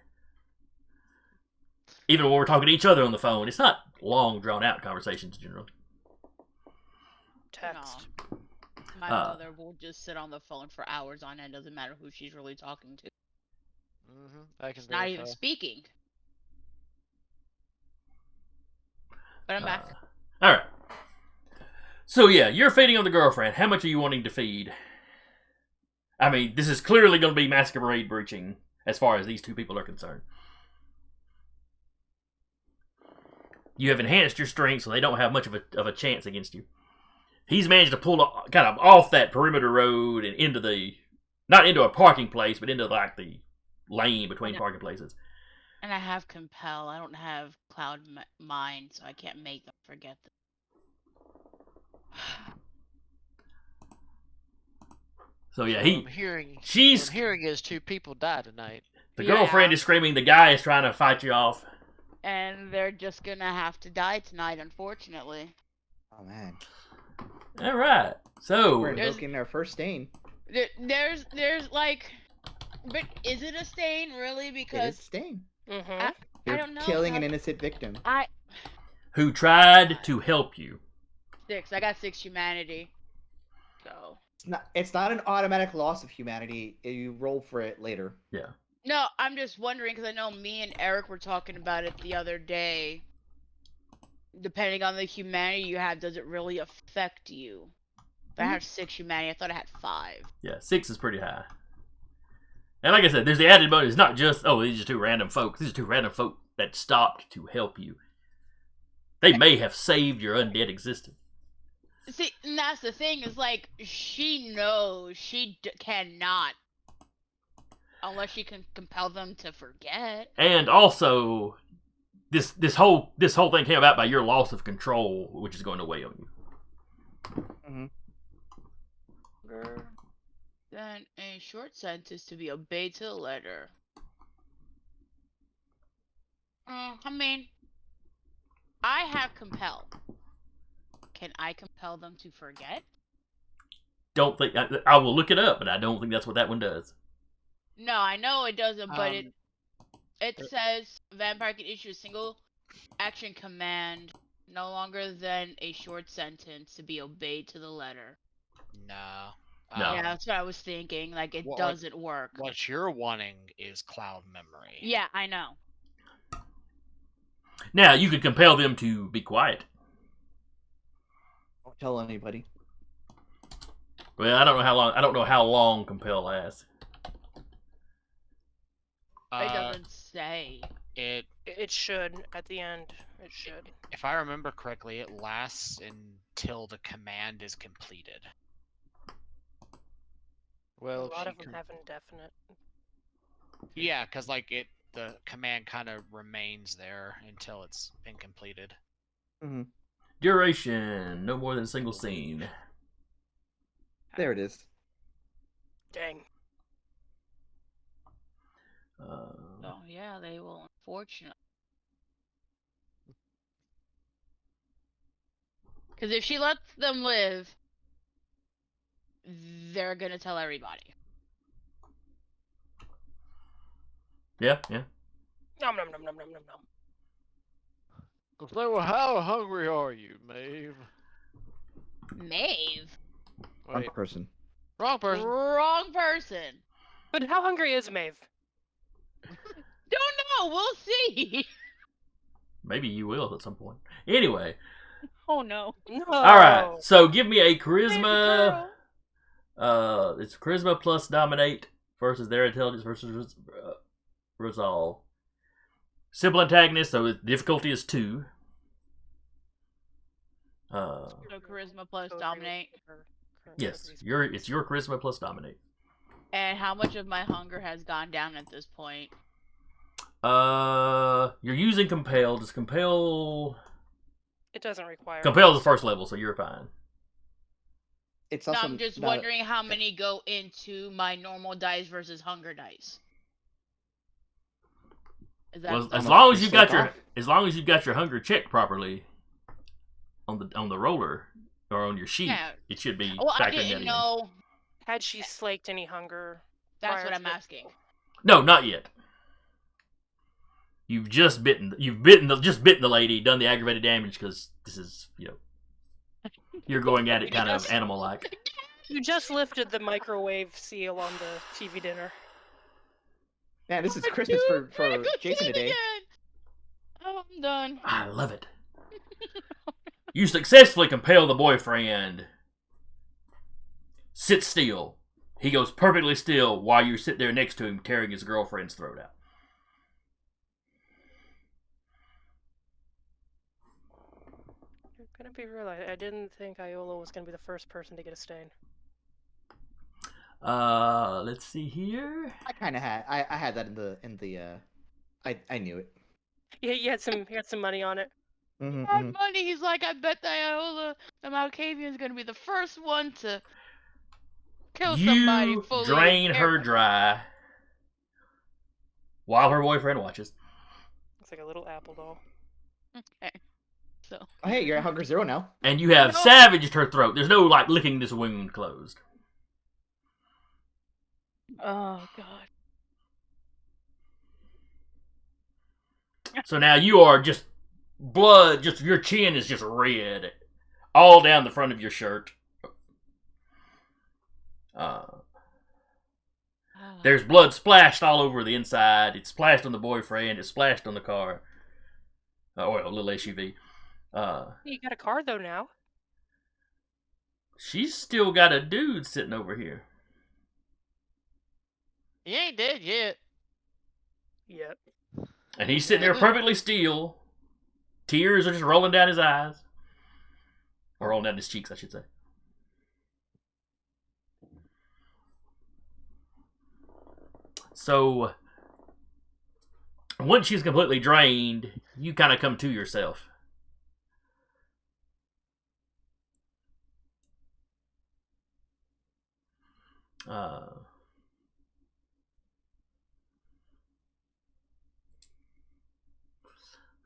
Speaker 1: Even when we're talking to each other on the phone, it's not long, drawn out conversations generally.
Speaker 2: Text.
Speaker 5: My mother will just sit on the phone for hours on end. Doesn't matter who she's really talking to.
Speaker 3: I can
Speaker 5: She's not even
Speaker 3: verify.
Speaker 5: speaking. But I'm back.
Speaker 1: All right. So yeah, you're feeding on the girlfriend. How much are you wanting to feed? I mean, this is clearly going to be masquerade breaching as far as these 2 people are concerned. You have enhanced your strength, so they don't have much of a chance against you. He's managed to pull kind of off that perimeter road and into not into a parking place, but into like the lane between parking places.
Speaker 5: And I have compel. I don't have cloud mind, so I can't make them forget them.
Speaker 1: So yeah,
Speaker 3: What I'm hearing is 2 people die tonight.
Speaker 1: The girlfriend is screaming. The guy is trying to fight you off.
Speaker 5: And they're just gonna have to die tonight, unfortunately.
Speaker 4: Oh man.
Speaker 1: All right. So
Speaker 4: We're invoking our first stain.
Speaker 5: There's like, but is it a stain really?
Speaker 4: It
Speaker 5: Because
Speaker 4: is stain.
Speaker 2: Mm-hmm.
Speaker 5: I
Speaker 4: You're
Speaker 5: don't know.
Speaker 4: killing an
Speaker 5: how-
Speaker 4: innocent victim.
Speaker 1: Who tried to help you.
Speaker 5: 6. I got 6 humanity. So.
Speaker 4: It's not an automatic loss of humanity. You roll for it later.
Speaker 1: Yeah.
Speaker 5: No, I'm just wondering because I know me and Eric were talking about it the other day. Depending on the humanity you have, does it really affect you? If I have 6 humanity, I thought I had 5.
Speaker 1: Yeah, 6 is pretty high. And like I said, there's the added bonus. It's not just, oh, these are two random folks. These are two random folk that stopped to help you. They may have saved your undead existence.
Speaker 5: See, and that's the thing, is like, she knows she cannot. Unless she can compel them to forget.
Speaker 1: And also, this whole thing came about by your loss of control, which is going to weigh on you.
Speaker 5: Then a short sentence to be obeyed to the letter. I mean, I have compel. Can I compel them to forget?
Speaker 1: Don't think I will look it up, but I don't think that's what that one does.
Speaker 5: No, I know it doesn't, but it says vampire can issue a single action command, no longer than a short sentence, to be obeyed to the letter.
Speaker 6: No.
Speaker 5: Yeah, that's what I was thinking. Like, it doesn't work.
Speaker 6: What you're wanting is cloud memory.
Speaker 5: Yeah, I know.
Speaker 1: Now you could compel them to be quiet.
Speaker 4: Don't tell anybody.
Speaker 1: Well, I don't know how long compel lasts.
Speaker 5: It doesn't say.
Speaker 2: It should at the end. It should.
Speaker 6: If I remember correctly, it lasts until the command is completed.
Speaker 3: Well,
Speaker 2: a lot of them have indefinite.
Speaker 6: Yeah, because like the command kind of remains there until it's been completed.
Speaker 4: Mm-hmm.
Speaker 1: Duration, no more than a single scene.
Speaker 4: There it is.
Speaker 2: Dang.
Speaker 5: Oh yeah, they will, unfortunately. Because if she lets them live, they're gonna tell everybody.
Speaker 1: Yeah.
Speaker 2: Nom nom nom nom nom nom nom.
Speaker 3: Say, well, how hungry are you, Maeve?
Speaker 5: Maeve?
Speaker 4: Wrong
Speaker 3: Wait,
Speaker 4: person.
Speaker 3: wrong person.
Speaker 5: Wrong person.
Speaker 2: But how hungry is Maeve?
Speaker 5: Don't know. We'll see.
Speaker 1: Maybe you will at some point. Anyway.
Speaker 5: Oh no.
Speaker 2: No.
Speaker 1: All right. So give me a charisma.
Speaker 5: Girl.
Speaker 1: It's charisma plus dominate versus their intelligence versus resolve. Simple antagonist, so the difficulty is 2.
Speaker 5: So charisma plus dominate.
Speaker 1: Yes, it's your charisma plus dominate.
Speaker 5: And how much of my hunger has gone down at this point?
Speaker 1: You're using compel. Does compel?
Speaker 2: It doesn't require.
Speaker 1: Compel is the first level, so you're fine.
Speaker 4: It's
Speaker 5: No,
Speaker 4: also
Speaker 5: I'm just
Speaker 4: not
Speaker 5: wondering how many go into my normal dice versus hunger dice. Is that
Speaker 1: Well, as
Speaker 4: much
Speaker 1: long
Speaker 4: you
Speaker 1: as you've got your hunger checked properly on the roller or on your sheet,
Speaker 5: Yeah.
Speaker 1: it should be.
Speaker 5: Well, I
Speaker 1: factoring that
Speaker 5: didn't
Speaker 1: in.
Speaker 5: know.
Speaker 2: Had she slaked any hunger?
Speaker 5: That's
Speaker 2: prior
Speaker 5: what
Speaker 2: to
Speaker 5: I'm
Speaker 2: this?
Speaker 5: asking.
Speaker 1: No, not yet. You've just bitten the lady, done the aggravated damage because this is you're going at it kind of animal-like.
Speaker 2: You just lifted the microwave seal on the TV dinner.
Speaker 4: Man, this is Christmas for Jason today.
Speaker 5: Oh, I'm done.
Speaker 1: I love it. You successfully compel the boyfriend. Sit still. He goes perfectly still while you sit there next to him tearing his girlfriend's throat out.
Speaker 2: You're gonna be real. I didn't think Iola was gonna be the first person to get a stain.
Speaker 1: Let's see here.
Speaker 4: I kind of had. I had that in the. I knew it.
Speaker 2: Yeah, he had some money on it.
Speaker 4: Mm-hmm,
Speaker 5: Had money. He's like, I bet the Iola, the Malkavian's gonna be the first one to kill somebody
Speaker 1: You
Speaker 5: fully.
Speaker 1: drain her dry while her boyfriend watches.
Speaker 2: It's like a little apple doll.
Speaker 5: Okay. So.
Speaker 4: Oh, hey, you're at hunger 0 now.
Speaker 1: And you have savaged her throat. There's no licking this wound closed.
Speaker 5: Oh God.
Speaker 1: So now you are just blood, just your chin is just red, all down the front of your shirt. There's blood splashed all over the inside. It's splashed on the boyfriend. It's splashed on the car. Or a little SUV.
Speaker 2: You got a car though now.
Speaker 1: She's still got a dude sitting over here.
Speaker 3: He ain't dead yet.
Speaker 2: Yep.
Speaker 1: And he's sitting there perfectly still. Tears are just rolling down his eyes. Or rolling down his cheeks, I should say. So, once she's completely drained, you kind of come to yourself.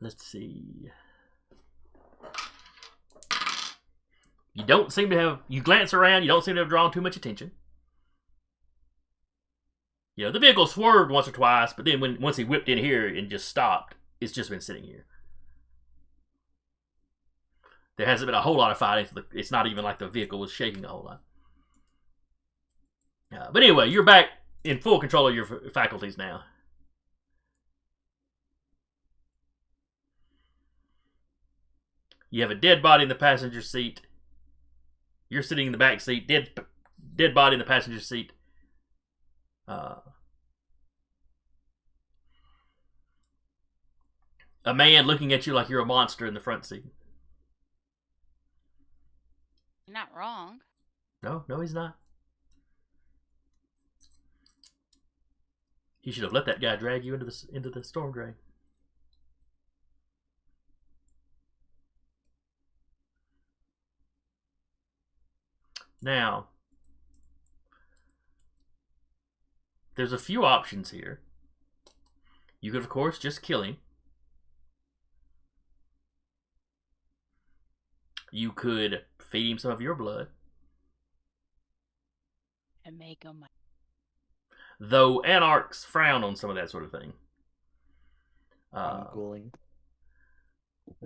Speaker 1: Let's see. You don't seem to have... You glance around, you don't seem to have drawn too much attention. You know, the vehicle swerved once or twice, but then once he whipped in here and just stopped, it's just been sitting here. There hasn't been a whole lot of fighting. It's not even like the vehicle was shaking a whole lot. But anyway, you're back in full control of your faculties now. You have a dead body in the passenger seat. You're sitting in the back seat. Dead body in the passenger seat. A man looking at you like you're a monster in the front seat.
Speaker 5: You're not wrong.
Speaker 1: No, he's not. He should have let that guy drag you into the storm drain. Now, there's a few options here. You could, of course, just kill him. You could feed him some of your blood.
Speaker 5: And make him.
Speaker 1: Though anarchs frown on some of that sort of thing.
Speaker 4: Cooling.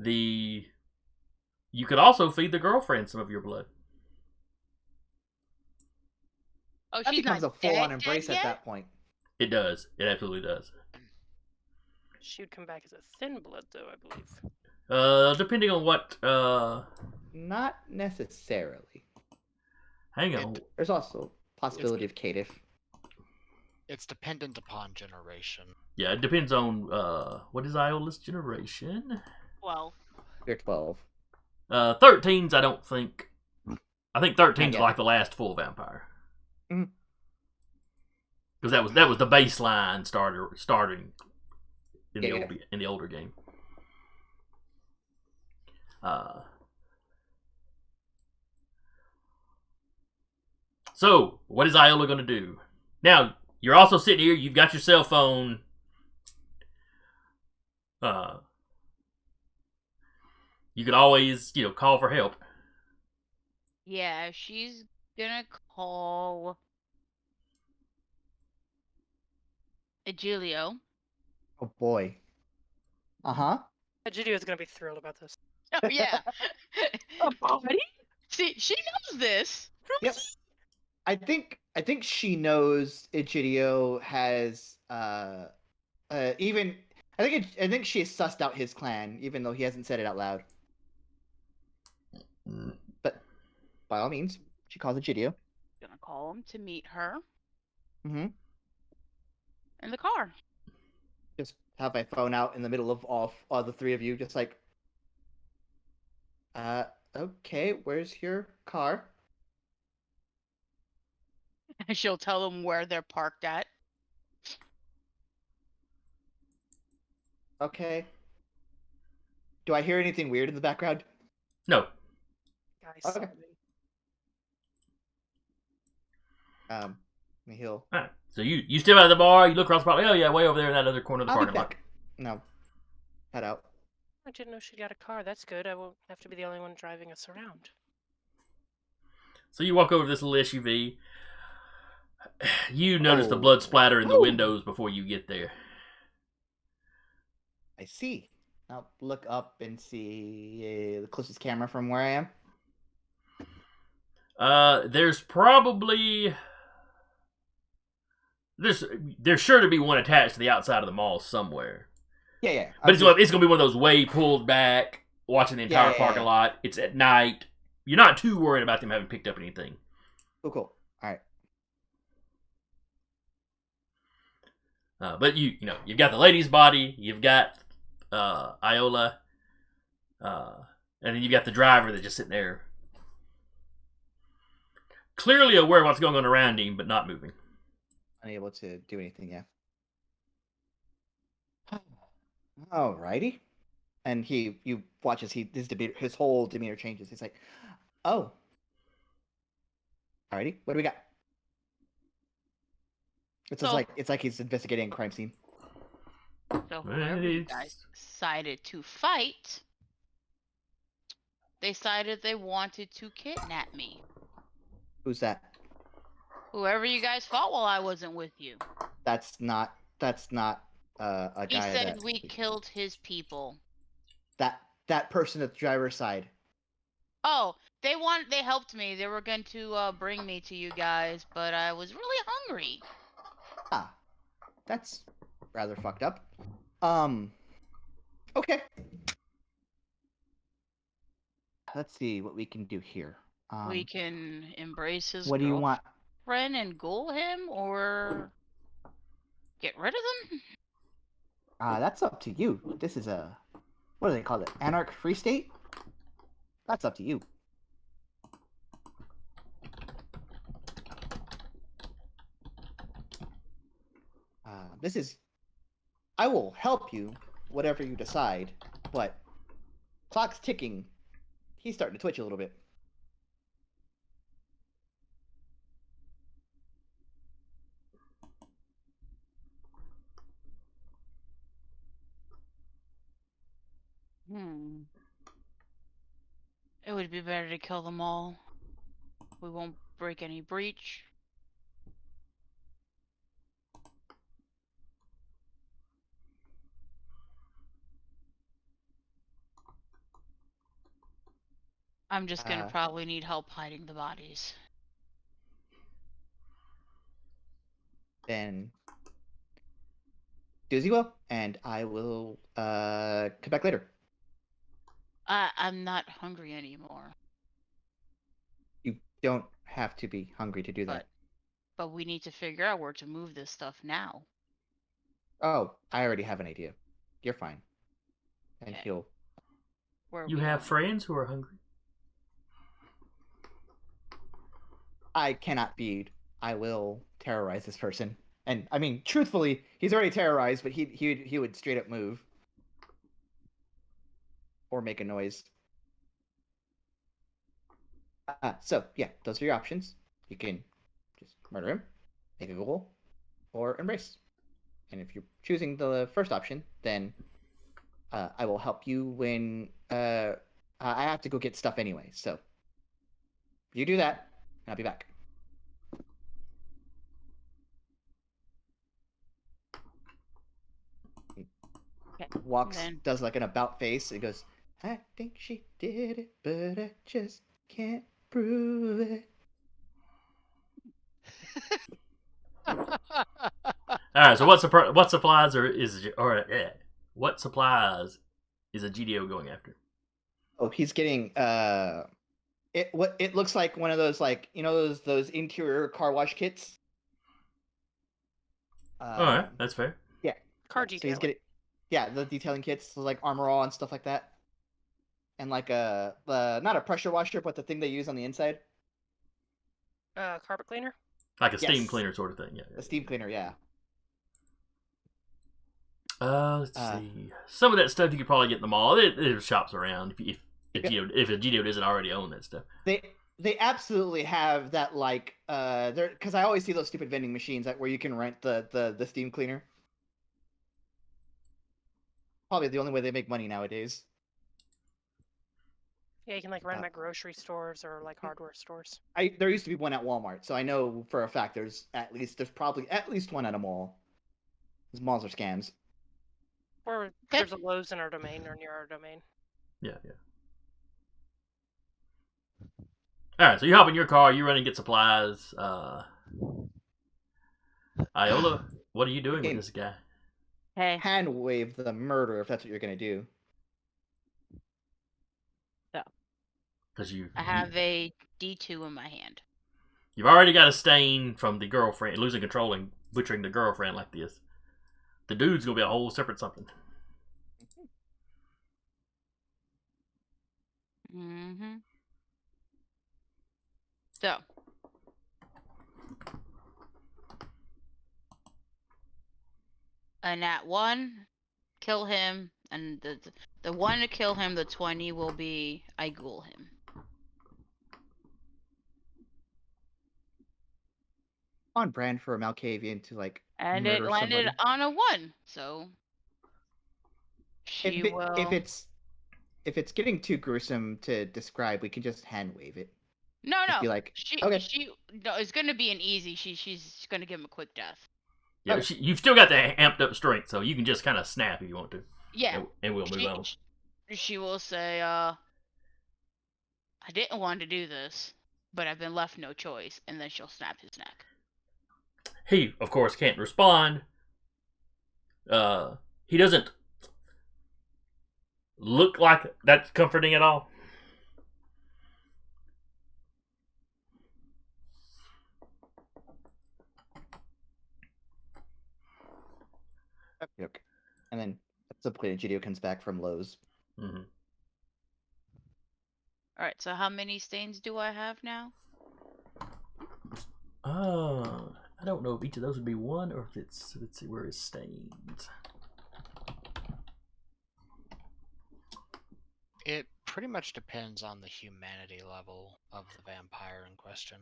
Speaker 1: You could also feed the girlfriend some of your blood.
Speaker 5: Oh,
Speaker 4: That
Speaker 5: she's
Speaker 4: becomes
Speaker 5: not
Speaker 4: a full-on
Speaker 5: dead
Speaker 4: embrace
Speaker 5: yet?
Speaker 4: at that point.
Speaker 1: It does. It absolutely does.
Speaker 2: She would come back as a thin blood, though, I believe.
Speaker 1: Depending on what.
Speaker 4: Not necessarily.
Speaker 1: Hang on.
Speaker 4: There's also possibility of caitiff.
Speaker 6: It's dependent upon generation.
Speaker 1: Yeah, it depends on what is Iola's generation.
Speaker 5: 12.
Speaker 4: You're 12.
Speaker 1: 13's, I don't think. I think 13's
Speaker 4: Yeah.
Speaker 1: like the last full vampire.
Speaker 4: Mhm.
Speaker 1: Because that was the baseline starting in the older game. So, what is Iola going to do? Now, you're also sitting here. You've got your cell phone. You could always, call for help.
Speaker 5: Yeah, she's gonna call Egilio.
Speaker 4: Oh boy. Uh-huh.
Speaker 2: Egidio's gonna be thrilled about this.
Speaker 5: Oh yeah.
Speaker 2: A body?
Speaker 5: See, she knows this.
Speaker 4: Yep. I think she knows Egidio has I think she has sussed out his clan, even though he hasn't said it out loud. But by all means, she calls Egidio.
Speaker 5: Gonna call him to meet her
Speaker 4: Mm-hmm.
Speaker 5: in the car.
Speaker 4: Just have my phone out in the middle of all the three of you, just like, okay, where's your car?
Speaker 5: She'll tell him where they're parked at.
Speaker 4: Okay. Do I hear anything weird in the background?
Speaker 1: No.
Speaker 2: Guys,
Speaker 4: Okay. He'll
Speaker 1: All right. So you step out of the bar. You look across the bar. Oh yeah, way over there in that other corner of the
Speaker 4: I'll be
Speaker 1: parking lot.
Speaker 4: back. No. Head out.
Speaker 2: I didn't know she got a car. That's good. I won't have to be the only one driving us around.
Speaker 1: So you walk over to this little SUV. You notice the
Speaker 4: Oh.
Speaker 1: blood splatter in the
Speaker 4: Ooh.
Speaker 1: windows before you get there.
Speaker 4: I see. I'll look up and see the closest camera from where I am.
Speaker 1: There's probably there's sure to be one attached to the outside of the mall somewhere.
Speaker 4: Yeah.
Speaker 1: But it's gonna be one of those way pulled back, watching the entire parking lot. It's at night. You're not too worried about them having picked up anything.
Speaker 4: Cool. All right.
Speaker 1: But you've got the lady's body, you've got Iola, and then you've got the driver that's just sitting there, clearly aware of what's going on around him, but not moving.
Speaker 4: Unable to do anything, yeah. Alrighty. And you watch as his whole demeanor changes. He's like, oh. Alrighty, what do we got? It's like he's investigating a crime scene.
Speaker 5: So whoever you guys decided to fight, they decided they wanted to kidnap me.
Speaker 4: Who's that?
Speaker 5: Whoever you guys fought while I wasn't with you.
Speaker 4: That's not a guy.
Speaker 5: He said we killed his people.
Speaker 4: That person at the driver's side.
Speaker 5: Oh, they helped me. They were going to bring me to you guys, but I was really hungry.
Speaker 4: Ah, that's rather fucked up. Okay. Let's see what we can do here.
Speaker 5: We can embrace his
Speaker 4: What do you want?
Speaker 5: girlfriend and ghoul him, or get rid of them?
Speaker 4: That's up to you. This is what do they call it? Anarch Free State? That's up to you. I will help you, whatever you decide, but clock's ticking. He's starting to twitch a little bit.
Speaker 5: It would be better to kill them all. We won't break any breach. I'm just gonna probably need help hiding the bodies.
Speaker 4: Then do as you will, and I will come back later.
Speaker 5: I'm not hungry anymore.
Speaker 4: You don't have to be hungry to do that.
Speaker 5: But we need to figure out where to move this stuff now.
Speaker 4: Oh, I already have an idea. You're fine. And
Speaker 5: Okay.
Speaker 4: he'll...
Speaker 1: You have friends who are hungry?
Speaker 4: I cannot feed. I will terrorize this person. And, I mean, truthfully, he's already terrorized, but he would straight up move. Or make a noise. So, yeah, those are your options. You can just murder him, make a goal, or embrace. And if you're choosing the first option, then I will help you when I have to go get stuff anyway. So you do that, and I'll be back.
Speaker 5: Okay.
Speaker 4: Walks, does like an about face, and goes, I think she did it, but I just can't prove it.
Speaker 1: All right. So what supplies what supplies is a GDO going after?
Speaker 4: Oh, he's getting it looks like one of those, like, you know, those interior car wash kits.
Speaker 1: All right, that's fair.
Speaker 4: Yeah,
Speaker 2: car
Speaker 4: so
Speaker 2: detailing.
Speaker 4: he's getting, the detailing kits, so like armor all and stuff like that, and like not a pressure washer, but the thing they use on the inside.
Speaker 2: Carpet cleaner.
Speaker 1: Like a steam cleaner sort of thing. Yeah.
Speaker 4: A steam cleaner, yeah.
Speaker 1: Let's see. Some of that stuff you could probably get in the mall. There's shops around if a GDO doesn't already own that stuff.
Speaker 4: They absolutely have that, like there, because I always see those stupid vending machines where you can rent the steam cleaner. Probably the only way they make money nowadays.
Speaker 2: Yeah, you can like rent them at grocery stores or like hardware stores.
Speaker 4: There used to be one at Walmart, so I know for a fact there's probably at least one at a mall. Those malls are scams.
Speaker 2: Or there's a Lowe's in our domain or near our domain.
Speaker 1: Yeah. Alright, so you hop in your car, you run and get supplies. Iola, what are you doing with this guy?
Speaker 5: Hey.
Speaker 4: Hand wave the murder if that's what you're gonna do.
Speaker 5: So.
Speaker 1: Because
Speaker 5: I have a D2 in my hand.
Speaker 1: You've already got a stain from the girlfriend, losing control and butchering the girlfriend like this. The dude's gonna be a whole separate something.
Speaker 5: Mm-hmm. So. And at 1, kill him, and the 1 to kill him, the 20 will be I ghoul him.
Speaker 4: On brand for a Malkavian to like
Speaker 5: And
Speaker 4: murder
Speaker 5: it landed
Speaker 4: somebody.
Speaker 5: on a 1, so she will.
Speaker 4: If it's getting too gruesome to describe, we can just hand wave it.
Speaker 5: No,
Speaker 4: Just be like, okay.
Speaker 5: It's gonna be an easy. She's gonna give him a quick death.
Speaker 1: Yeah,
Speaker 4: Okay.
Speaker 1: you've still got the amped up strength, so you can just kind of snap if you want to.
Speaker 5: Yeah.
Speaker 1: And we'll move on.
Speaker 5: She will say, I didn't want to do this, but I've been left no choice, and then she'll snap his neck.
Speaker 1: He, of course, can't respond. He doesn't look like that's comforting at all.
Speaker 4: Okay. And then at some point, Gideon comes back from Lowe's.
Speaker 1: Mm-hmm.
Speaker 5: Alright, so how many stains do I have now?
Speaker 1: I don't know if each of those would be 1 or if it's. Let's see, where is stains?
Speaker 6: It pretty much depends on the humanity level of the vampire in question.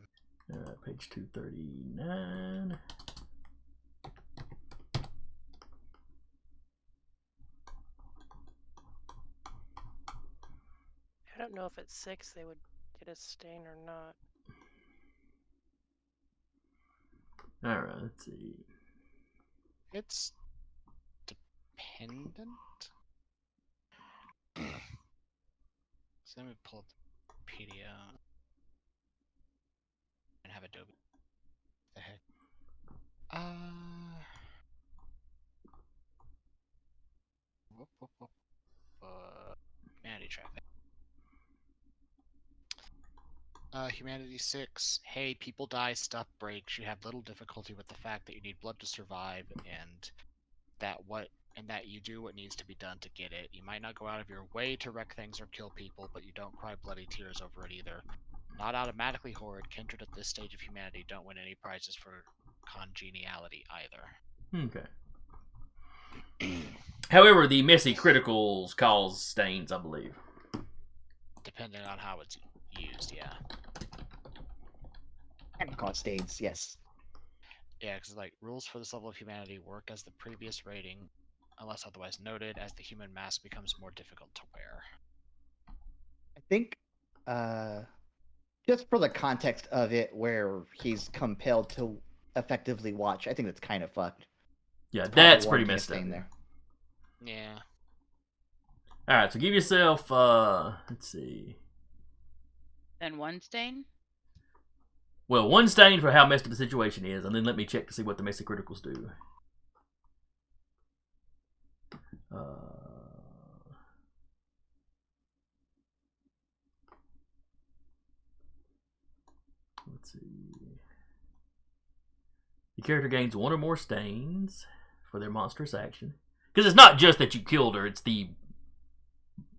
Speaker 1: Page 239.
Speaker 2: I don't know if at 6 they would get a stain or not.
Speaker 1: Alright, let's see.
Speaker 6: It's dependent. So let me pull up the Wikipedia and have Adobe. What the heck? Humanity traffic. Humanity 6. Hey, people die, stuff breaks. You have little difficulty with the fact that you need blood to survive, and that you do what needs to be done to get it. You might not go out of your way to wreck things or kill people, but you don't cry bloody tears over it either. Not automatically horrid, kindred at this stage of humanity don't win any prizes for congeniality either.
Speaker 1: Okay. However, the messy criticals cause stains, I believe.
Speaker 6: Depending on how it's used, yeah.
Speaker 4: And cause stains, yes.
Speaker 6: Yeah, because like rules for this level of humanity work as the previous rating, unless otherwise noted, as the human mask becomes more difficult to wear.
Speaker 4: I think, just for the context of it, where he's compelled to effectively watch, I think that's kind of fucked.
Speaker 1: Yeah, that's pretty
Speaker 4: warranting a
Speaker 1: messed up.
Speaker 4: stain there.
Speaker 6: Yeah.
Speaker 1: Alright, so give yourself, let's see.
Speaker 5: Then 1 stain?
Speaker 1: Well, 1 stain for how messed up the situation is, and then let me check to see what the messy criticals do. Let's see. The character gains 1 or more stains for their monstrous action. Because it's not just that you killed her, it's the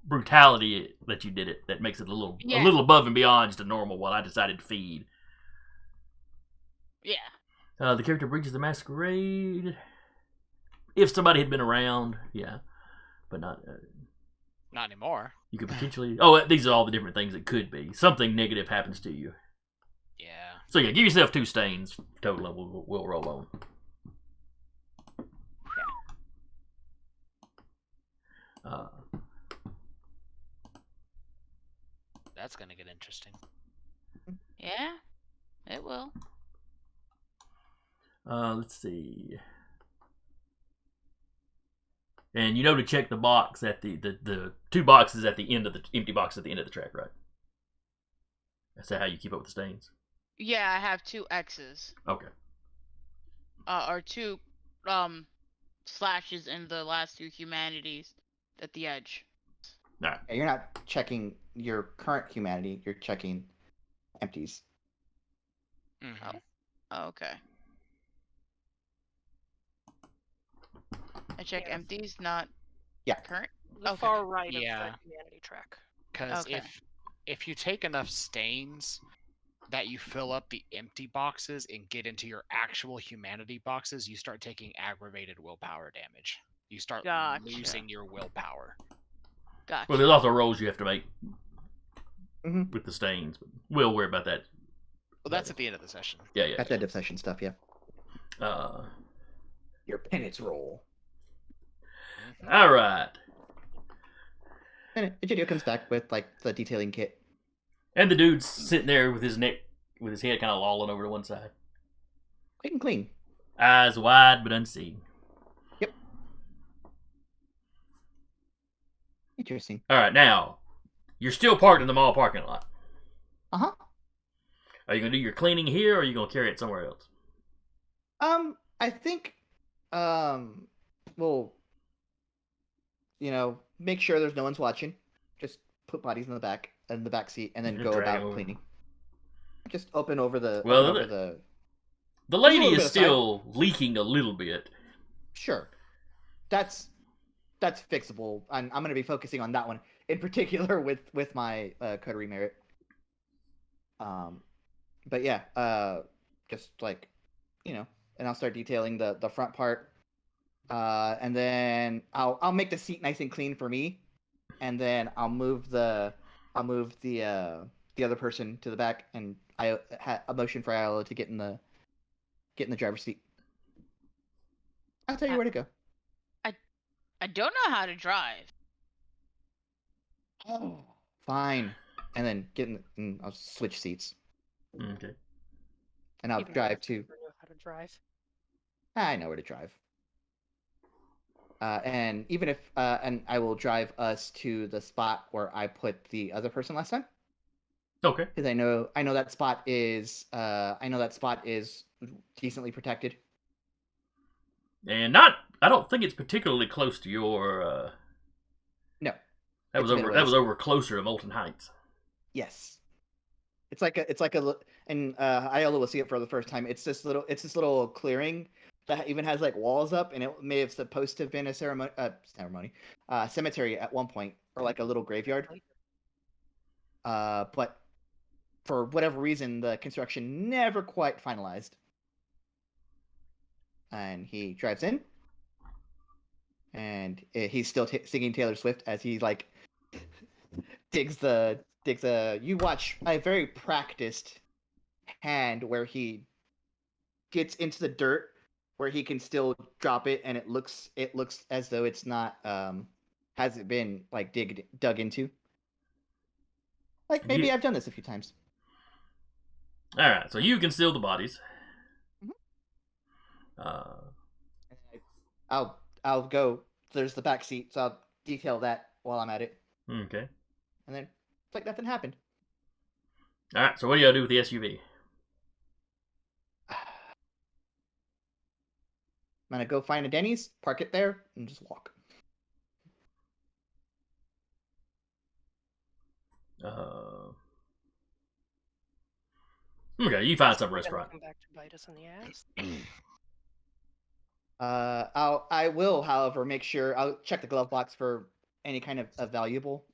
Speaker 1: brutality that you did it that makes it a little above and beyond just a normal what I decided to feed.
Speaker 5: Yeah.
Speaker 1: The character breaches the masquerade. If somebody had been around, yeah. But not...
Speaker 6: Not anymore.
Speaker 1: You could potentially... Oh, these are all the different things it could be. Something negative happens to you.
Speaker 6: Yeah.
Speaker 1: So yeah, give yourself 2 stains total and we'll roll on.
Speaker 6: That's gonna get interesting.
Speaker 5: Yeah, it will.
Speaker 1: Let's see. And you know to check the box at the 2 boxes at the end of the empty box at the end of the track, right? That's how you keep up with the stains.
Speaker 5: Yeah, I have 2 X's.
Speaker 1: Okay.
Speaker 5: Or 2 slashes in the last 2 humanities at the edge.
Speaker 1: All right.
Speaker 4: Yeah, you're not checking your current humanity. You're checking empties.
Speaker 6: Mhm.
Speaker 5: Oh, okay. I check
Speaker 2: Yeah.
Speaker 5: empties, not
Speaker 4: Yeah.
Speaker 5: current.
Speaker 2: The
Speaker 5: Okay.
Speaker 2: far right
Speaker 6: Yeah.
Speaker 2: of the humanity track.
Speaker 6: Because
Speaker 5: Okay.
Speaker 6: if you take enough stains that you fill up the empty boxes and get into your actual humanity boxes, you start taking aggravated willpower damage. You start
Speaker 5: Gotcha.
Speaker 6: losing your willpower.
Speaker 5: Gotcha.
Speaker 1: Well, there's also rolls you have to make
Speaker 4: Mhm.
Speaker 1: with the stains, but we'll worry about that.
Speaker 6: Well, that's at the end of the session.
Speaker 1: Yeah.
Speaker 4: That's end of session stuff. Yeah. Your penance roll.
Speaker 6: Mhm.
Speaker 1: All right.
Speaker 4: And Egidio comes back with like the detailing kit.
Speaker 1: And the dude's sitting there with his head kind of lolling over to one side,
Speaker 4: Quick and clean.
Speaker 1: eyes wide but unseeing.
Speaker 4: Interesting.
Speaker 1: All right, now you're still parked in the mall parking lot.
Speaker 4: Uh-huh.
Speaker 1: Are you gonna do your cleaning here, or are you gonna carry it somewhere else?
Speaker 4: I think, we'll, make sure there's no one's watching. Just put bodies in the back seat, and then
Speaker 1: Just
Speaker 4: go
Speaker 1: drag
Speaker 4: about
Speaker 1: them over.
Speaker 4: cleaning. Just open over the.
Speaker 1: Well,
Speaker 4: open over the.
Speaker 1: The
Speaker 4: a
Speaker 1: lady
Speaker 4: little
Speaker 1: is
Speaker 4: bit of
Speaker 1: still leaking a little bit.
Speaker 4: Sure. That's fixable. I'm going to be focusing on that one in particular with my coterie merit. But yeah, just like, and I'll start detailing the front part. And then I'll make the seat nice and clean for me, and then I'll move the other person to the back, and I a motion for Iola to get in the driver's seat. I'll tell you where to go.
Speaker 5: I don't know how to drive.
Speaker 4: Oh, fine. And then and I'll switch seats,
Speaker 1: Okay.
Speaker 4: and I'll
Speaker 2: Even
Speaker 4: drive
Speaker 2: I
Speaker 4: to.
Speaker 2: never knew how to drive.
Speaker 4: I know where to drive. And even if and I will drive us to the spot where I put the other person last time,
Speaker 1: Okay.
Speaker 4: because I know that spot is decently protected.
Speaker 1: And I don't think it's particularly close to your.
Speaker 4: No,
Speaker 1: That
Speaker 4: it's
Speaker 1: was
Speaker 4: a bit
Speaker 1: over.
Speaker 4: ways.
Speaker 1: That was over closer to Molten Heights.
Speaker 4: Yes, it's like a and Iola will see it for the first time. It's this little clearing that even has like walls up, and it may have supposed to have been a cemetery at one point, or like a little graveyard. But for whatever reason, the construction never quite finalized. And he drives in, and he's still singing Taylor Swift as he like digs a. You watch a very practiced hand where he gets into the dirt, where he can still drop it, and it looks as though it's not hasn't been like dug into. Like maybe
Speaker 1: Yeah.
Speaker 4: I've done this a few times.
Speaker 1: All right, so you can steal the bodies.
Speaker 4: I'll go. There's the back seat, so I'll detail that while I'm at it,
Speaker 1: Okay.
Speaker 4: and then it's like nothing happened.
Speaker 1: All right, so what do you gotta do with the SUV?
Speaker 4: I'm gonna go find a Denny's, park it there, and just walk.
Speaker 1: Okay, you find some
Speaker 2: Gonna
Speaker 1: restaurant.
Speaker 2: Come back to bite us in the ass.
Speaker 4: I will, however, make sure I'll check the glove box for any kind of valuable.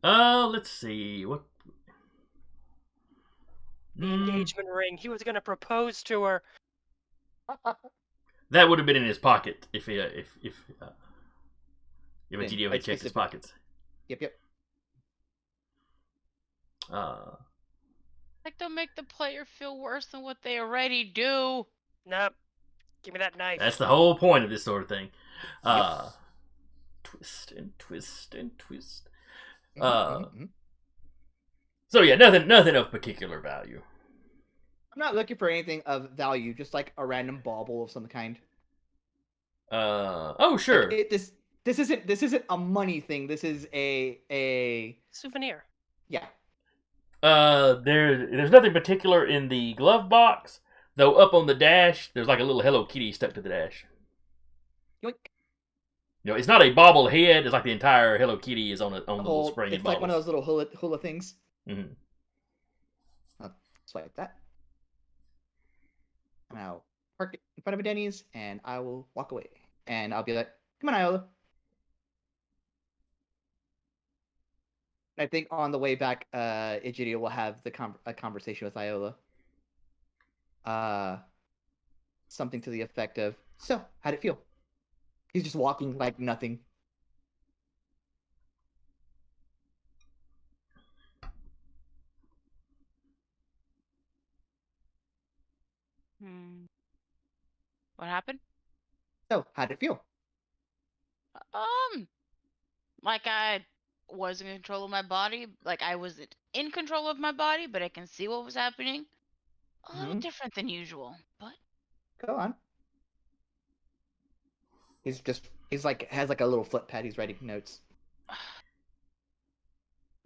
Speaker 1: Let's see what.
Speaker 2: The engagement ring. He was gonna propose to her.
Speaker 1: That would have been in his pocket if Egidio had
Speaker 4: It's
Speaker 1: checked his
Speaker 4: specific.
Speaker 1: pockets.
Speaker 4: Yep.
Speaker 5: Like, don't make the player feel worse than what they already do.
Speaker 2: Nope. Give me that knife.
Speaker 1: That's the whole point of this sort of thing.
Speaker 4: Yep.
Speaker 1: Twist and twist and twist.
Speaker 4: Mhm.
Speaker 1: So yeah, nothing of particular value.
Speaker 4: not looking for anything of value, just like a random bauble of some kind.
Speaker 1: Oh, sure.
Speaker 4: Like this isn't a money thing. This is a
Speaker 2: Souvenir.
Speaker 4: yeah.
Speaker 1: There's nothing particular in the glove box, though. Up on the dash, there's like a little Hello Kitty stuck to the dash.
Speaker 4: Yoink.
Speaker 1: You know, it's not a bobblehead. It's like the entire Hello Kitty is on the little
Speaker 4: Whole,
Speaker 1: spring.
Speaker 4: it's like one of those little hula things.
Speaker 1: Mm-hmm.
Speaker 4: I'll swipe that. And I'll park it in front of a Denny's, and I will walk away. And I'll be like, "Come on, Iola." I think on the way back, Egidio will have a conversation with Iola. Something to the effect of, "So, how'd it feel?" He's just walking like nothing.
Speaker 5: What happened?
Speaker 4: So, how'd it feel?
Speaker 5: Like I was in control of my body. Like I wasn't in control of my body, but I can see what was happening. A little
Speaker 4: Mhm.
Speaker 5: different than usual, but
Speaker 4: Go on. He's like has like a little flip pad. He's writing notes.
Speaker 5: I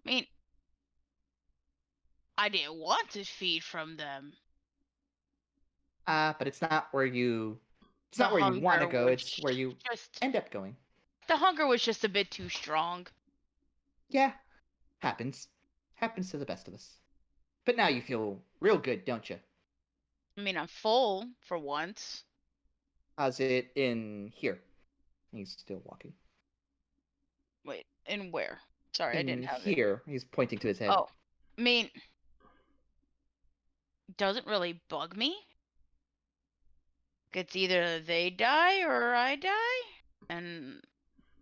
Speaker 5: mean, I didn't want to feed from them.
Speaker 4: But it's not where you
Speaker 5: The
Speaker 4: want to
Speaker 5: hunger
Speaker 4: go.
Speaker 5: was
Speaker 4: It's where you
Speaker 5: just
Speaker 4: end up going.
Speaker 5: the hunger was just a bit too strong.
Speaker 4: Yeah, happens. Happens to the best of us. But now you feel real good, don't you?
Speaker 5: I mean, I'm full for once.
Speaker 4: How's it in here? He's still walking.
Speaker 5: Wait, and where? Sorry, I
Speaker 4: In
Speaker 5: didn't have it.
Speaker 4: here, he's pointing to his head.
Speaker 5: Oh, I mean, doesn't really bug me. It's either they die or I die, and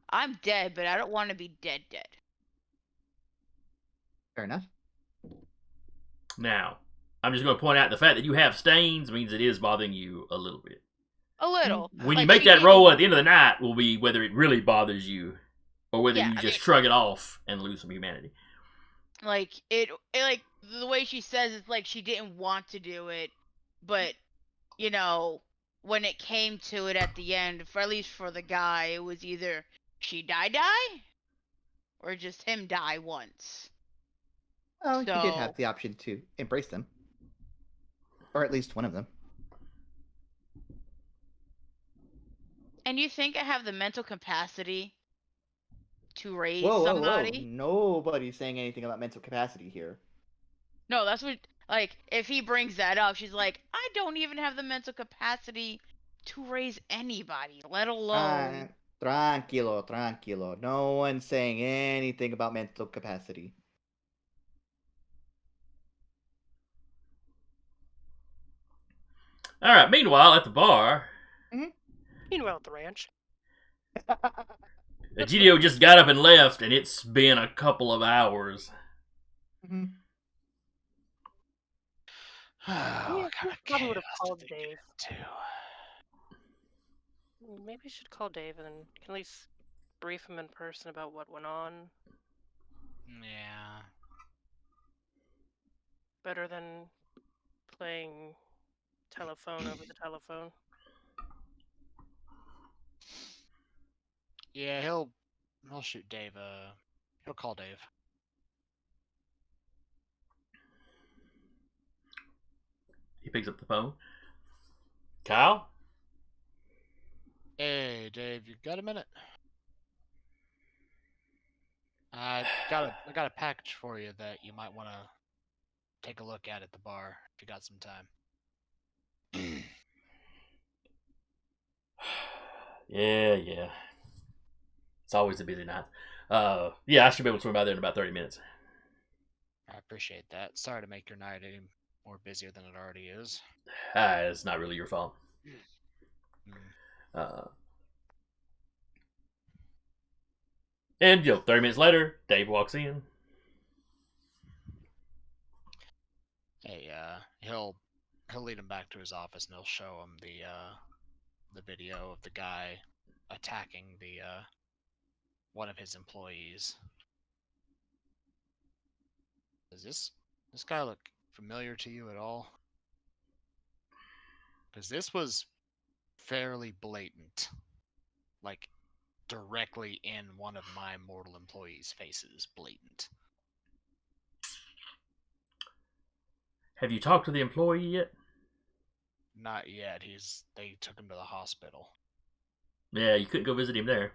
Speaker 5: I'm dead, but I don't want to be dead.
Speaker 4: Fair enough.
Speaker 1: Now, I'm just going to point out the fact that you have stains means it is bothering you a little bit.
Speaker 5: A little.
Speaker 1: When you
Speaker 5: Like,
Speaker 1: make
Speaker 5: she
Speaker 1: that
Speaker 5: did-
Speaker 1: roll at the end of the night, will be whether it really bothers you or whether
Speaker 5: Yeah,
Speaker 1: you
Speaker 5: I
Speaker 1: just
Speaker 5: mean-
Speaker 1: shrug it off and lose some humanity.
Speaker 5: Like it like the way she says it's like she didn't want to do it, but you know, when it came to it at the end, for at least for the guy, it was either she die or just him die once.
Speaker 4: Well, you did
Speaker 5: So-
Speaker 4: have the option to embrace them. Or at least one of them.
Speaker 5: And you think I have the mental capacity to raise
Speaker 4: Whoa, whoa,
Speaker 5: somebody?
Speaker 4: whoa. Nobody's saying anything about mental capacity here.
Speaker 5: No, that's what like if he brings that up, she's like, I don't even have the mental capacity to raise anybody, let alone
Speaker 4: Tranquilo. No one's saying anything about mental capacity.
Speaker 1: All right. Meanwhile, at the bar,
Speaker 2: Meanwhile, at the ranch.
Speaker 1: Egidio just got up and left, and it's been a couple of hours.
Speaker 4: Mhm.
Speaker 6: Oh,
Speaker 2: Yeah,
Speaker 6: what kind of
Speaker 2: probably would have
Speaker 6: chaos
Speaker 2: called
Speaker 6: did they get
Speaker 2: Dave.
Speaker 6: into?
Speaker 2: Maybe I should call Dave and can at least brief him in person about what went on.
Speaker 6: Yeah.
Speaker 2: Better than playing telephone over the telephone.
Speaker 6: Yeah, he'll shoot Dave. He'll call Dave.
Speaker 1: He picks up the phone. Kyle?
Speaker 6: Hey, Dave, you got a minute? I got a package for you that you might want to take a look at the bar if you got some time.
Speaker 1: Yeah. It's always a busy night. Yeah, I should be able to swing by there in about 30 minutes.
Speaker 6: I appreciate that. Sorry to make your night any more busier than it already is.
Speaker 1: It's not really your fault.
Speaker 6: Mm.
Speaker 1: And 30 minutes later, Dave walks in.
Speaker 6: Hey, he'll lead him back to his office and he'll show him the video of the guy attacking the one of his employees. Does this guy look familiar to you at all? Because this was fairly blatant. Like, directly in one of my mortal employees' faces. Blatant.
Speaker 1: Have you talked to the employee yet?
Speaker 6: Not yet. They took him to the hospital.
Speaker 1: Yeah, you couldn't go visit him there.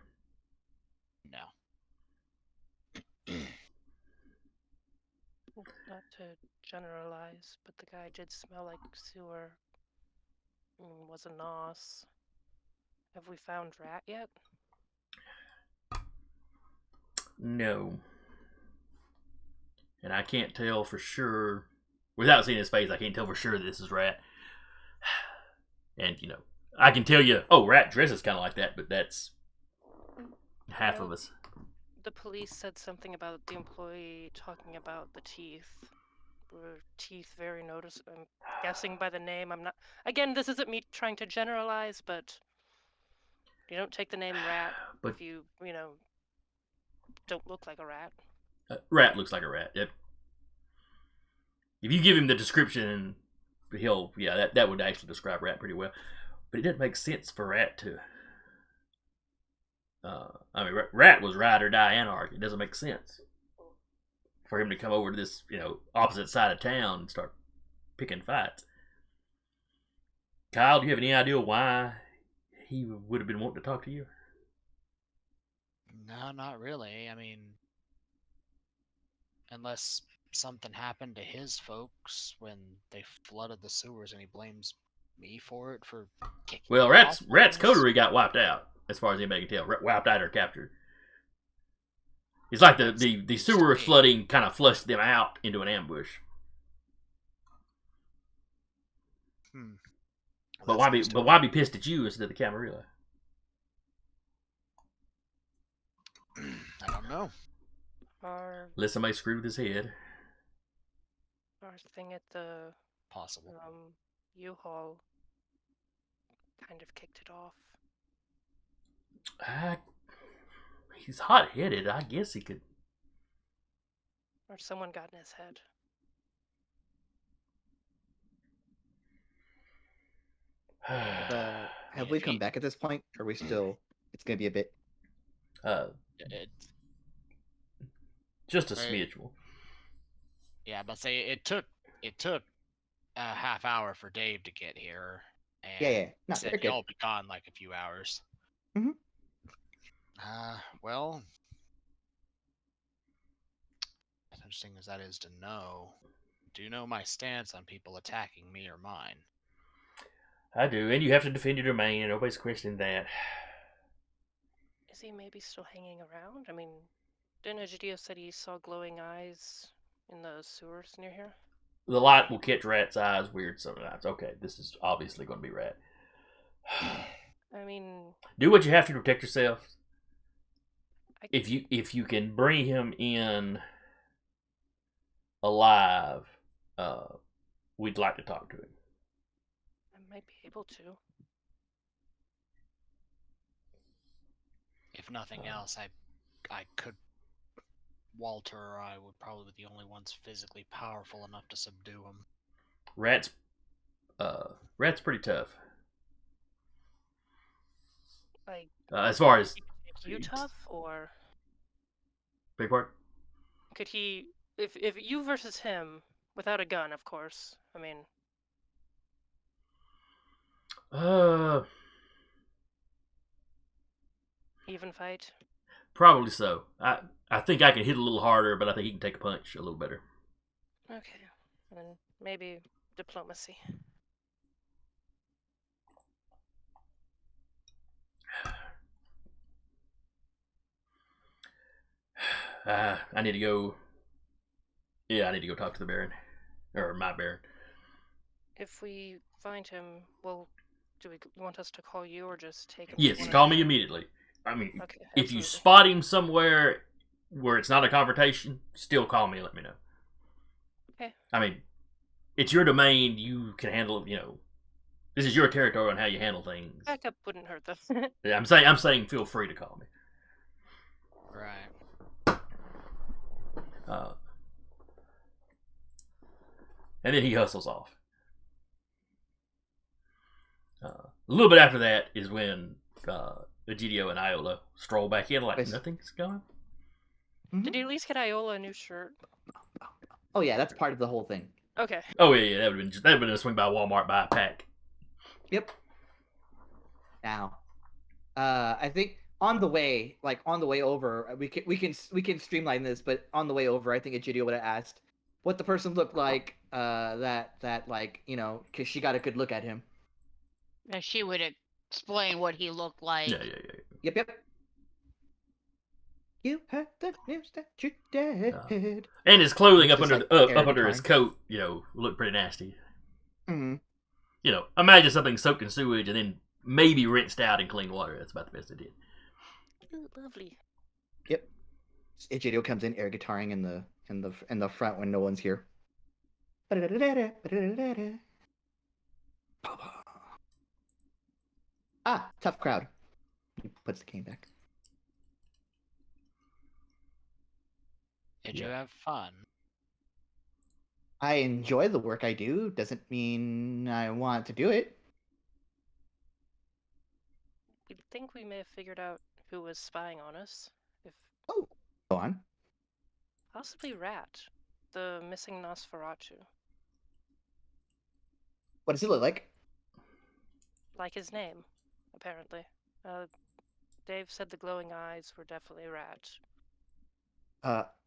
Speaker 6: No.
Speaker 2: Not to generalize, but the guy did smell like sewer. Was a nos. Have we found Rat yet?
Speaker 1: No. And I can't tell for sure, without seeing his face, I can't tell for sure this is Rat. And, you know, I can tell you, oh, Rat dresses kind of like that, but that's half of us.
Speaker 2: The police said something about the employee talking about the teeth. Were teeth very noticeable? I'm guessing by the name. I'm not. Again, this isn't me trying to generalize, but you don't take the name Rat
Speaker 1: But
Speaker 2: if you don't look like a rat.
Speaker 1: Rat looks like a rat. Yep. If you give him the description, that would actually describe Rat pretty well. But it doesn't make sense for Rat to. Rat was ride or die anarchy. It doesn't make sense for him to come over to this, opposite side of town and start picking fights. Kyle, do you have any idea why he would have been wanting to talk to you?
Speaker 6: No, not really. I mean, unless something happened to his folks when they flooded the sewers and he blames me for it for kicking
Speaker 1: Well,
Speaker 6: me off
Speaker 1: Rat's
Speaker 6: things.
Speaker 1: coterie got wiped out, as far as anybody can tell. Wiped out or captured. It's like the sewer flooding kind of flushed them out into an ambush.
Speaker 6: Well,
Speaker 1: But why be pissed at you instead of the Camarilla?
Speaker 6: I don't know.
Speaker 1: Unless somebody screwed with his head.
Speaker 2: Our thing at the
Speaker 6: Possible.
Speaker 2: U-Haul kind of kicked it off.
Speaker 1: He's hot-headed. I guess he could.
Speaker 2: Or someone got in his head.
Speaker 4: Have we come back at this point? Or are we still? It's gonna be a bit.
Speaker 1: Just a smidge.
Speaker 6: Yeah, but say it took a half hour for Dave to get here, and
Speaker 4: Yeah. Not
Speaker 6: said
Speaker 4: very
Speaker 6: you'll
Speaker 4: good.
Speaker 6: all be gone like a few hours.
Speaker 4: Mhm.
Speaker 6: Well, as interesting as that is to know, do you know my stance on people attacking me or mine?
Speaker 1: I do, and you have to defend your domain, and nobody's questioning that.
Speaker 2: Is he maybe still hanging around? I mean, didn't Egidio said he saw glowing eyes in the sewers near here?
Speaker 1: The light will catch Rat's eyes weird sometimes. Okay, this is obviously going to be Rat.
Speaker 2: I mean,
Speaker 1: do what you have to protect yourself. If you can bring him in alive, we'd like to talk to him.
Speaker 2: I might be able to.
Speaker 6: If nothing else, I could. Walter or I would probably be the only ones physically powerful enough to subdue him.
Speaker 1: Rat's pretty tough.
Speaker 2: Like,
Speaker 1: as far as
Speaker 2: you tough or
Speaker 1: big part?
Speaker 2: Could he, if you versus him without a gun, of course. I mean, even fight.
Speaker 1: Probably so. I think I can hit a little harder, but I think he can take a punch a little better.
Speaker 2: Okay, and maybe diplomacy.
Speaker 1: I need to go. Yeah, I need to go talk to the Baron, or my Baron.
Speaker 2: If we find him, well, do we want us to call you or just take him?
Speaker 1: Yes, call me immediately. I mean,
Speaker 2: okay,
Speaker 1: if you spot him somewhere where it's not a confrontation, still call me and let me know.
Speaker 2: Okay.
Speaker 1: I mean, it's your domain. You can handle. This is your territory on how you handle things.
Speaker 2: Backup wouldn't hurt them.
Speaker 1: Yeah, I'm saying, feel free to call me.
Speaker 6: Right.
Speaker 1: And then he hustles off. A little bit after that is when Egidio and Iola stroll back in like
Speaker 4: Nice.
Speaker 1: nothing's going.
Speaker 2: Did you at least get Iola a new shirt?
Speaker 4: Oh yeah, that's part of the whole thing.
Speaker 2: Okay.
Speaker 1: Oh yeah, that would have been a swing by Walmart buy a pack.
Speaker 4: Yep. Now, I think on the way over, we can streamline this, but on the way over, I think Egidio would have asked what the person looked like. That like because she got a good look at him.
Speaker 5: And she would explain what he looked like.
Speaker 1: Yeah.
Speaker 4: Yep. You heard the news that you dead.
Speaker 1: And his clothing
Speaker 4: It's
Speaker 1: up
Speaker 4: just
Speaker 1: under
Speaker 4: like
Speaker 1: up under his
Speaker 4: guitarring.
Speaker 1: coat, looked pretty nasty.
Speaker 4: Mm-hmm.
Speaker 1: Imagine something soaked in sewage and then maybe rinsed out in clean water. That's about the best it did.
Speaker 2: Ooh, lovely.
Speaker 4: Yep. Egidio comes in air guitaring in the front when no one's here. Ah, tough crowd. He puts the cane back.
Speaker 6: Did you have fun?
Speaker 4: I enjoy the work I do. Doesn't mean I want to do it.
Speaker 2: You'd think we may have figured out who was spying on us. If
Speaker 4: Oh, go on.
Speaker 2: possibly Rat, the missing Nosferatu.
Speaker 4: What does he look like?
Speaker 2: Like his name, apparently. Dave said the glowing eyes were definitely Rat.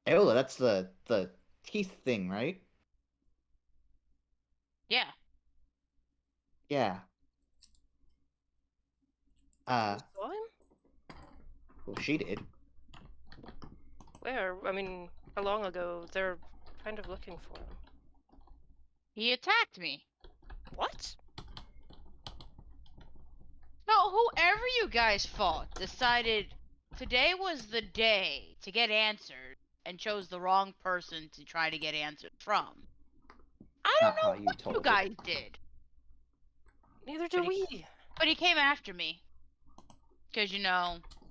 Speaker 4: Aola, that's the teeth thing, right?
Speaker 5: Yeah.
Speaker 4: Yeah.
Speaker 2: You saw him?
Speaker 4: Well, she did.
Speaker 2: Where? I mean, how long ago? They're kind of looking for him.
Speaker 5: He attacked me.
Speaker 2: What?
Speaker 5: No, whoever you guys fought decided today was the day to get answers and chose the wrong person to try to get answers from. I
Speaker 4: Not
Speaker 5: don't
Speaker 4: how
Speaker 5: know
Speaker 4: you
Speaker 5: what
Speaker 4: told
Speaker 5: you
Speaker 4: it.
Speaker 5: guys did,
Speaker 2: Neither do we.
Speaker 5: but he came after me. Because,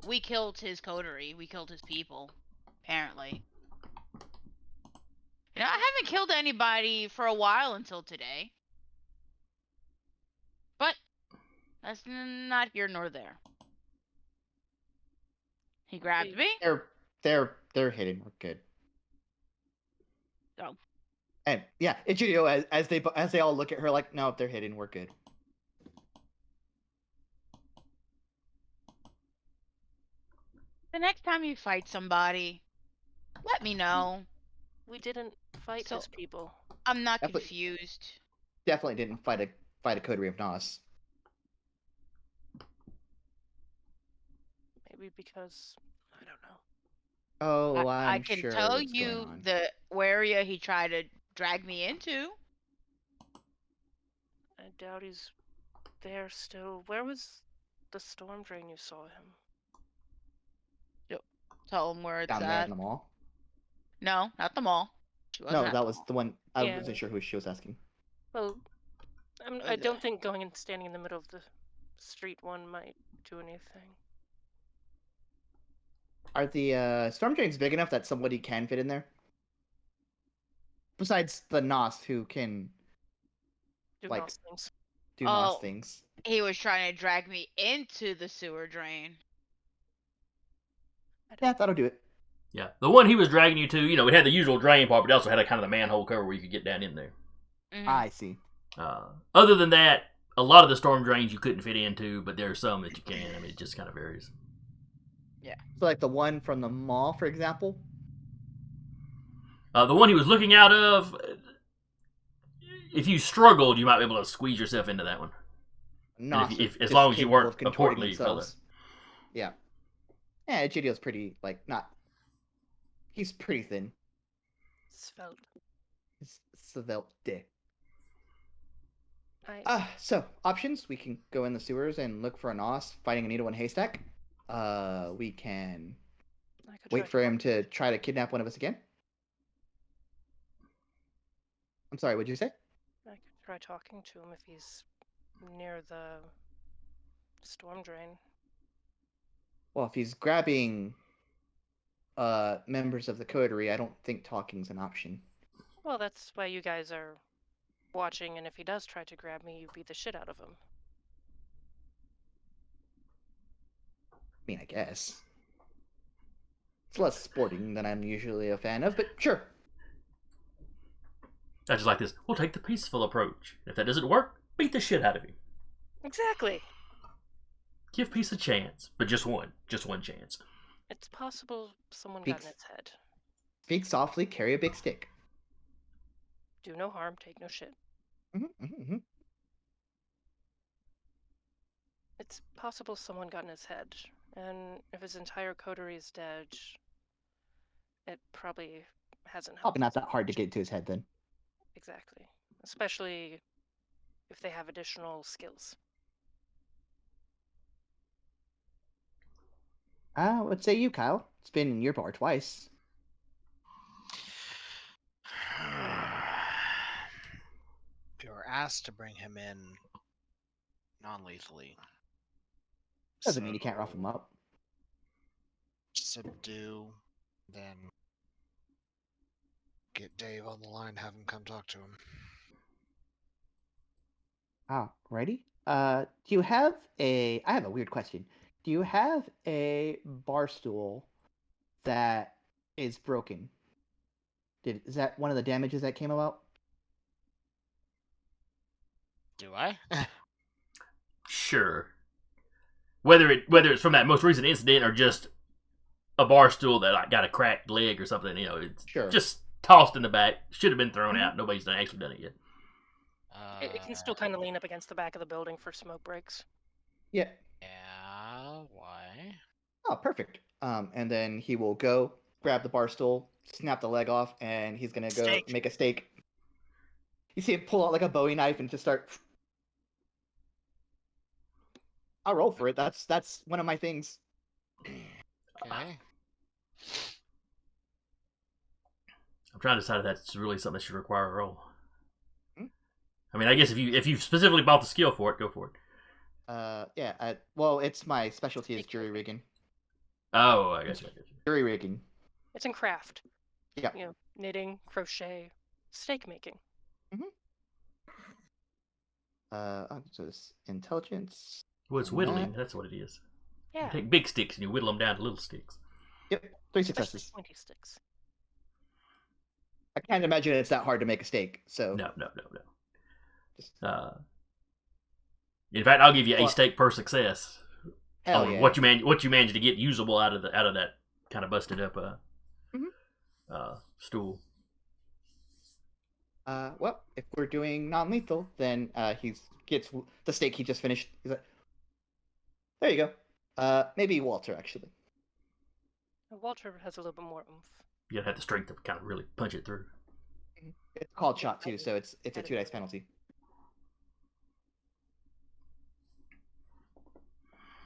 Speaker 5: we killed his coterie. We killed his people, apparently. I haven't killed anybody for a while until today. But that's not here nor there. He grabbed me.
Speaker 4: They're hidden. We're good.
Speaker 5: Oh.
Speaker 4: And yeah, Egidio as they all look at her like, no, they're hidden. We're good.
Speaker 5: The next time you fight somebody, let me know.
Speaker 2: We didn't fight
Speaker 5: So-
Speaker 2: his people.
Speaker 5: I'm not
Speaker 4: Definitely-
Speaker 5: confused.
Speaker 4: Definitely didn't fight a coterie of Nos.
Speaker 2: Maybe because I don't know.
Speaker 4: Oh,
Speaker 5: I
Speaker 4: I'm
Speaker 5: can
Speaker 4: sure
Speaker 5: tell
Speaker 4: what's
Speaker 5: you
Speaker 4: going on.
Speaker 5: the area he tried to drag me into.
Speaker 2: I doubt he's there still. Where was the storm drain you saw him?
Speaker 5: Tell him where it's
Speaker 4: Down there
Speaker 5: at.
Speaker 4: in the mall.
Speaker 5: No, not the mall. She wasn't
Speaker 4: No,
Speaker 5: at
Speaker 4: that
Speaker 5: the
Speaker 4: was
Speaker 5: mall.
Speaker 4: the one. I
Speaker 2: Yeah.
Speaker 4: wasn't sure who she was asking.
Speaker 2: Well, I don't think going and standing in the middle of the street one might do anything.
Speaker 4: Are the storm drains big enough that somebody can fit in there? Besides the Nos, who can
Speaker 2: Do
Speaker 4: Like-
Speaker 2: Nos things.
Speaker 4: do Nos
Speaker 5: Oh.
Speaker 4: things.
Speaker 5: He was trying to drag me into the sewer drain.
Speaker 4: Yeah, that'll do it.
Speaker 1: Yeah, the one he was dragging you to, it had the usual drain part, but it also had a kind of the manhole cover where you could get down in there.
Speaker 5: Mhm.
Speaker 4: I see.
Speaker 1: Other than that, a lot of the storm drains you couldn't fit into, but there are some that you can. I mean, it just kind of varies.
Speaker 4: So, like the one from the mall, for example.
Speaker 1: The one he was looking out of, if you struggled, you might be able to squeeze yourself into that one.
Speaker 4: Nos
Speaker 1: if-
Speaker 4: are
Speaker 1: as
Speaker 4: just
Speaker 1: long as you
Speaker 4: capable
Speaker 1: weren't
Speaker 4: of
Speaker 1: a
Speaker 4: contorting
Speaker 1: portly fella.
Speaker 4: themselves. Yeah. Yeah, Egidio's pretty not. He's pretty thin.
Speaker 2: Svelte.
Speaker 4: He's svelte.
Speaker 2: I
Speaker 4: So options: we can go in the sewers and look for a Nos fighting a needle in a haystack. We can
Speaker 2: could
Speaker 4: wait
Speaker 2: try
Speaker 4: for him to try to kidnap one of us again. I'm sorry, what'd you say?
Speaker 2: I could try talking to him if he's near the storm drain.
Speaker 4: Well, if he's grabbing members of the coterie, I don't think talking's an option.
Speaker 2: Well, that's why you guys are watching, and if he does try to grab me, you beat the shit out of him.
Speaker 4: mean, I guess. It's less sporting than I'm usually a fan of, but sure.
Speaker 1: I just like this. We'll take the peaceful approach. If that doesn't work, beat the shit out of him.
Speaker 2: Exactly.
Speaker 1: Give peace a chance, but just one chance.
Speaker 2: It's possible someone got in
Speaker 4: Speaks-
Speaker 2: its head.
Speaker 4: Speak softly, carry a big stick.
Speaker 2: Do no harm, take no shit. It's possible someone got in his head, and if his entire coterie is dead, it probably hasn't helped.
Speaker 4: Probably not that hard to get into his head then.
Speaker 2: Exactly. Especially if they have additional skills.
Speaker 4: What say you, Kyle? It's been in your bar twice.
Speaker 6: If you were asked to bring him in non-lethally,
Speaker 4: Doesn't mean you can't rough him up.
Speaker 6: subdue, then get Dave on the line, have him come talk to him.
Speaker 4: Ready? Do you have I have a weird question. Do you have a bar stool that is broken? Is that one of the damages that came about?
Speaker 6: Do I?
Speaker 1: Sure. Whether it's from that most recent incident or just a bar stool that like got a cracked leg or something, it's
Speaker 4: Sure.
Speaker 1: just tossed in the back. Should have been thrown out. Nobody's actually done it yet.
Speaker 2: It can still kind of lean up against the back of the building for smoke breaks.
Speaker 4: Yeah.
Speaker 6: Yeah, why?
Speaker 4: Oh, perfect. And then he will go grab the bar stool, snap the leg off, and he's gonna go
Speaker 2: Steak.
Speaker 4: make a steak. You see him pull out like a Bowie knife and just start. I'll roll for it. That's one of my things.
Speaker 6: Okay.
Speaker 1: I'm trying to decide if that's really something that should require a roll.
Speaker 4: Hmm?
Speaker 1: I mean, I guess if you specifically bought the skill for it, go for it.
Speaker 4: Yeah. Well, it's my specialty is jury rigging.
Speaker 1: Oh, I guess.
Speaker 4: Jury rigging.
Speaker 2: It's in craft.
Speaker 4: Yeah.
Speaker 2: Knitting, crochet, steak making.
Speaker 4: So it's intelligence.
Speaker 1: Well, it's whittling. That's what it is.
Speaker 2: Yeah.
Speaker 1: You take big sticks and you whittle them down to little sticks.
Speaker 4: Yep, 3
Speaker 2: Especially
Speaker 4: successes.
Speaker 2: pointy sticks.
Speaker 4: I can't imagine it's that hard to make a steak. So
Speaker 1: No.
Speaker 4: Just,
Speaker 1: In fact, I'll give you a
Speaker 4: Well-
Speaker 1: stake per success
Speaker 4: hell
Speaker 1: on
Speaker 4: yeah.
Speaker 1: what you managed to get usable out of that kind of busted up stool.
Speaker 4: Well, if we're doing non-lethal, then he gets the steak he just finished. He's like, there you go. Maybe Walter actually.
Speaker 2: Walter has a little bit more oomph.
Speaker 1: You gotta have the strength to kind of really punch it through.
Speaker 4: It's called shot too, so it's a 2 dice penalty.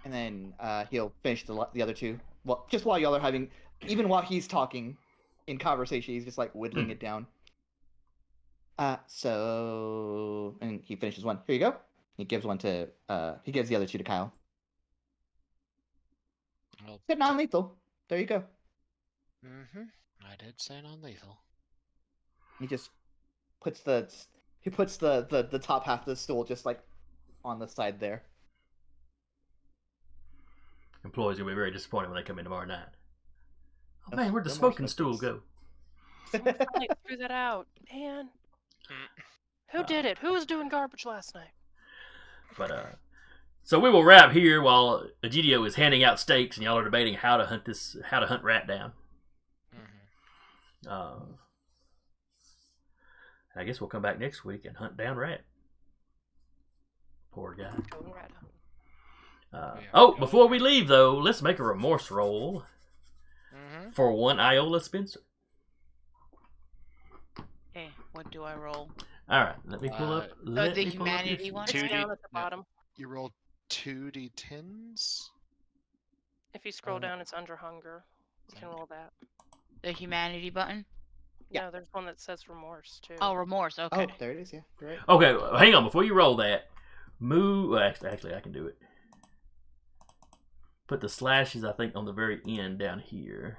Speaker 4: And then he'll finish the other two. Well, just while y'all are having, even while he's talking in conversation, he's just like whittling it down. And he finishes one. Here you go. He gives one to he gives the other two to Kyle.
Speaker 6: Well,
Speaker 4: Said non-lethal. There you go.
Speaker 6: I did say non-lethal.
Speaker 4: He just puts the top half of the stool just like on the side there.
Speaker 1: Employees are gonna be very disappointed when they come in tomorrow night. Oh
Speaker 4: No-
Speaker 1: man, where'd the
Speaker 4: no more
Speaker 1: smoking
Speaker 4: smoke
Speaker 1: stool
Speaker 4: breaks.
Speaker 1: go?
Speaker 2: Someone finally threw that out. Man. Who did it? Who was doing garbage last night?
Speaker 1: But so we will wrap here while Egidio is handing out steaks and y'all are debating how to hunt Rat down. I guess we'll come back next week and hunt down Rat. Poor guy.
Speaker 2: Going rat hunting.
Speaker 1: Before we leave though, let's make a remorse roll for one Iola Spencer.
Speaker 5: Okay, what do I roll?
Speaker 1: All right, let me pull up. let
Speaker 5: the
Speaker 1: me pull up
Speaker 5: humanity
Speaker 1: your-
Speaker 5: one?
Speaker 2: It's
Speaker 6: 2D
Speaker 2: down at the
Speaker 6: no.
Speaker 2: bottom.
Speaker 6: You rolled 2d10s?
Speaker 2: If you scroll down, it's under hunger. You can roll that.
Speaker 5: The humanity button?
Speaker 4: Yeah.
Speaker 2: No, there's one that says remorse too.
Speaker 5: Oh, remorse. Okay.
Speaker 4: Oh, there it is. Yeah, you're right.
Speaker 1: Okay, hang on. Before you roll that, move. Well, actually, I can do it. Put the slashes, I think, on the very end down here.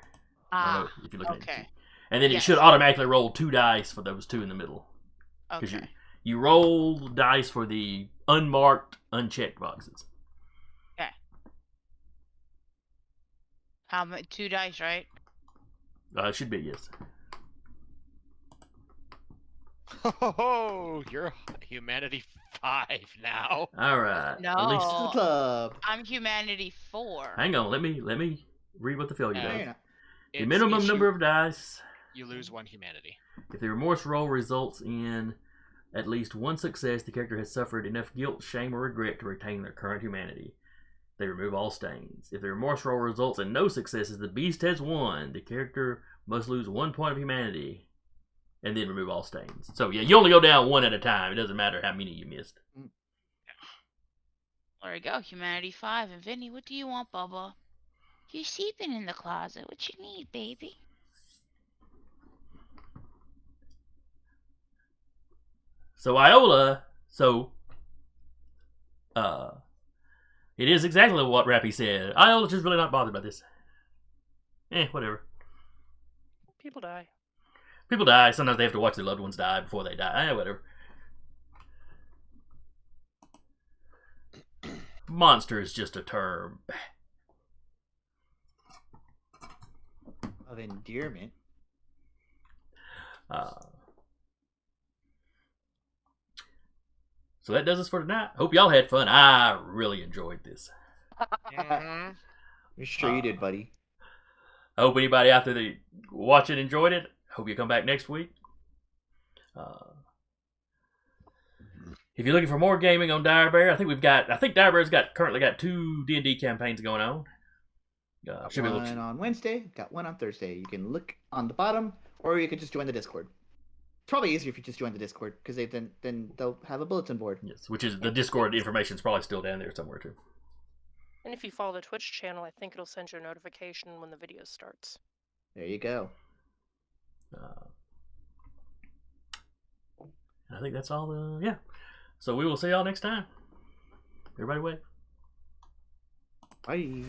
Speaker 1: I don't know if you're looking at
Speaker 5: okay.
Speaker 1: it. And then it
Speaker 5: Yes.
Speaker 1: should automatically roll 2 dice for those 2 in the middle. Because
Speaker 5: Okay.
Speaker 1: you roll dice for the unmarked, unchecked boxes.
Speaker 5: Okay. How many? 2 dice, right?
Speaker 1: It should be, yes.
Speaker 6: Oh, you're humanity 5 now.
Speaker 1: All right.
Speaker 5: No.
Speaker 1: At least,
Speaker 4: To the club.
Speaker 5: I'm humanity 4.
Speaker 1: hang on. Let me read what the failure
Speaker 6: Yeah.
Speaker 1: does.
Speaker 4: Fair enough.
Speaker 1: The
Speaker 6: It's
Speaker 1: minimum
Speaker 6: issue-
Speaker 1: number of dice.
Speaker 6: You lose 1 humanity.
Speaker 1: If the remorse roll results in at least 1 success, the character has suffered enough guilt, shame, or regret to retain their current humanity. They remove all stains. If the remorse roll results in no successes, the beast has won. The character must lose 1 point of humanity and then remove all stains. So yeah, you only go down 1 at a time. It doesn't matter how many you missed.
Speaker 5: There we go, humanity 5. And Vinny, what do you want, Bubba? You're sleeping in the closet. What you need, baby?
Speaker 1: So Iola, it is exactly what Rappy said. Iola's just really not bothered by this. Whatever.
Speaker 2: People die.
Speaker 1: People die. Sometimes they have to watch their loved ones die before they die. Whatever. Monster is just a term.
Speaker 4: Of endearment.
Speaker 1: So that does us for tonight. Hope y'all had fun. I really enjoyed this.
Speaker 6: Mhm.
Speaker 4: You're sure you did, buddy.
Speaker 1: I hope anybody out there that watched it enjoyed it. Hope you come back next week. If you're looking for more gaming on Dire Bear, I think Dire Bear's currently got 2 D&D campaigns going on. Should be able
Speaker 4: One
Speaker 1: to,
Speaker 4: on Wednesday, got one on Thursday. You can look on the bottom, or you can just join the Discord. It's probably easier if you just join the Discord, because then they'll have a bulletin board.
Speaker 1: yes, which is the Discord information is probably still down there somewhere too.
Speaker 2: And if you follow the Twitch channel, I think it'll send you a notification when the video starts.
Speaker 4: There you go.
Speaker 1: I think that's all. Yeah. So we will see y'all next time. Everybody wave.
Speaker 4: Bye.